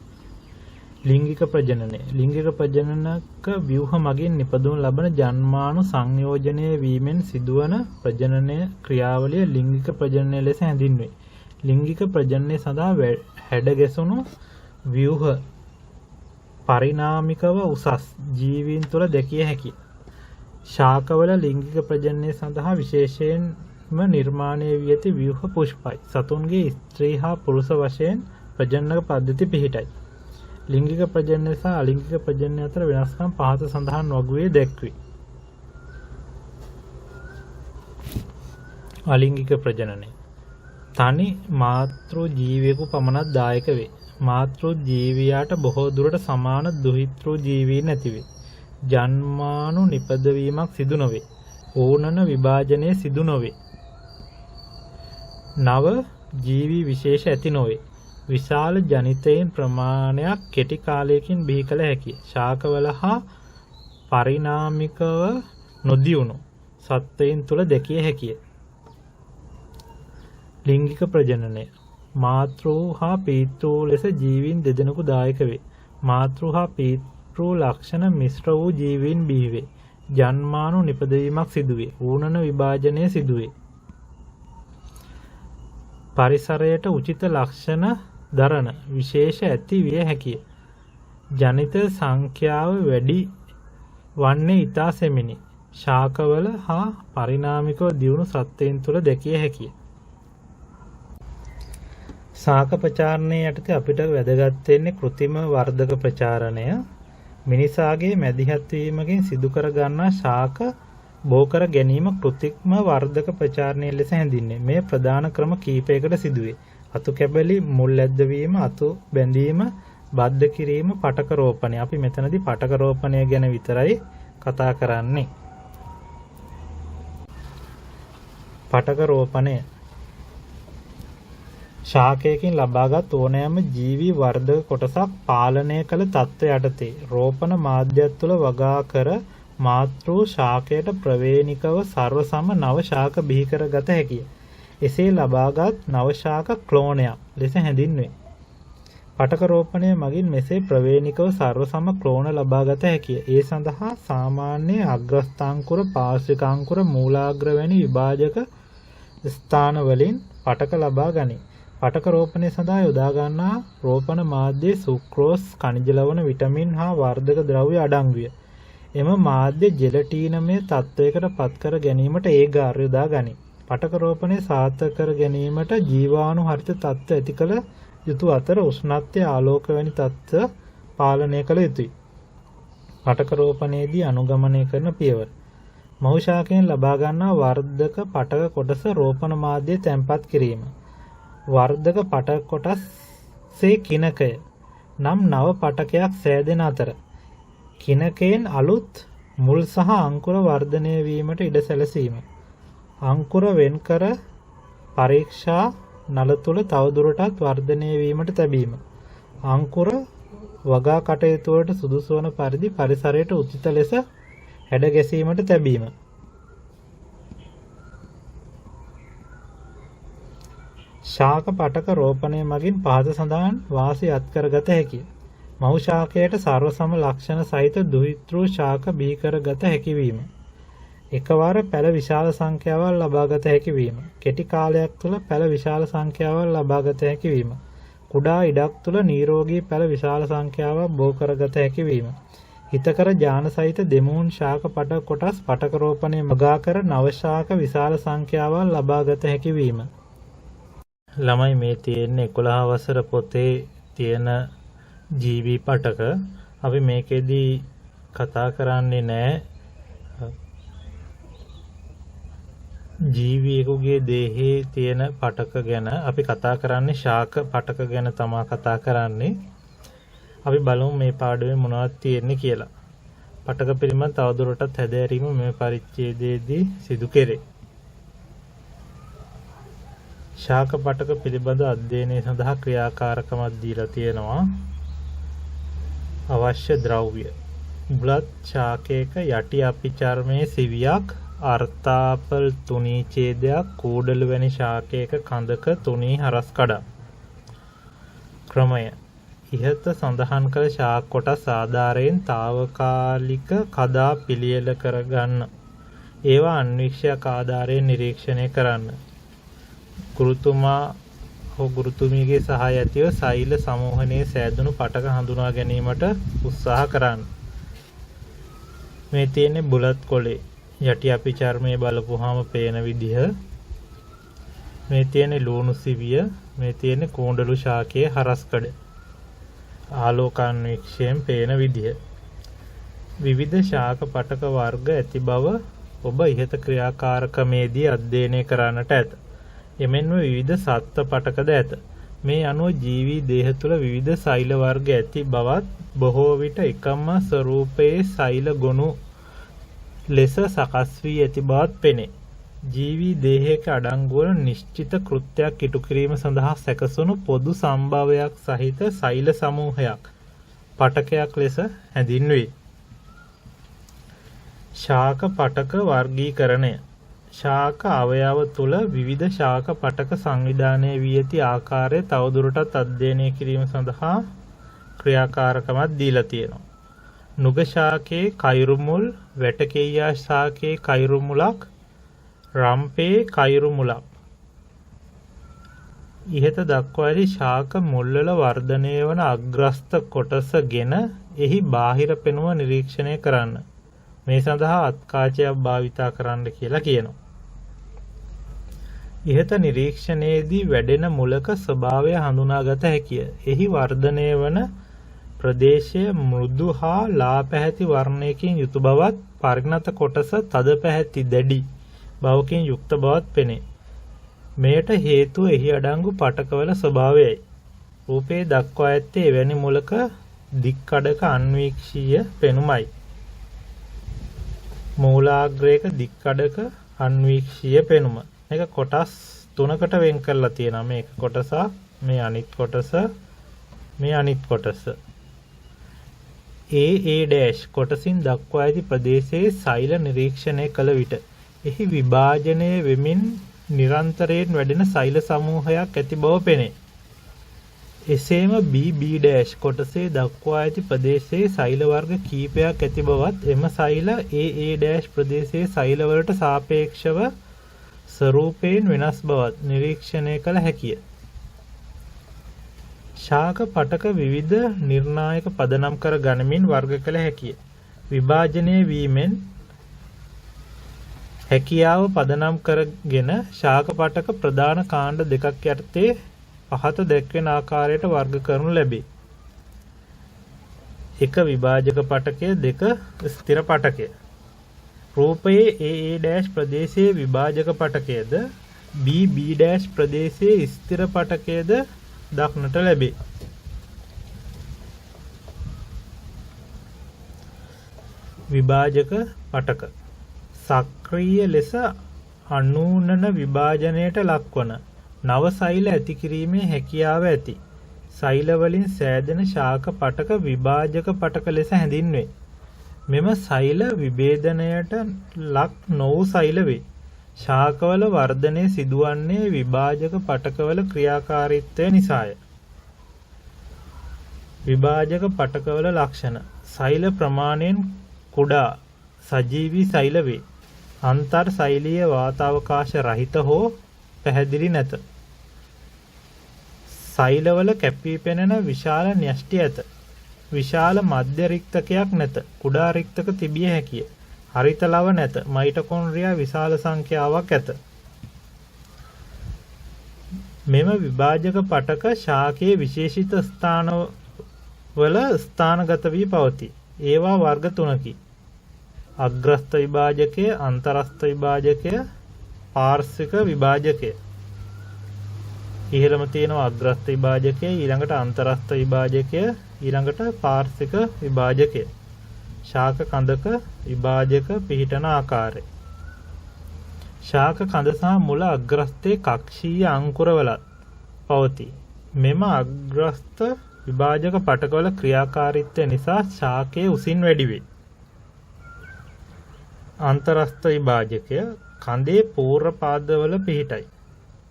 ලිංගික ප්‍රජනනය ලිංගික ප්‍රජනනක ව්‍යුහ මගින් නිපදවනු ලබන ජන්මාණු සංයෝජනය වීමෙන් සිදුවන ප්‍රජනනය ක්‍රියාවලිය ලිංගික ප්‍රජනනය ලෙස හැඳින්වේ. ලිංගික ප්‍රජනනය සඳහා හැඩගැසුණු ව්‍යුහ පරිණාමිකව උසස් ජීවීන් තුළ දැකිය හැකිය. ශාකවල ලිංගික ප්‍රජනනය සඳහා විශේෂයෙන්ම නිර්මාණය වී ඇති ව්‍යුහ පුෂ්පයි. සතුන්ගේ ස්ත්‍රී හා පුරුෂ වශයෙන් ප්‍රජනන පද්ධති පිහිටයි. ලිංගික ප්‍රජනනය සහ අලිංගික ප්‍රජනනය අතර වෙනස්කම් පහත සඳහන් වගුවේ දැක්වේ. අලිංගික ප්‍රජනනය තනි මාතෘ ජීවියෙකු පමණක් දායක වේ. මාතෘ ජීවියාට බොහෝ දුරට සමාන දුහිතෘ ජීවීන් නැතිවේ. ජන්මාණු නිපදවීමක් සිදු නොවේ. ඕනන විභාජනය සිදු නොවේ. නව ජීවී විශේෂ ඇති නොවේ. විශාල ජනිතයින් ප්‍රමාණයක් කෙටි කාලයකින් බිහි කළ හැකිය. ශාකවල හා පරිණාමිකව නොදියුණු සත්වයින් තුළ දැකිය හැකිය. ලිංගික ප්‍රජනනය මාතෘ හා පීතෘ ලෙස ජීවීන් දෙදෙනෙකු දායක වේ. මාතෘ හා පීතෘ ලක්ෂණ මිශ්‍ර වූ ජීවීන් බිහිවේ. ජන්මාණු නිපදවීමක් සිදුවේ. ඌනන විභාජනය සිදුවේ. පරිසරයට උචිත ලක්ෂණ දරන විශේෂ ඇති විය හැකිය. ජනිත සංඛ්‍යාව වැඩි වන්නේ ඉතා සෙමිනි. ශාකවල හා පරිණාමිකව දියුණු සත්වයින් තුළ දැකිය හැකිය. ශාක ප්‍රචාරණය යටතේ අපිට වැදගත් වෙන්නේ කෘත්‍රිම වර්ධක ප්‍රචාරණය. මිනිසාගේ මැදිහත් වීමකින් සිදු කර ගන්නා ශාක බෝ කර ගැනීම කෘත්‍රිම වර්ධක ප්‍රචාරණය ලෙස හැඳින්වේ. මේ ප්‍රධාන ක්‍රම කිහිපයකට සිදුවේ. අතු කැබලි මුල් ඇද්දවීම, අතු බැඳීම, බද්ධ කිරීම, පටක රෝපණය. අපි මෙතනදී පටක රෝපණය ගැන විතරයි කතා කරන්නේ. පටක රෝපණය ශාකයකින් ලබාගත් ඕනෑම ජීවී වර්ධක කොටසක් පාලනය කළ තත්ත්ව යටතේ රෝපණ මාධ්‍යයක් තුළ වගා කර මාතෘ ශාකයට ප්‍රවේණිකව සර්ව සම නව ශාක බිහි කර ගත හැකිය. එසේ ලබාගත් නව ශාක ක්ලෝනයක් ලෙස හැඳින්වේ. පටක රෝපණය මගින් මෙසේ ප්‍රවේණිකව සර්ව සම ක්ලෝන ලබා ගත හැකිය. ඒ සඳහා සාමාන්‍ය අග්‍රස්ථාංකුර, පාර්ශ්වික අංකුර, මූලාග්‍ර වැනි විභාජක ස්ථාන වලින් පටක ලබා ගනී. පටක රෝපණය සඳහා යොදා ගන්නා රෝපණ මාධ්‍යයේ සුක්‍රෝස්, khනිජ ලවණ, විටමින් හා වර්ධක ද්‍රව්‍ය අඩංගුය. එම මාධ්‍ය ජෙලටීනමය තත්ත්වයකට පත් කර ගැනීමට ඒගාර යොදා ගනී. පටක රෝපණය සාර්ථක කර ගැනීමට ජීවාණු හරිත තත්ත්ව ඇති කළ යුතු අතර උෂ්ණත්වය, ආලෝක වැනි තත්ත්ව පාලනය කළ යුතුය. පටක රෝපණයේදී අනුගමනය කරන පියවර. මහු ශාකයෙන් ලබා ගන්නා වර්ධක පටක කොටස රෝපණ මාධ්‍යයේ තැන්පත් කිරීම. වර්ධක පටක කොටසේ කිනකය නම් නව පටකයක් සෑදෙන අතර කිනකයෙන් අලුත් මුල් සහ අංකුර වර්ධනය වීමට ඉඩ සැලසීම. අංකුර වෙන්කර පරීක්ෂා නල තුළ තවදුරටත් වර්ධනය වීමට තැබීම. අංකුර වගා කටයුතු වලට සුදුසු වන පරිදි පරිසරයට උචිත ලෙස හැඩ ගැසීමට තැබීම. ශාක පටක රෝපණය මගින් පහත සඳහන් වාසි අත්කරගත හැකිය. මහු ශාකයට සර්වසම ලක්ෂණ සහිත දුහිතෘ ශාක බිහි කරගත හැකිවීම. එකවර පැළ විශාල සංඛ්‍යාවක් ලබාගත හැකිවීම. කෙටි කාලයක් තුළ පැළ විශාල සංඛ්‍යාවක් ලබාගත හැකිවීම. කුඩා ඉඩක් තුළ නිරෝගී පැළ විශාල සංඛ්‍යාවක් බෝ කරගත හැකිවීම. හිතකර ජාන සහිත දෙමුන් ශාක පටක කොටස් පටක රෝපණය මගා කර නව ශාක විශාල සංඛ්‍යාවක් ලබාගත හැකිවීම. ළමයි මේ තියෙන්නේ 11 වසර පොතේ තියෙන ජීවී පටක. අපි මේකෙදී කතා කරන්නේ නැහැ ජීවියෙකුගේ දේහයේ තියෙන පටක ගැන. අපි කතා කරන්නේ ශාක පටක ගැන තමයි කතා කරන්නේ. අපි බලමු මේ පාඩුවේ මොනවද තියෙන්නේ කියලා. පටක පිළිබඳ තවදුරටත් හැදෑරීම මේ පරිච්ඡේදයේදී සිදු කෙරේ. ශාක පටක පිළිබඳ අධ්‍යයනය සඳහා ක්‍රියාකාරකමක් දීලා තියෙනවා. අවශ්‍ය ද්‍රව්‍ය බුලත් ශාකයක යටි අපිචර්මයේ සිවියක්, අර්තාපල් තුනී ඡේදයක්, කූඩළු වැනි ශාකයක කඳක තුනී හරස් කඩක්. ක්‍රමය ඉහත සඳහන් කළ ශාක කොටස් ආධාරයෙන් తాවකාලික කදා පිළියෙල කරගන්න. ඒවා අන්වීක්ෂයක් ආධාරයෙන් නිරීක්ෂණය කරන්න. ගුරුතුමා හෝ ගුරුතුමියගේ සහාය ඇතිව සෛල සමූහනයේ සෑදුණු පටක හඳුනා ගැනීමට උත්සාහ කරන්න. මේ තියෙන්නේ බුලත් කොලේ යටි අපිචර්මයේ බලපුවාම පේන විදිහ. මේ තියෙන්නේ ලුණු සිවිය. මේ තියෙන්නේ කූඩළු ශාකයේ හරස්කඩ. ආලෝකාන්වීක්ෂයෙන් පේන විදිහ. විවිධ ශාක පටක වර්ග ඇති බව ඔබ ඉහත ක්‍රියාකාරකමේදී අධ්‍යයනය කරන්නට ඇත. එමෙන්ම විවිධ සත්ත්ව පටකද ඇත. මේ අනුව ජීවී දේහ තුළ විවිධ සෛල වර්ග ඇති බවත් බොහෝ විට එකම ස්වරූපයේ සෛල ගොනු ලෙස සකස් වී ඇති බවත් පෙනේ. ජීවී දේහයක අඩංගු වන නිශ්චිත කෘත්‍යයක් ඉටු කිරීම සඳහා සැකසුණු පොදු සම්භවයක් සහිත සෛල සමූහයක් පටකයක් ලෙස හැඳින්වේ. ශාක පටක වර්ගීකරණය. ශාක අවයව තුළ විවිධ ශාක පටක සංවිධානය වී ඇති ආකාරය තවදුරටත් අධ්‍යයනය කිරීම සඳහා ක්‍රියාකාරකමක් දීලා තියෙනවා. නුග ශාකයේ කයිරු මුල්, වැටකෙයියා ශාකයේ කයිරු මුලක්, රම්පේ කයිරු මුලක්. ඉහත දක්වා ඇති ශාක මුල්වල වර්ධනය වන අග්‍රස්ත කොටසගෙන එහි බාහිර පෙනුම නිරීක්ෂණය කරන්න. මේ සඳහා අත්කාචයක් භාවිතා කරන්න කියලා කියනවා. ඉහත නිරීක්ෂණයේදී වැඩෙන මුලක ස්වභාවය හඳුනාගත හැකිය. එහි වර්ධනය වන ප්‍රදේශය මෘදු හා ලා පැහැති වර්ණයකින් යුතු බවත්, පරිණත කොටස තද පැහැති දැඩි බවකින් යුක්ත බවත් පෙනේ. මෙයට හේතුව එහි අඩංගු පටකවල ස්වභාවයයි. රූපයේ දක්වා ඇත්තේ එවැනි මුලක දික්කඩක අන්වීක්ෂීය පෙනුමයි. මූලාග්‍රයක දික්කඩක අන්වීක්ෂීය පෙනුම. මේක කොටස් තුනකට වෙන් කරලා තියෙනවා. මේක කොටසක්, මේ අනිත් කොටස, මේ අනිත් කොටස. A කොටසින් දක්වා ඇති ප්‍රදේශයේ සෛල නිරීක්ෂණය කළ විට එහි විභාජනය වෙමින් නිරන්තරයෙන් වැඩෙන සෛල සමූහයක් ඇති බව පෙනේ. එසේම B කොටසේ දක්වා ඇති ප්‍රදේශයේ සෛල වර්ග කීපයක් ඇති බවත් එම සෛල A ප්‍රදේශයේ සෛල වලට සාපේක්ෂව ස්වරූපයෙන් වෙනස් බවත් නිරීක්ෂණය කළ හැකිය. ශාක පටක විවිධ නිර්ණායක පදනම් කර ගනිමින් වර්ග කළ හැකිය. විභාජනය වීමෙන් හැකියාව පදනම් කරගෙන ශාක පටක ප්‍රධාන කාණ්ඩ දෙකක් යටතේ පහත දැක්වෙන ආකාරයට වර්ග කරනු ලැබේ. 1 විභාජක පටකය, 2 ස්ථිර පටකය. රූපයේ A ප්‍රදේශයේ විභාජක පටකයද B ප්‍රදේශයේ ස්ථිර පටකයද දක්නට ලැබේ. විභාජක පටක සක්‍රීය ලෙස අනූනන විභාජනයට ලක්වන නව සෛල ඇති කිරීමේ හැකියාව ඇති සෛල වලින් සෑදෙන ශාක පටක විභාජක පටක ලෙස හැඳින්වේ. මෙම සෛල විභේදනයට ලක් නොවූ සෛල වේ. ශාකවල වර්ධනය සිදුවන්නේ විභාජක පටකවල ක්‍රියාකාරීත්වය නිසාය. විභාජක පටකවල ලක්ෂණ. සෛල ප්‍රමාණයෙන් කුඩා සජීවී සෛල වේ. අන්තර් සෛලීය වාතාවකාශ රහිත හෝ පැහැදිලි නැත. සෛලවල කැපී පෙනෙන විශාල න්‍යෂ්ටි ඇත. විශාල මධ්‍ය රික්තකයක් නැත. කුඩා රික්තක තිබිය හැකිය. හරිත ලව නැත. මයිටොකොන්ඩ්‍රියා විශාල සංඛ්‍යාවක් ඇත. මෙම විභාජක පටක ශාකයේ විශේෂිත ස්ථානවල ස්ථානගත වී පවතී. ඒවා වර්ග තුනකි. අග්‍රස්ත විභාජකය, අන්තරස්ත විභාජකය, පාර්ශ්වික විභාජකය. ඉහළම තියෙනවා අග්‍රස්ත විභාජකය, ඊළඟට අන්තරස්ත විභාජකය, ඊළඟට පාර්ශ්වික විභාජකය. ශාක කඳක විභාජක පිහිටන ආකාරය. ශාක කඳ සහ මුල අග්‍රස්තයේ කක්ෂීය අංකුරවල පවතී. මෙම අග්‍රස්ත විභාජක පටකවල ක්‍රියාකාරීත්වය නිසා ශාකයේ උසින් වැඩි වේ. අන්තරස්ත විභාජකය කඳේ පූර්ව පාදවල පිහිටයි.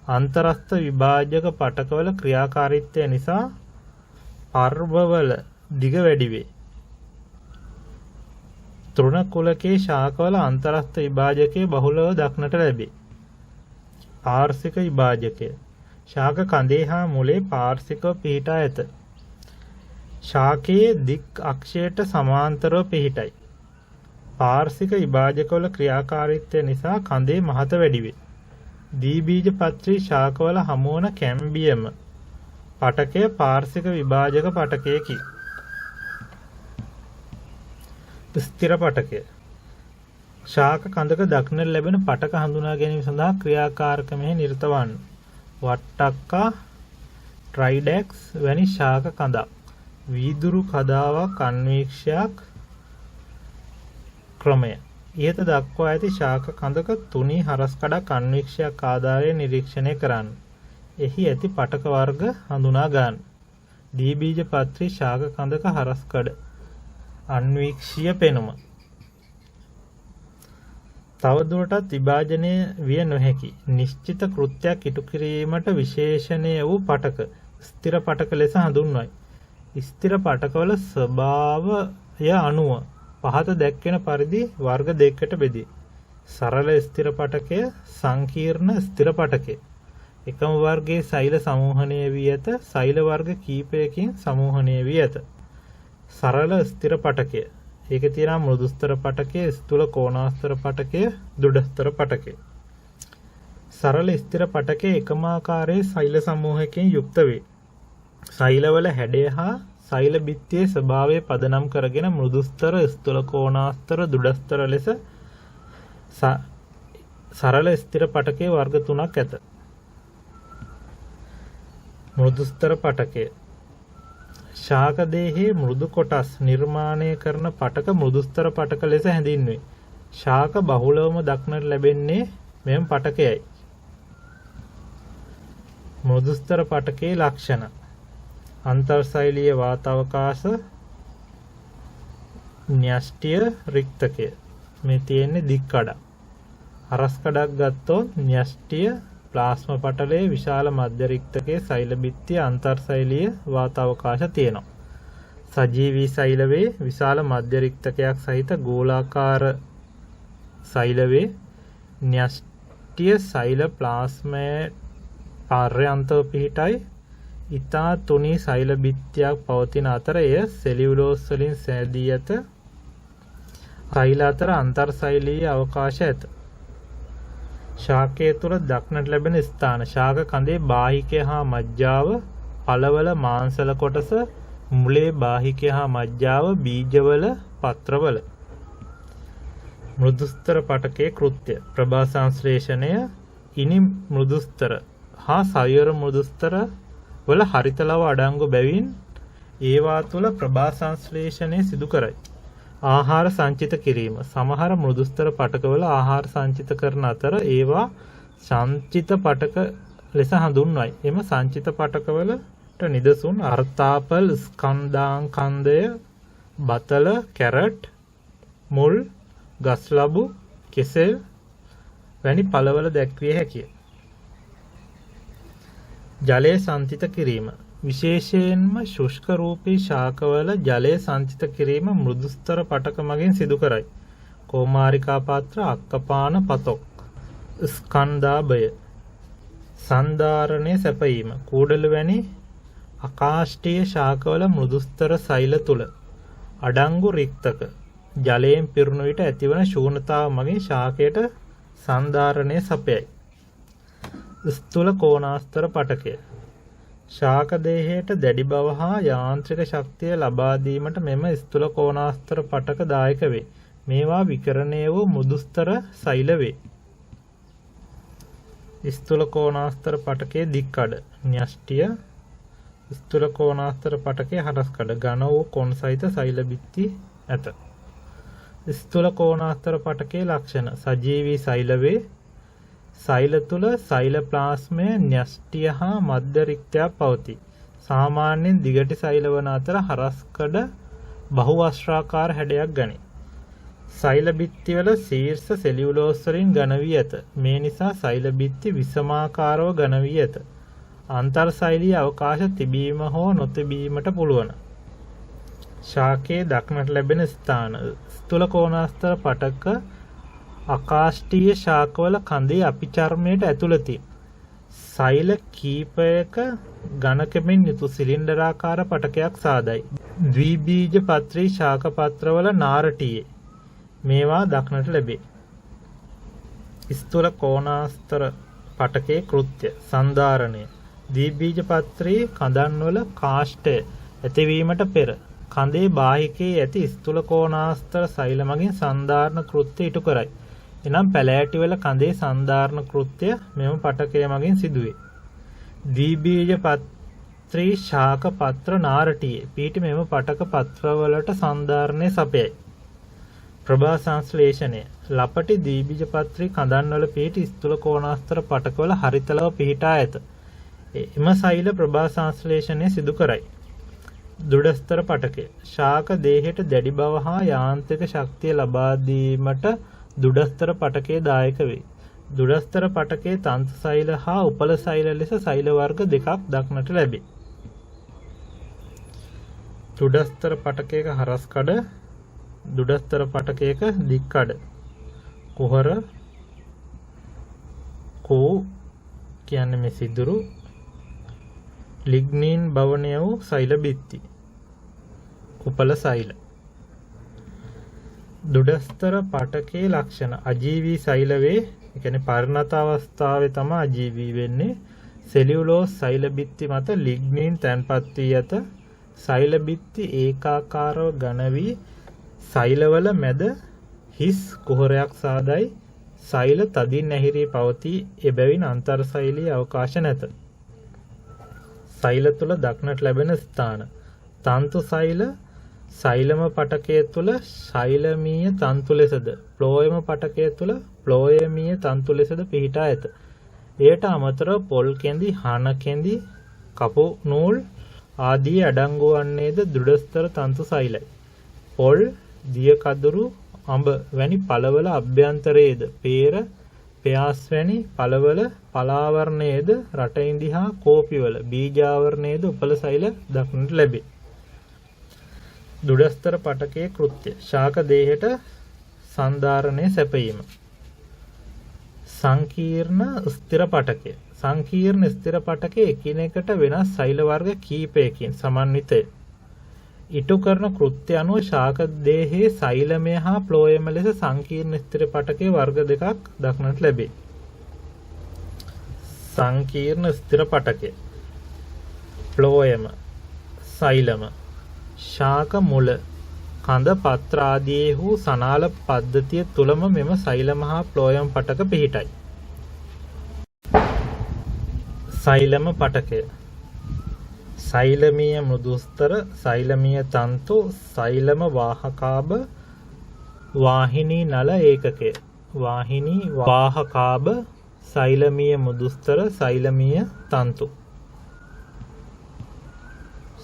අන්තරස්ත විභාජක පටකවල ක්‍රියාකාරීත්වය නිසා පර්වවල දිග වැඩි වේ. තෘණකුලකේ ශාකවල අන්තරස්ත විභාජකයේ බහුලව දක්නට ලැබේ. පාර්ශ්වික විභාජකය ශාක කඳේ හා මුලේ පාර්ශ්විකව පිහිටා ඇත. ශාකයේ දික් අක්ෂයට සමාන්තරව පිහිටයි. පාර්ශ්වික විභාජකවල ක්‍රියාකාරීත්වය නිසා කඳේ මහත වැඩි වේ. ද්විබීජපත්‍රී ශාකවල හමුවන කැම්බියම පටකය පාර්ශ්වික විභාජක පටකයකි. ස්ථිර පටකය ශාක කඳක දක්නට ලැබෙන පටක හඳුනා ගැනීම සඳහා ක්‍රියාකාරකමෙහි නිරත වන්න. වට්ටක්කා, ට්‍රයිඩැක්ස් වැනි ශාක කඳක් වීදුරු කදාවක් අන්වීක්ෂයක් ක්‍රමය. ඉහත දක්වා ඇති ශාක කඳක තුනී හරස්කඩක් අන්වීක්ෂයක් ආධාරයෙන් නිරීක්ෂණය කරන්න. එහි ඇති පටක වර්ග හඳුනා ගන්න. ද්විබීජපත්‍රී ශාක කඳක හරස්කඩ අන්වීක්ෂීය පෙනුම. තවදුරටත් විභාජනය විය නොහැකි නිශ්චිත කෘත්‍යයක් ඉටු කිරීමට විශේෂණය වූ පටක ස්ථිර පටක ලෙස හඳුන්වයි. ස්ථිර පටකවල ස්වභාවය අනුව පහත දැක්වෙන පරිදි වර්ග දෙකකට බෙදී. සරල ස්ථිර පටකය, සංකීර්ණ ස්ථිර පටකය. එකම වර්ගයේ සෛල සමූහණය වී ඇත. සෛල වර්ග කීපයකින් සමූහණය වී ඇත. සරල ස්ථිර පටකය. ඒකේ තියෙනවා මෘදුස්තර පටකය, ස්ථූල කෝණාස්තර පටකය, දුඩස්තර පටකය. සරල ස්ථිර පටකය එකම ආකාරයේ සෛල සමූහයකින් යුක්ත වේ. සෛලවල හැඩය හා සෛල බිත්තියේ ස්වභාවය පදනම් කරගෙන මෘදුස්තර, ස්ථූල කෝණාස්තර, දුඩස්තර ලෙස සරල ස්ථිර පටකයේ වර්ග තුනක් ඇත. මෘදුස්තර පටකය ශාක දේහයේ මෘදු කොටස් නිර්මාණය කරන පටක මෘදුස්තර පටක ලෙස හැඳින්වේ. ශාක බහුලවම දක්නට ලැබෙන්නේ මෙම පටකයයි. මෘදුස්තර පටකයේ ලක්ෂණ අන්තර්සෛලීය වාතාවකාශ, න්‍යෂ්ටිය රික්තකය. මේ තියෙන්නේ දික් කඩක්. හරස් කඩක් ගත්තොත් න්‍යෂ්ටිය ප්ලාස්ම පටලයේ විශාල මධ්‍ය රික්තකයේ සෛල බිත්තිය අන්තර්සෛලීය වාතාවකාශ තියෙනවා. සජීවී සෛලවේ විශාල මධ්‍ය රික්තකයක් සහිත ගෝලාකාර සෛලවේ න්‍යෂ්ටිය සෛල ප්ලාස්මයේ පාර්යන්තව පිහිටයි. ඉතා තුනී සෛල බිත්තියක් පවතින අතර එය සෙලියුලෝස් වලින් සෑදී ඇත. සෛල අතර අන්තර්සෛලීය අවකාශ ඇත. ශාකය තුළ දක්නට ලැබෙන ස්ථාන ශාක කඳේ බාහිකය හා මජ්ජාව, පළවල මාංශල කොටස, මුලේ බාහිකය හා මජ්ජාව, බීජවල, පත්‍රවල. මෘදුස්තර පටකයේ කෘත්‍ය ප්‍රභා සංශ්ලේෂණය ඉනි මෘදුස්තර හා සයවර මෘදුස්තර වල හරිත ලව අඩංගු බැවින් ඒවා තුළ ප්‍රභා සංශ්ලේෂණය සිදු කරයි. ආහාර සංචිත කිරීම සමහර මෘදුස්තර පටකවල ආහාර සංචිත කරන අතර ඒවා සංචිත පටක ලෙස හඳුන්වයි. එම සංචිත පටකවලට නිදසුන් අර්තාපල්, ස්කන්ධාංකන්දය, බතල, කැරට්, මුල්, ගස්ලබු, කෙසෙල් වැනි පළවල දැක්විය හැකිය. ජලය සංචිත කිරීම විශේෂයෙන්ම ශුෂ්ක රූපී ශාකවල ජලය සංචිත කිරීම මෘදුස්තර පටක මගින් සිදු කරයි. කෝමාරිකා පාත්‍ර, අක්කපාන, පතොක්. ස්කන්ධාභය සන්ධාරණය සැපයීම කූඩල වැනි අකාෂ්ඨීය ශාකවල මෘදුස්තර සෛල තුල අඩංගු රික්තක ජලයෙන් පිරුණු විට ඇතිවන ශූන්‍යතාව මගින් ශාකයට සන්ධාරණය සපයයි. ස්ථූල කෝණාස්තර පටකය ශාක දේහයට දැඩි බව හා යාන්ත්‍රික ශක්තිය ලබා දීමට මෙම ස්ථූල කෝණාස්තර පටක දායක වේ. මේවා විකරණය වූ මෘදුස්තර සෛල වේ. ස්ථූල කෝණාස්තර පටකයේ දික් කඩ න්‍යෂ්ටිය, ස්ථූල කෝණාස්තර පටකයේ හරස් කඩ ඝන වූ කොන් සහිත සෛල බිත්ති ඇත. ස්ථූල කෝණාස්තර පටකයේ ලක්ෂණ සජීවී සෛල වේ. සෛල තුල සෛල ප්ලාස්මය න්‍යෂ්ටිය හා මධ්‍ය රික්තයක් පවතී. සාමාන්‍යයෙන් දිගටි සෛල වන අතර හරස්කඩ බහුවස්ත්‍රාකාර හැඩයක් ගනී. සෛල බිත්තිවල ශීර්ෂ සෙලියුලෝස් වලින් ඝන වී ඇත. මේ නිසා සෛල බිත්ති විෂමාකාරව ඝන වී ඇත. අන්තර් සෛලීය අවකාශ තිබීම හෝ නොතිබීමට පුළුවන්. ශාකයේ දක්නට ලැබෙන ස්ථාන ස්ථූල කෝණාස්තර පටක අකාෂ්ටීය ශාකවල කඳේ අපිචර්මයට ඇතුළතින් සෛල කීපයක ඝනකමින් යුතු සිලින්ඩරාකාර පටකයක් සාදයි. ද්විබීජපත්‍රී ශාක පත්‍රවල නාරටියේ මේවා දක්නට ලැබේ. ස්ථූල කෝණාස්තර පටකයේ කෘත්‍ය සන්ධාරණය ද්විබීජපත්‍රී කඳන්වල කාෂ්ඨය ඇතිවීමට පෙර කඳේ බාහිකයේ ඇති ස්ථූල කෝණාස්තර සෛල මගින් සන්ධාරණ කෘත්‍ය ඉටු කරයි. එනම් පැලෑටිවල කඳේ සන්ධාරණ කෘත්‍ය මෙම පටකය මගින් සිදුවේ. ද්විබීජපත්‍රී ශාක පත්‍ර නාරටියේ පිහිටි මෙම පටක පත්‍රවලට සන්ධාරණය සපයයි. ප්‍රභා සංශ්ලේෂණය ලපටි ද්විබීජපත්‍රී කඳන්වල පිහිටි ස්ථූල කෝණාස්තර පටකවල හරිතලව පිහිටා ඇත. එම සෛල ප්‍රභා සංශ්ලේෂණය සිදු කරයි. දුඩස්තර පටකය ශාක දේහයට දැඩි බව හා යාන්ත්‍රික ශක්තිය ලබා දීමට දුඩස්තර පටකයේ දායක වේ. දුඩස්තර පටකයේ තන්තු සෛල හා උපල සෛල ලෙස සෛල වර්ග දෙකක් දක්නට ලැබේ. දුඩස්තර පටකයක හරස් කඩ, දුඩස්තර පටකයක දික් කඩ, කුහර කෝ කියන්නේ මේ සිදුරු ලිග්නින් භවනය වූ සෛල බිත්ති උපල සෛල. දුඩස්තර පටකයේ ලක්ෂණ අජීවී සෛල වේ. ඒ කියන්නේ පරිණත අවස්ථාවේ තමයි අජීවී වෙන්නේ. සෙලියුලෝස් සෛල බිත්ති මත ලිග්නින් තැන්පත් වී ඇත. සෛල බිත්ති ඒකාකාරව ඝන වී සෛලවල මැද හිස් කුහරයක් සාදයි. සෛල තදින් ඇහිරී පවතී. එබැවින් අන්තර් සෛලීය අවකාශ නැත. සෛල තුල දක්නට ලැබෙන ස්ථාන තන්තු සෛල සෛලම පටකය තුල ශෛලමීය තන්තු ලෙසද ප්ලෝයම පටකය තුල ප්ලෝයමීය තන්තු ලෙසද පිහිටා ඇත. එයට අමතරව පොල් කෙඳි, හන කෙඳි, කපු නූල් ආදී අඩංගු වන්නේද දුඩස්තර තන්තු සෛලයි. පොල්, දිය කදුරු, අඹ වැනි පළවල අභ්‍යන්තරයේද පේර, පයාස් වැනි පළවල පලාවරණයේද රටඉඳි හා කෝපිවල බීජාවරණයේද උපල සෛල දක්නට ලැබේ. දුඩස්තර පටකයේ කෘත්‍ය ශාක දේහයට සන්ධාරණය සැපයීම. සංකීර්ණ ස්ථිර පටකය සංකීර්ණ ස්ථිර පටකය එකිනෙකට වෙනස් සෛල වර්ග කීපයකින් සමන්විතය. ඉටු කරන කෘත්‍ය අනුව ශාක දේහයේ සෛලමය හා ප්ලෝයම ලෙස සංකීර්ණ ස්ථිර පටකයේ වර්ග දෙකක් දක්නට ලැබේ. සංකීර්ණ ස්ථිර පටකය ප්ලෝයම සෛලම ශාක මුල කඳ පත්‍ර ආදී වූ සනාල පද්ධතිය තුලම මෙම සෛලම හා ප්ලෝයම පටක පිහිටයි. සෛලම පටකය සෛලමීය මෘදුස්තර, සෛලමීය තන්තු, සෛලම වාහකාභ, වාහිනී නල ඒකකය. වාහිනී වාහකාභ, සෛලමීය මෘදුස්තර, සෛලමීය තන්තු.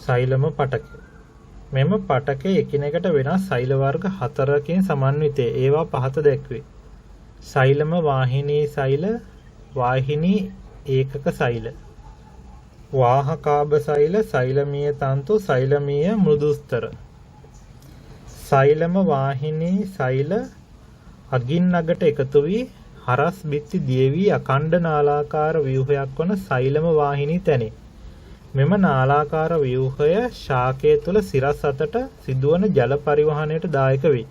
සෛලම පටකය මෙම පටකය එකිනෙකට වෙනස් සෛල වර්ග 4කින් සමන්විතය. ඒවා පහත දැක්වේ. සෛලම වාහිනී සෛල, වාහිනී ඒකක සෛල, වාහකාභ සෛල, සෛලමීය තන්තු, සෛලමීය මෘදුස්තර. සෛලම වාහිනී සෛල අගින් අගට එකතු වී හරස් බිත්ති දිය වී අඛණ්ඩ නාලාකාර ව්‍යුහයක් වන සෛලම වාහිනී තැනේ. මෙම නාලාකාර ව්‍යුහය ශාකය තුළ සිරස් අතට සිදුවන ජල පරිවහනයට දායක වේ.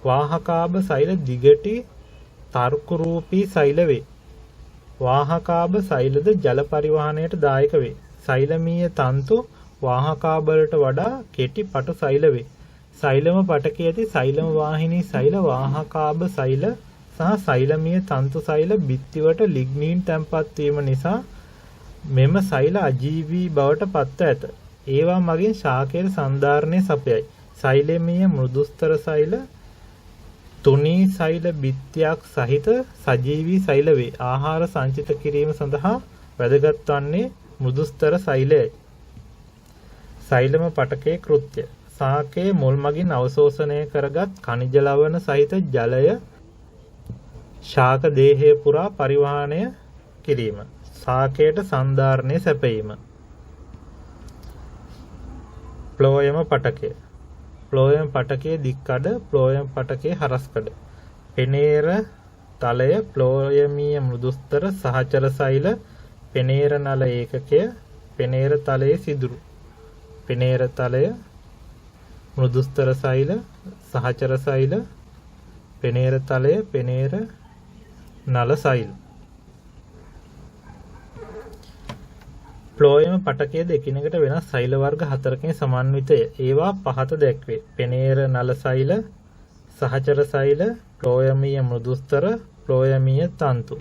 වාහකාභ සෛල දිගටි තර්කුරූපී සෛල වේ. වාහකාභ සෛලද ජල පරිවහනයට දායක වේ. සෛලමීය තන්තු වාහකාබලට වඩා කෙටි පටු සෛල වේ. සෛලම පටකයේ ඇති සෛලම වාහිනී සෛල වාහකාභ සෛල සහ සෛලමීය තන්තු සෛල බිත්තිවට ලිග්නීන් තැන්පත් වීම නිසා මෙම සෛල අජීවී බවට පත්ව ඇත. ඒවා මගින් ශාකයේ සන්ධාරණය සපයයි. සෛලමීය මෘදුස්තර සෛල තුනී සෛල බිත්තියක් සහිත සජීවී සෛල වේ. ආහාර සංචිත කිරීම සඳහා වැදගත් වන්නේ මෘදුස්තර සෛලයයි. සෛලම පටකයේ කෘත්‍ය ශාකයේ මුල් මගින් අවශෝෂණය කරගත් ඛනිජ ලවණ සහිත ජලය ශාක දේහය පුරා පරිවහනය කිරීම. ශාකයට සන්ධාරණය සැපයීම. ප්ලෝයම පටකය. ප්ලෝයම පටකයේ දික්කඩ, ප්ලෝයම පටකයේ හරස්කඩ. පෙනේර තලය ප්ලෝයමීය මෘදුස්තර සහචර සෛල පෙනේර නල ඒකකය පෙනේර තලයේ සිදුරු. පෙනේර තලය මෘදුස්තර සෛල සහචර සෛල පෙනේර තලය පෙනේර නල සෛල. ප්ලෝයම පටකයේද එකිනෙකට වෙනස් සෛල වර්ග 4කින් සමන්විතය. ඒවා පහත දැක්වේ. පෙනේර නල සෛල, සහචර සෛල, ප්ලෝයමීය මෘදුස්තර, ප්ලෝයමීය තන්තු.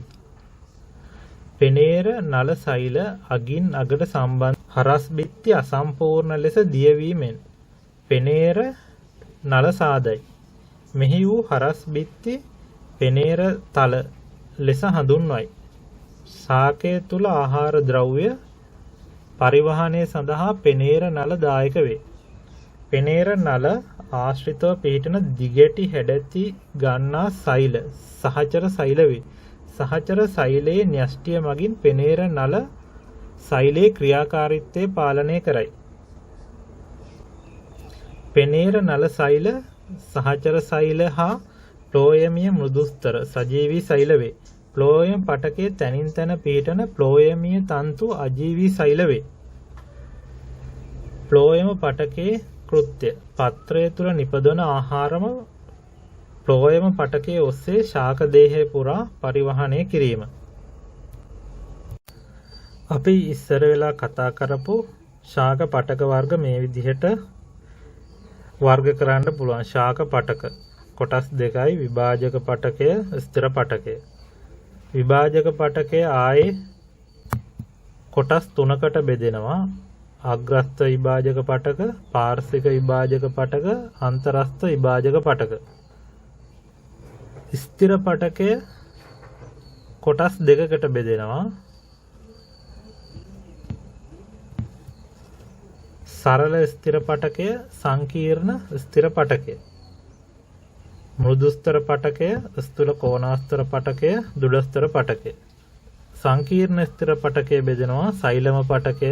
පෙනේර නල සෛල අගින් අගට සම්බන්ධ හරස් බිත්ති අසම්පූර්ණ ලෙස දියවීමෙන් පෙනේර නල සාදයි. මෙහි වූ හරස් බිත්ති පෙනේර තල ලෙස හඳුන්වයි. ශාකය තුල ආහාර ද්‍රව්‍ය පරිවහනය සඳහා පෙනේර නල දායක වේ. පෙනේර නල ආශ්‍රිතව පිහිටන දිගැටි හැඩැති ගන්නා සෛල සහචර සෛල වේ. සහචර සෛලයේ න්‍යෂ්ටිය මගින් පෙනේර නල සෛලයේ ක්‍රියාකාරීත්වය පාලනය කරයි. පෙනේර නල සෛල සහචර සෛල හා ප්ලෝයමීය මෘදුස්තර සජීවී සෛල වේ. ප්ලෝයම පටකයේ තනින් තන පිහිටන ප්ලෝයමීය තන්තු අජීවී සෛල වේ. ප්ලෝයම පටකයේ කෘත්‍ය පත්‍රය තුල නිපදවන ආහාරම ප්ලෝයම පටකයේ ඔස්සේ ශාක දේහය පුරා පරිවහනය කිරීම. අපි ඉස්සර වෙලා කතා කරපු ශාක පටක වර්ග මේ විදිහට වර්ග කරන්න පුළුවන්. ශාක පටක කොටස් දෙකයි. විභාජක පටකය, ස්ථිර පටකය. විභාජක පටකය ආයේ කොටස් තුනකට බෙදෙනවා. අග්‍රස්ත විභාජක පටක, පාර්ශ්වික විභාජක පටක, අන්තරස්ත විභාජක පටක. ස්ථිර පටකය කොටස් දෙකකට බෙදෙනවා. සරල ස්ථිර පටකය, සංකීර්ණ ස්ථිර පටකය. මෘදුස්තර පටකය, ස්ථූල කෝණාස්තර පටකය, දුඩස්තර පටකය. සංකීර්ණ ස්ථිර පටකය බෙදෙනවා සෛලම පටකය,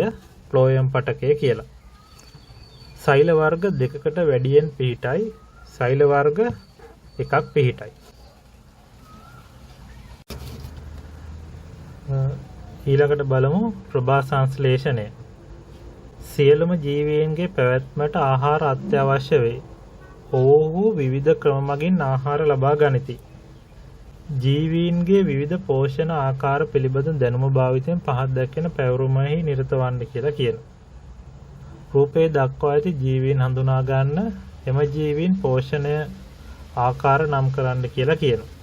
ප්ලෝයම් පටකය කියලා. සෛල වර්ග දෙකකට වැඩියෙන් පිහිටයි. සෛල වර්ග එකක් පිහිටයි. ඊළඟට බලමු ප්‍රභා සංශ්ලේෂණය. සියලුම ජීවීන්ගේ පැවැත්මට ආහාර අත්‍යවශ්‍ය වේ. ඔවුහු විවිධ ක්‍රම මගින් ආහාර ලබා ගනිති. ජීවීන්ගේ විවිධ පෝෂණ ආකාර පිළිබඳ දැනුම භාවිතයෙන් පහත් දැක්වෙන පැවරුමෙහි නිරත වන්න කියලා කියනවා. රූපේ දක්වා ඇති ජීවීන් හඳුනා ගන්න එම ජීවීන් පෝෂණය ආකාර නම් කරන්න කියලා කියනවා.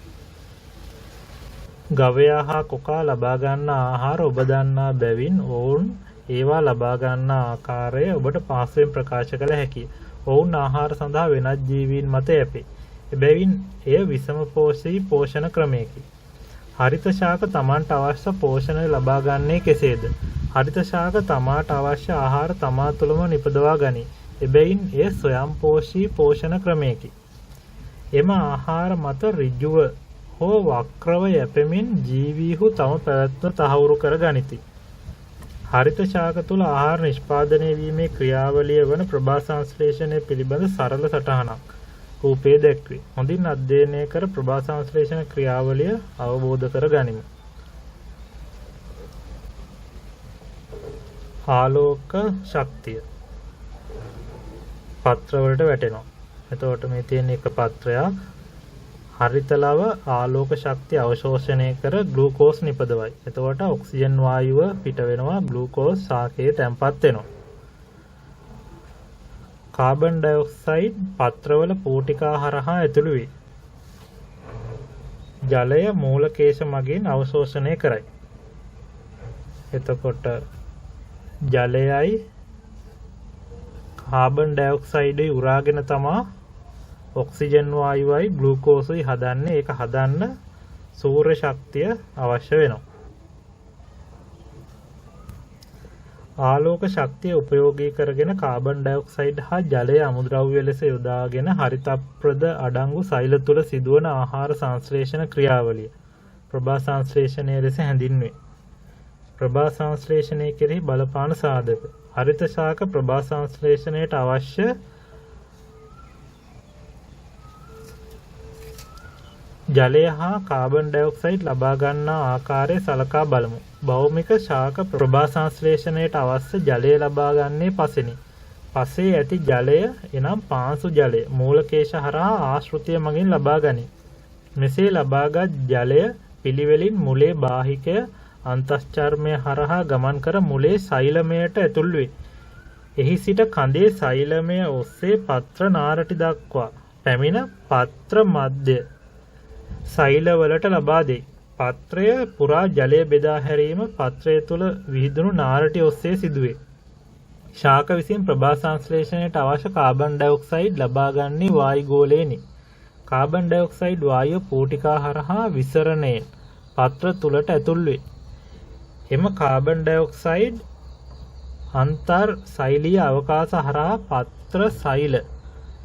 ගවයා හා කොකා ලබා ගන්න ආහාර ඔබ දන්නා බැවින් ඔවුන් ඒවා ලබා ගන්න ආකාරය ඔබට පහසුවෙන් ප්‍රකාශ කළ හැකියි. ඔවුන් ආහාර සඳහා වෙනත් ජීවීන් මත යැපේ. එබැවින් එය විෂම පෝෂී පෝෂණ ක්‍රමයකි. හරිත ශාක තමාට අවශ්‍ය පෝෂණය ලබා ගන්නේ කෙසේද? හරිත ශාක තමාට අවශ්‍ය ආහාර තමා තුළම නිපදවා ගනී. එබැවින් එය ස්වයංපෝෂී පෝෂණ ක්‍රමයකි. එම ආහාර මත ඍජුව හෝ වක්‍රව යැපෙමින් ජීවීහු තම පැවැත්ම තහවුරු කර ගනිති. හරිත ශාක තුළ ආහාර නිෂ්පාදනය වීමේ ක්‍රියාවලිය වන ප්‍රභා සංශ්ලේෂණය පිළිබඳ සරල සටහනක් රූපයේ දැක්වේ. හොඳින් අධ්‍යයනය කර ප්‍රභා සංශ්ලේෂණ ක්‍රියාවලිය අවබෝධ කර ගනිමු. ආලෝක ශක්තිය පත්‍රවලට වැටෙනවා. එතකොට මේ තියෙන එක පත්‍රයක් හරිතලව ආලෝක ශක්තිය අවශෝෂණය කර ග්ලූකෝස් නිපදවයි. එතකොට ඔක්සිජන් වායුව පිට වෙනවා, ග්ලූකෝස් ශාකයේ තැන්පත් වෙනවා. කාබන් ඩයොක්සයිඩ් පත්‍රවල පූටිකා හරහා ඇතුළු වේ. ජලය මූලකේශ මගින් අවශෝෂණය කරයි. එතකොට ජලයයි කාබන් ඩයොක්සයිඩයි උරාගෙන තමා ඔක්සිජන් වායුවයි ග්ලූකෝසුයි හදන්නේ. ඒක හදන්න සූර්ය ශක්තිය අවශ්‍ය වෙනවා. ආලෝක ශක්තිය උපයෝගී කරගෙන කාබන් ඩයොක්සයිඩ් හා ජලය අමුද්‍රව්‍ය ලෙස යොදාගෙන හරිතප්‍රද අඩංගු සෛල තුළ සිදුවන ආහාර සංශ්ලේෂණ ක්‍රියාවලිය ප්‍රභා සංශ්ලේෂණය ලෙස හැඳින්වේ. ප්‍රභා සංශ්ලේෂණය කෙරෙහි බලපාන සාධක. හරිත ශාක ප්‍රභා සංශ්ලේෂණයට අවශ්‍ය ජලය හා කාබන් ඩයොක්සයිඩ් ලබා ගන්නා ආකාරය සලකා බලමු. භෞමික ශාක ප්‍රභා සංශ්ලේෂණයට අවශ්‍ය ජලය ලබා ගන්නේ පසෙනි. පසේ ඇති ජලය එනම් පාංශු ජලය මූලකේශ හරහා ආශ්‍රිතය මගින් ලබා ගනී. මෙසේ ලබාගත් ජලය පිළිවෙලින් මුලේ බාහිකය අන්තශ්චර්මය හරහා ගමන් කර මුලේ සෛලමයට ඇතුල් වේ. එහි සිට කඳේ සෛලමය ඔස්සේ පත්‍ර නාරටි දක්වා පැමිණ පත්‍ර මධ්‍ය සෛලවලට ලබා දෙයි. පත්‍රය පුරා ජලය බෙදා හැරීම පත්‍රය තුළ විහිදුණු නාරටි ඔස්සේ සිදුවේ. ශාක විසින් ප්‍රභා සංශ්ලේෂණයට අවශ්‍ය කාබන් ඩයොක්සයිඩ් ලබා ගන්නේ වායුගෝලයෙනි. කාබන් ඩයොක්සයිඩ් වායුව පූටිකා හරහා විසරණයෙන් පත්‍ර තුළට ඇතුල් වේ. එම කාබන් ඩයොක්සයිඩ් අන්තර් සෛලීය අවකාශ හරහා පත්‍ර සෛල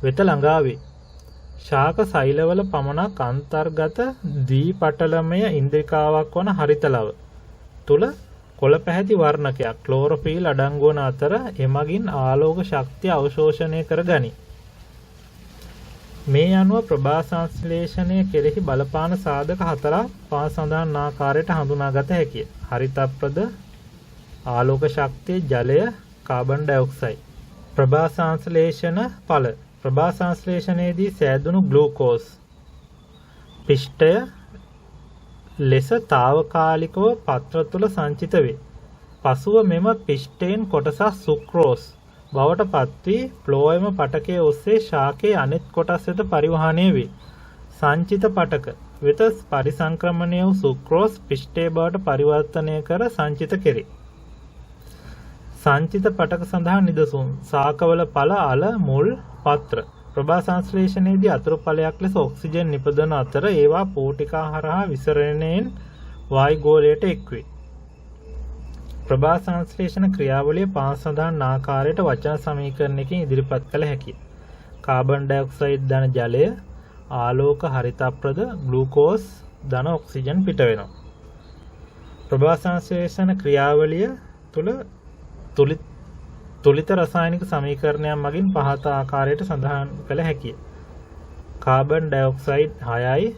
වෙත ළඟා වේ. ශාක සෛලවල පමණක් අන්තර්ගත ද්විපටලමය ඉන්ද්‍රිකාවක් වන හරිතලව තුළ කොළ පැහැති වර්ණකයක් ක්ලෝරොෆිල් අඩංගු වන අතර එමගින් ආලෝක ශක්තිය අවශෝෂණය කර ගනී. මේ අනුව ප්‍රභා සංශ්ලේෂණය කෙරෙහි බලපාන සාධක 4ක් පා සඳහන් ආකාරයට හඳුනාගත හැකිය. හරිතප්‍රද ආලෝක ශක්තිය, ජලය, කාබන් ඩයොක්සයිඩ්. ප්‍රභා සංශ්ලේෂණ ඵල. ප්‍රභා සංශ්ලේෂණයේදී සෑදුණු ග්ලූකෝස් පිෂ්ඨය ලෙස తాවකාලිකව පත්‍ර තුළ සංචිත වේ. පසුව මෙම පිෂ්ඨයෙන් කොටසක් සුක්‍රෝස් බවට පත් වී ෆ්ලෝයම පටකයේ ඔස්සේ ශාකයේ අනෙත් කොටස් වෙත පරිවහණය වේ. සංචිත පටක වෙත පරිසංක්‍රමණය වූ සුක්‍රෝස් පිෂ්ඨය බවට පරිවර්තනය කර සංචිත කෙරේ. සංචිත පටක සඳහා නිදසුන් ශාකවල ඵල අල මුල් පත්‍ර. ප්‍රභා සංශ්ලේෂණයේදී අතුරු ඵලයක් ලෙස ඔක්සිජන් නිපදවන අතර ඒවා පූටිකා හරහා විසරණයෙන් වායුගෝලයට එක්වේ. ප්‍රභා සංශ්ලේෂණ ක්‍රියාවලිය පා සඳහන් ආකාරයට වචන සමීකරණයකින් ඉදිරිපත් කළ හැකිය. කාබන් ඩයොක්සයිඩ් ධන ජලය, ආලෝක හරිතප්‍රද, ග්ලූකෝස් ධන ඔක්සිජන් පිට වෙනවා. ප්‍රභා සංශ්ලේෂණ ක්‍රියාවලිය තුළ තුලිත රසායනික සමීකරණයක් මගින් පහත ආකාරයට සඳහන් කළ හැකිය. Carbon dioxide 6යි